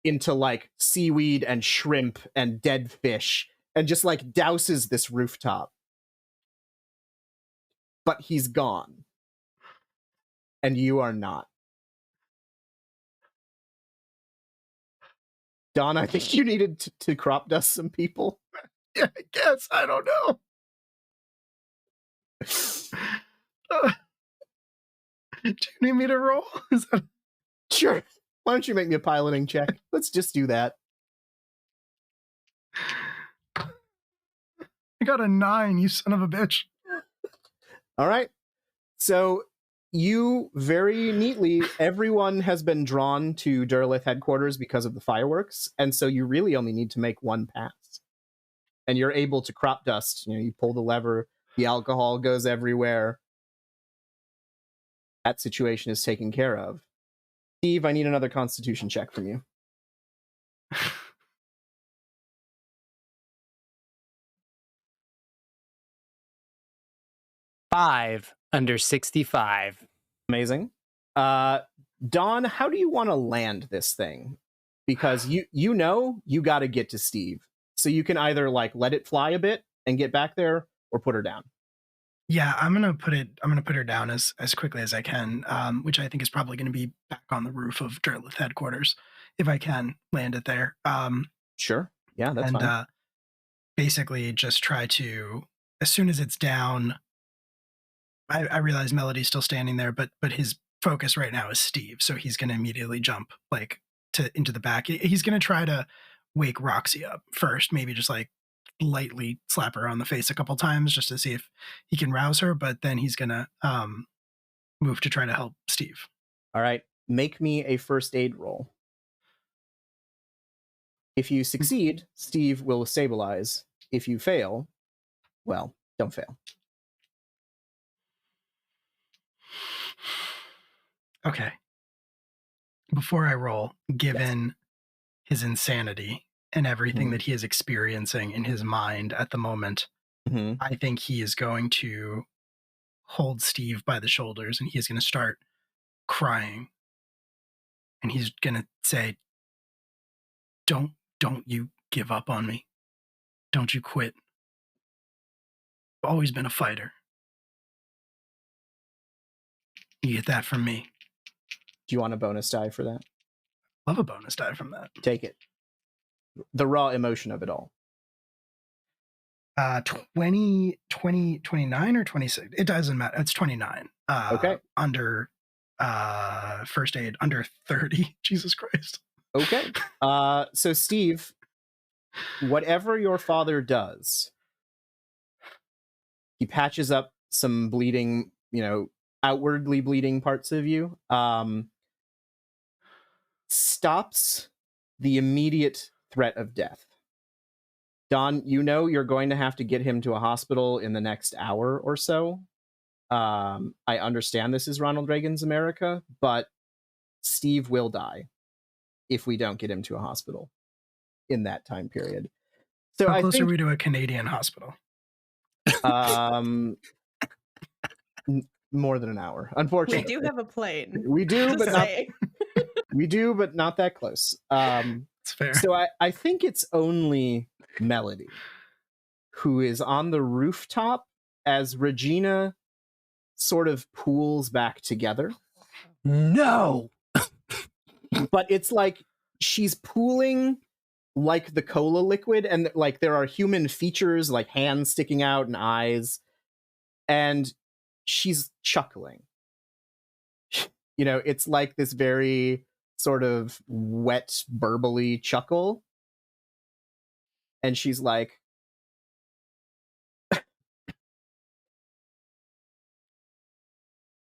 into seaweed and shrimp and dead fish, and just douses this rooftop. But he's gone. And you are not. Don, I think you needed to crop dust some people. Yeah, I guess. I don't know. Do you need me to roll? Sure. Why don't you make me a piloting check? Let's just do that. I got a 9, you son of a bitch. All right. So you very neatly, everyone has been drawn to Derlith headquarters because of the fireworks, and so you really only need to make one pass. And you're able to crop dust. You pull the lever, the alcohol goes everywhere. That situation is taken care of. Steve, I need another Constitution check from you. Five under 65. Amazing. Dawn, how do you want to land this thing? Because you know you got to get to Steve. So you can either like let it fly a bit and get back there or put her down. Yeah, I'm gonna put her down as quickly as I can, which I think is probably gonna be back on the roof of Derlith headquarters if I can land it there. Sure. Yeah, that's fine. Basically just try to, as soon as it's down, I realize Melody's still standing there, but his focus right now is Steve, so he's gonna immediately jump like into the back. He's gonna try to wake Roxy up first, maybe just like lightly slap her on the face a couple times just to see if he can rouse her, but then he's gonna move to try to help Steve. All right, make me a first aid roll. If you succeed, Steve will stabilize. If you fail, well, don't fail. Okay. Before I roll, given his insanity and everything that he is experiencing in his mind at the moment, I think he is going to hold Steve by the shoulders and he is going to start crying. And he's going to say, don't you give up on me. Don't you quit. I've always been a fighter. You get that from me. Do you want a bonus die for that? Love a bonus die from that. Take it. The raw emotion of it all. 29 or 26. It doesn't matter. It's 29. Okay. Under first aid, under 30. Jesus Christ. Okay. So Steve, whatever your father does, he patches up some bleeding, outwardly bleeding parts of you, stops the immediate threat of death. Don, you're going to have to get him to a hospital in the next hour or so. I understand this is Ronald Reagan's America, but Steve will die if we don't get him to a hospital in that time period. So how close are we to a Canadian hospital? More than an hour, unfortunately. We do have a plane. We do, but not that close. It's fair. So I think it's only Melody who is on the rooftop as Regina sort of pulls back together. No! But it's like she's pooling like the cola liquid, and like there are human features like hands sticking out and eyes, and she's chuckling. It's like this very sort of wet, burbly chuckle. And she's like,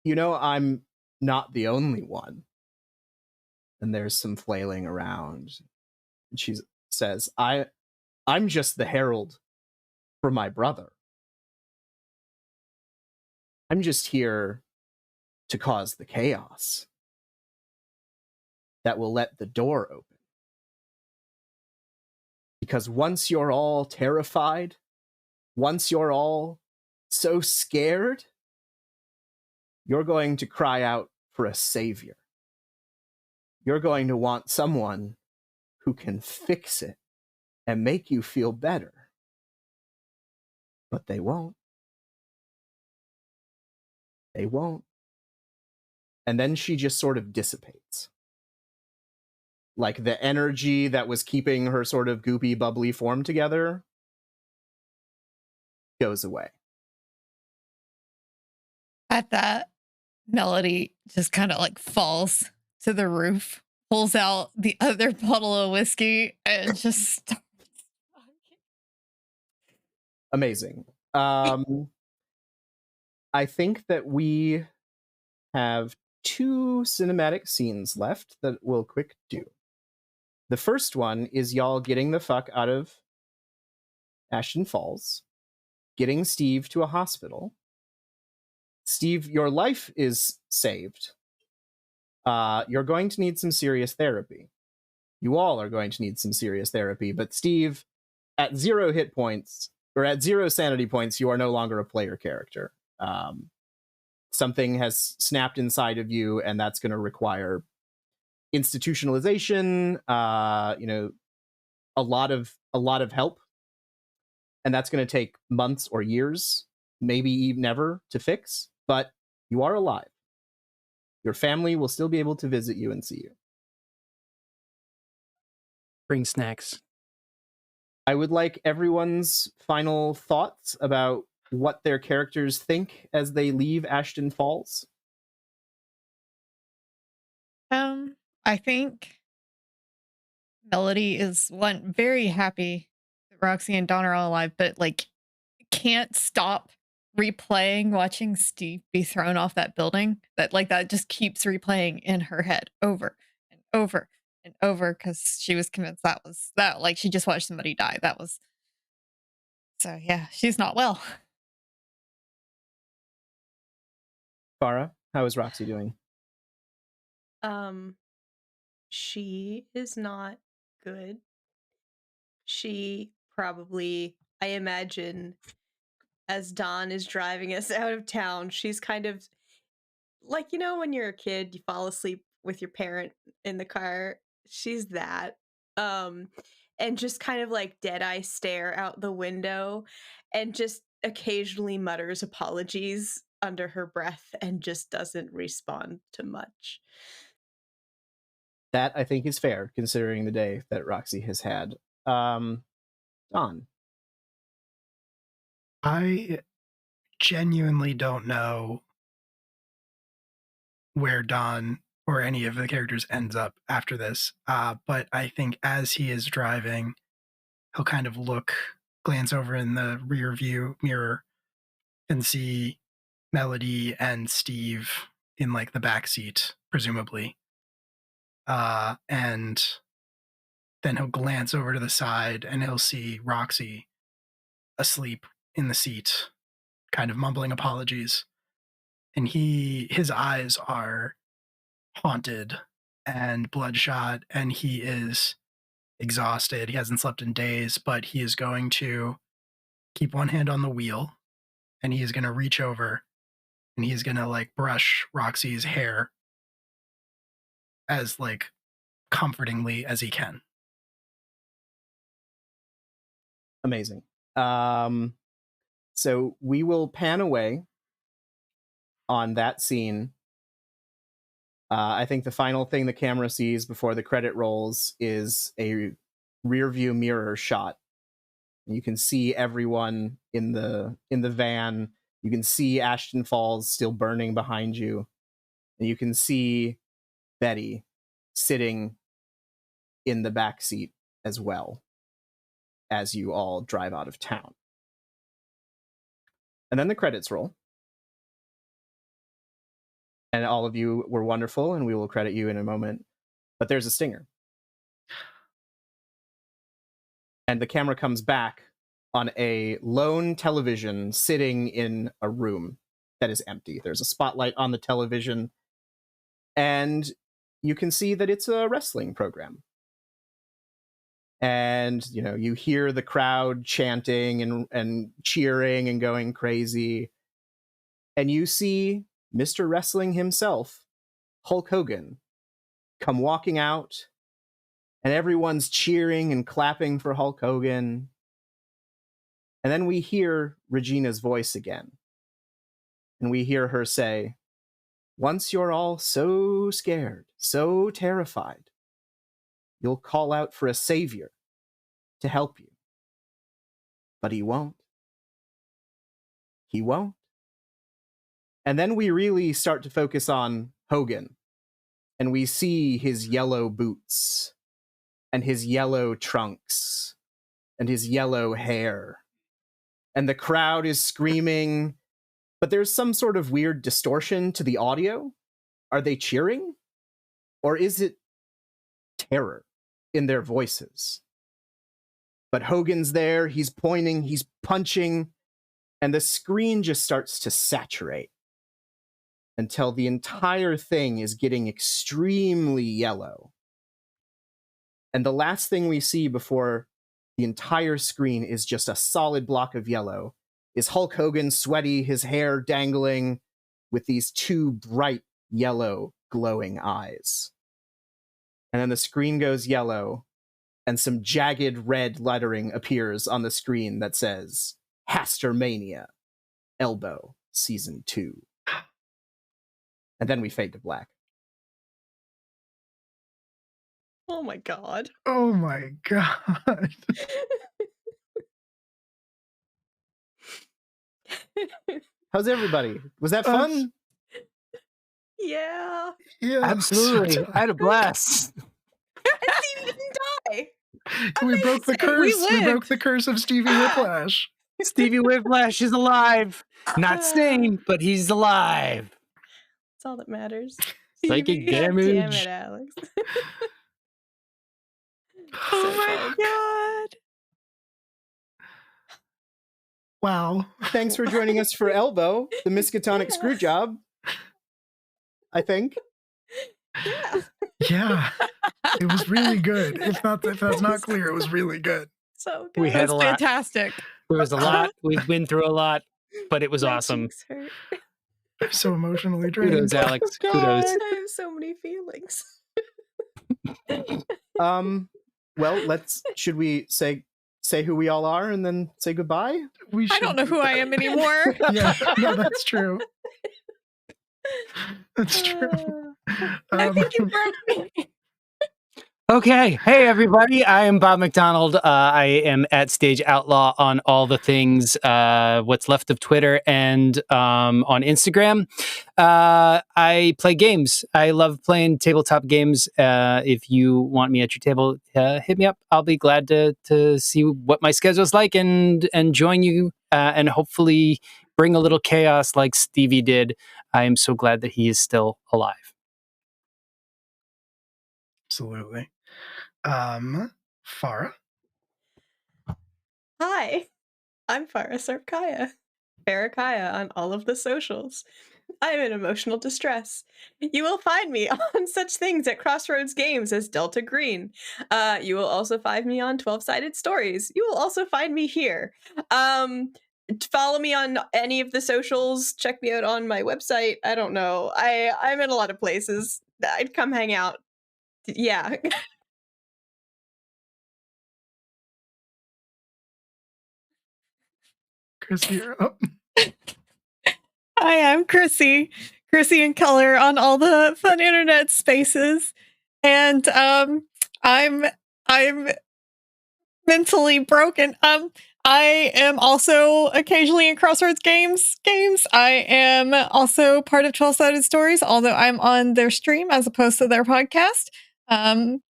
I'm not the only one. And there's some flailing around. And she says, I'm just the herald for my brother. I'm just here to cause the chaos that will let the door open. Because once you're all terrified, once you're all so scared, you're going to cry out for a savior. You're going to want someone who can fix it and make you feel better. But they won't. They won't. And then she just sort of dissipates. Like the energy that was keeping her sort of goopy, bubbly form together goes away. At that, Melody just kind of like falls to the roof, pulls out the other bottle of whiskey, and just starts. Amazing. I think that we have 2 cinematic scenes left that we'll quick do. The first one is y'all getting the fuck out of Ashton Falls, getting Steve to a hospital. Steve, your life is saved. You're going to need some serious therapy. You all are going to need some serious therapy, but Steve, at 0 hit points, or at 0 sanity points, you are no longer a player character. Something has snapped inside of you, and that's going to require institutionalization, a lot of help, and that's going to take months or years, maybe even never, to fix. But you are alive. Your family will still be able to visit you and see you. Bring snacks. I would like everyone's final thoughts about what their characters think as they leave Ashton Falls. I think Melody is very happy that Roxy and Don are all alive, but like can't stop replaying watching Steve be thrown off that building. That just keeps replaying in her head over and over and over because she was convinced that she just watched somebody die. So yeah, she's not well. Farah, how is Roxy doing? She is not good. She probably, I imagine, as Dawn is driving us out of town, she's kind of like, when you're a kid, you fall asleep with your parent in the car. She's that. And just kind of like dead eye stare out the window and just occasionally mutters apologies under her breath and just doesn't respond to much. That, I think, is fair, considering the day that Roxy has had. Dawn. I genuinely don't know where Don or any of the characters ends up after this. But I think as he is driving, he'll kind of glance over in the rear view mirror and see Melody and Steve in like the back seat, presumably. And then he'll glance over to the side and he'll see Roxy asleep in the seat, kind of mumbling apologies. And his eyes are haunted and bloodshot, and he is exhausted. He hasn't slept in days, but he is going to keep one hand on the wheel, and he is going to reach over and he's going to like brush Roxy's hair as like comfortingly as he can. Amazing. So we will pan away on that scene. I think the final thing the camera sees before the credit rolls is a rear view mirror shot. You can see everyone in the van. You can see Ashton Falls still burning behind you. And you can see Betty sitting in the back seat as well as you all drive out of town. And then the credits roll. And all of you were wonderful, and we will credit you in a moment. But there's a stinger. And the camera comes back on a lone television sitting in a room that is empty. There's a spotlight on the television, and you can see that it's a wrestling program. And, you hear the crowd chanting and cheering and going crazy. And you see Mr. Wrestling himself, Hulk Hogan, come walking out, and everyone's cheering and clapping for Hulk Hogan. And then we hear Regina's voice again. And we hear her say, "Once you're all so scared, so terrified, you'll call out for a savior to help you. But he won't. He won't." And then we really start to focus on Hogan and we see his yellow boots and his yellow trunks and his yellow hair. And the crowd is screaming, but there's some sort of weird distortion to the audio. Are they cheering? Or is it terror in their voices? But Hogan's there, he's pointing, he's punching, and the screen just starts to saturate until the entire thing is getting extremely yellow. And the last thing we see before the entire screen is just a solid block of yellow is Hulk Hogan, sweaty, his hair dangling, with these two bright yellow glowing eyes. And then the screen goes yellow, and some jagged red lettering appears on the screen that says, Hastermania, E.L.B.O.W, Season 2. And then we fade to black. Oh my god. Oh my god. How's everybody? Was that fun? Yeah. Yeah. Absolutely. I had a blast. And Stevie didn't die. We broke the Amazing. curse. We lived. broke the curse of Stevie Whiplash. Stevie Whiplash is alive. Not sane, but he's alive. That's all that matters. Psychic God damn damage. it, Alex. Oh So my fun. god. Wow. Thanks for joining us for E.L.B.O.W, the Miskatonic Yeah. Screwjob. I think. Yeah. Yeah. It was really good. If that's not clear, it was really good. So good. We had That's a lot. fantastic. There was a lot. We've been through a lot, but it was My awesome. cheeks hurt. I'm so emotionally drained. Kudos, Alex. Kudos. I have so many feelings. Well, should we say who we all are and then say goodbye? We I don't know who I am anymore. Yeah, no, that's true. That's true. I think you broke me. Okay. Hey, everybody. I am Bob McDonald. I am at Stage Outlaw on all the things, what's left of Twitter and on Instagram. I play games. I love playing tabletop games. If you want me at your table, hit me up. I'll be glad to see what my schedule's like and join you and hopefully bring a little chaos like Stevie did. I am so glad that he is still alive. Absolutely. Farah. Hi, I'm Farah Sarkaya. Farakaya on all of the socials. I'm in emotional distress. You will find me on such things at Crossroads Games as Delta Green. You will also find me on 12-Sided Stories. You will also find me here. Follow me on any of the socials. Check me out on my website. I don't know. I'm in a lot of places. I'd come hang out. Yeah. Chris, you're up. Hi, I'm Chrissy in color on all the fun internet spaces, and I'm mentally broken. I am also occasionally in Crossroads Games. I am also part of 12-Sided Stories, although I'm on their stream as opposed to their podcast. And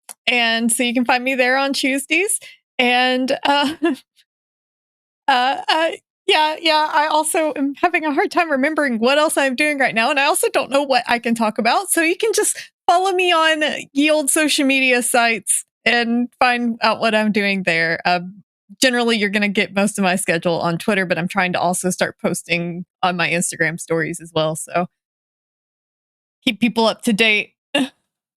so you can find me there on Tuesdays. And yeah, I also am having a hard time remembering what else I'm doing right now. And I also don't know what I can talk about. So you can just follow me on ye old social media sites and find out what I'm doing there. Generally, you're going to get most of my schedule on Twitter, but I'm trying to also start posting on my Instagram stories as well. So keep people up to date.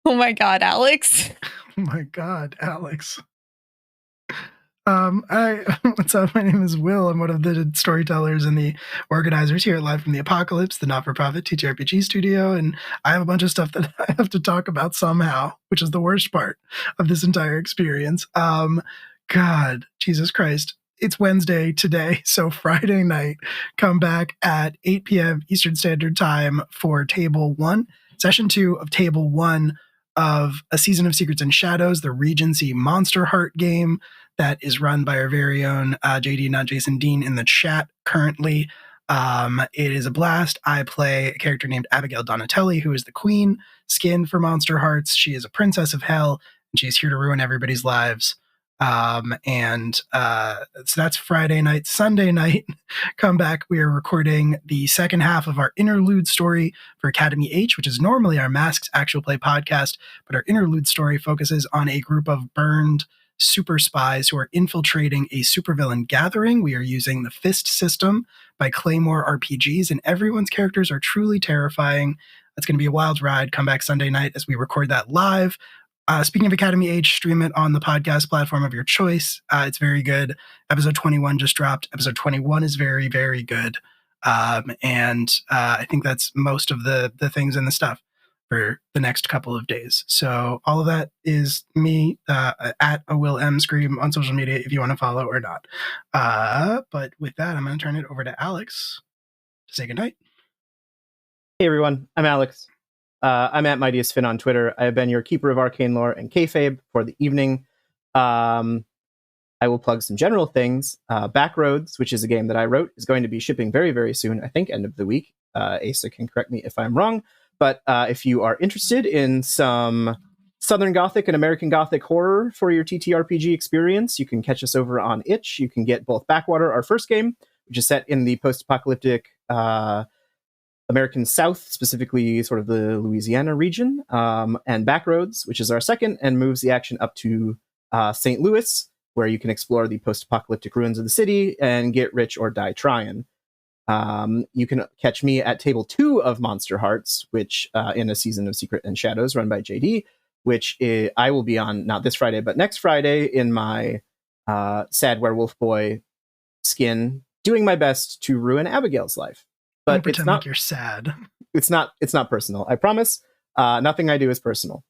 Oh my God, Alex. Oh my God, Alex. What's up? My name is Will. I'm one of the storytellers and the organizers here at Live from the Apocalypse, the not-for-profit TTRPG studio, and I have a bunch of stuff that I have to talk about somehow, which is the worst part of this entire experience. God, Jesus Christ. It's Wednesday today, so Friday night, come back at 8 p.m. Eastern Standard Time for Table 1, Session 2 of Table 1 of A Season of Secrets and Shadows, the Regency Monster Heart game that is run by our very own JD, not Jason Dean, in the chat currently. It is a blast. I play a character named Abigail Donatelli, who is the queen skin for Monster Hearts. She is a princess of hell, and she's here to ruin everybody's lives. So that's Friday night. Sunday night, come back. We are recording the second half of our interlude story for Academy H, which is normally our Masks Actual Play podcast, but our interlude story focuses on a group of burned super spies who are infiltrating a supervillain gathering. We are using the Fist system by Claymore RPGs, and everyone's characters are truly terrifying. It's going to be a wild ride. Come back Sunday night as we record that live. Speaking of Academy Age, stream it on the podcast platform of your choice. It's very good. Episode 21 just dropped. Episode 21 is very, very good. I think that's most of the things in the stuff for the next couple of days. So all of that is me at a Will M Scream on social media if you want to follow or not. But with that, I'm going to turn it over to Alex to say goodnight. Hey everyone, I'm Alex. I'm at Mightiest Finn on Twitter. I have been your keeper of arcane lore and kayfabe for the evening. I will plug some general things. Backroads, which is a game that I wrote, is going to be shipping very, very soon. I think end of the week. Asa can correct me if I'm wrong. But if you are interested in some Southern Gothic and American Gothic horror for your TTRPG experience, you can catch us over on Itch. You can get both Backwater, our first game, which is set in the post-apocalyptic American South, specifically sort of the Louisiana region, and Backroads, which is our second, and moves the action up to St. Louis, where you can explore the post-apocalyptic ruins of the city and get rich or die trying. You can catch me at Table 2 of Monster Hearts, which in a season of Secret and Shadows run by JD, which I will be on not this Friday, but next Friday in my sad werewolf boy skin, doing my best to ruin Abigail's life. But pretend like you're sad. It's not personal. I promise. Nothing I do is personal,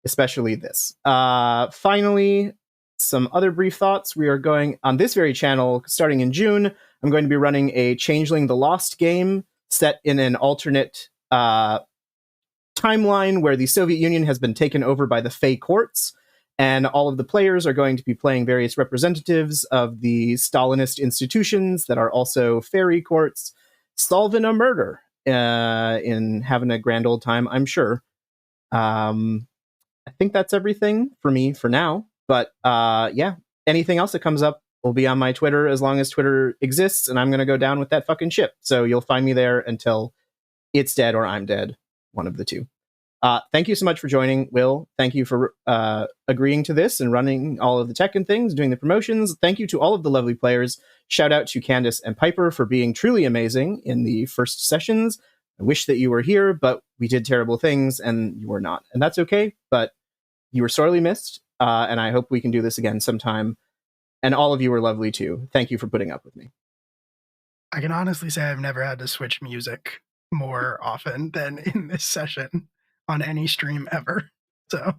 especially this. Finally, some other brief thoughts. We are going on this very channel starting in June. I'm going to be running a Changeling the Lost game set in an alternate timeline where the Soviet Union has been taken over by the Fey courts, and all of the players are going to be playing various representatives of the Stalinist institutions that are also fairy courts, solving a murder in having a grand old time, I'm sure. I think that's everything for me for now. But yeah, anything else that comes up will be on my Twitter as long as Twitter exists, and I'm going to go down with that fucking ship. So you'll find me there until it's dead or I'm dead. One of the two. Thank you so much for joining, Will. Thank you for agreeing to this and running all of the tech and things, doing the promotions. Thank you to all of the lovely players. Shout out to Candace and Piper for being truly amazing in the first sessions. I wish that you were here, but we did terrible things and you were not. And that's okay, but you were sorely missed. And I hope we can do this again sometime. And all of you were lovely too. Thank you for putting up with me. I can honestly say I've never had to switch music more often than in this session on any stream ever. So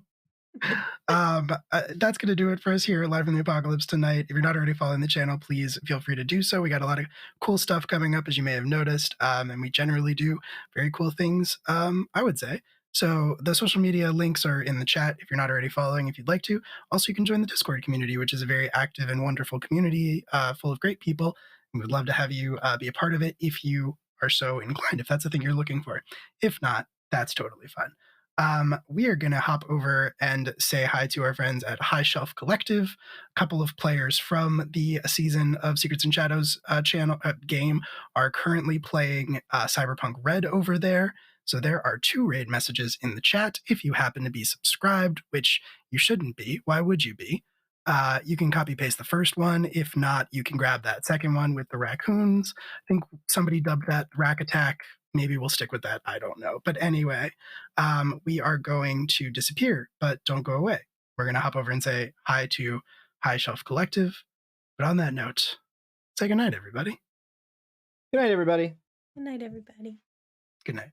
that's going to do it for us here live from the Apocalypse tonight. If you're not already following the channel, please feel free to do so. We got a lot of cool stuff coming up, as you may have noticed, and we generally do very cool things, I would say. So the social media links are in the chat if you're not already following, if you'd like to. Also, you can join the Discord community, which is a very active and wonderful community full of great people. We would love to have you be a part of it if you are so inclined, if that's the thing you're looking for. If not, that's totally fine. We are going to hop over and say hi to our friends at High Shelf Collective. A couple of players from the season of Secrets and Shadows game are currently playing Cyberpunk Red over there. So there are 2 raid messages in the chat. If you happen to be subscribed, which you shouldn't be, why would you be? You can copy paste the first one. If not, you can grab that second one with the raccoons. I think somebody dubbed that Rack Attack. Maybe we'll stick with that. I don't know. But anyway, we are going to disappear, but don't go away. We're going to hop over and say hi to High Shelf Collective. But on that note, say goodnight, everybody. Good night, everybody. Good night, everybody. Good night.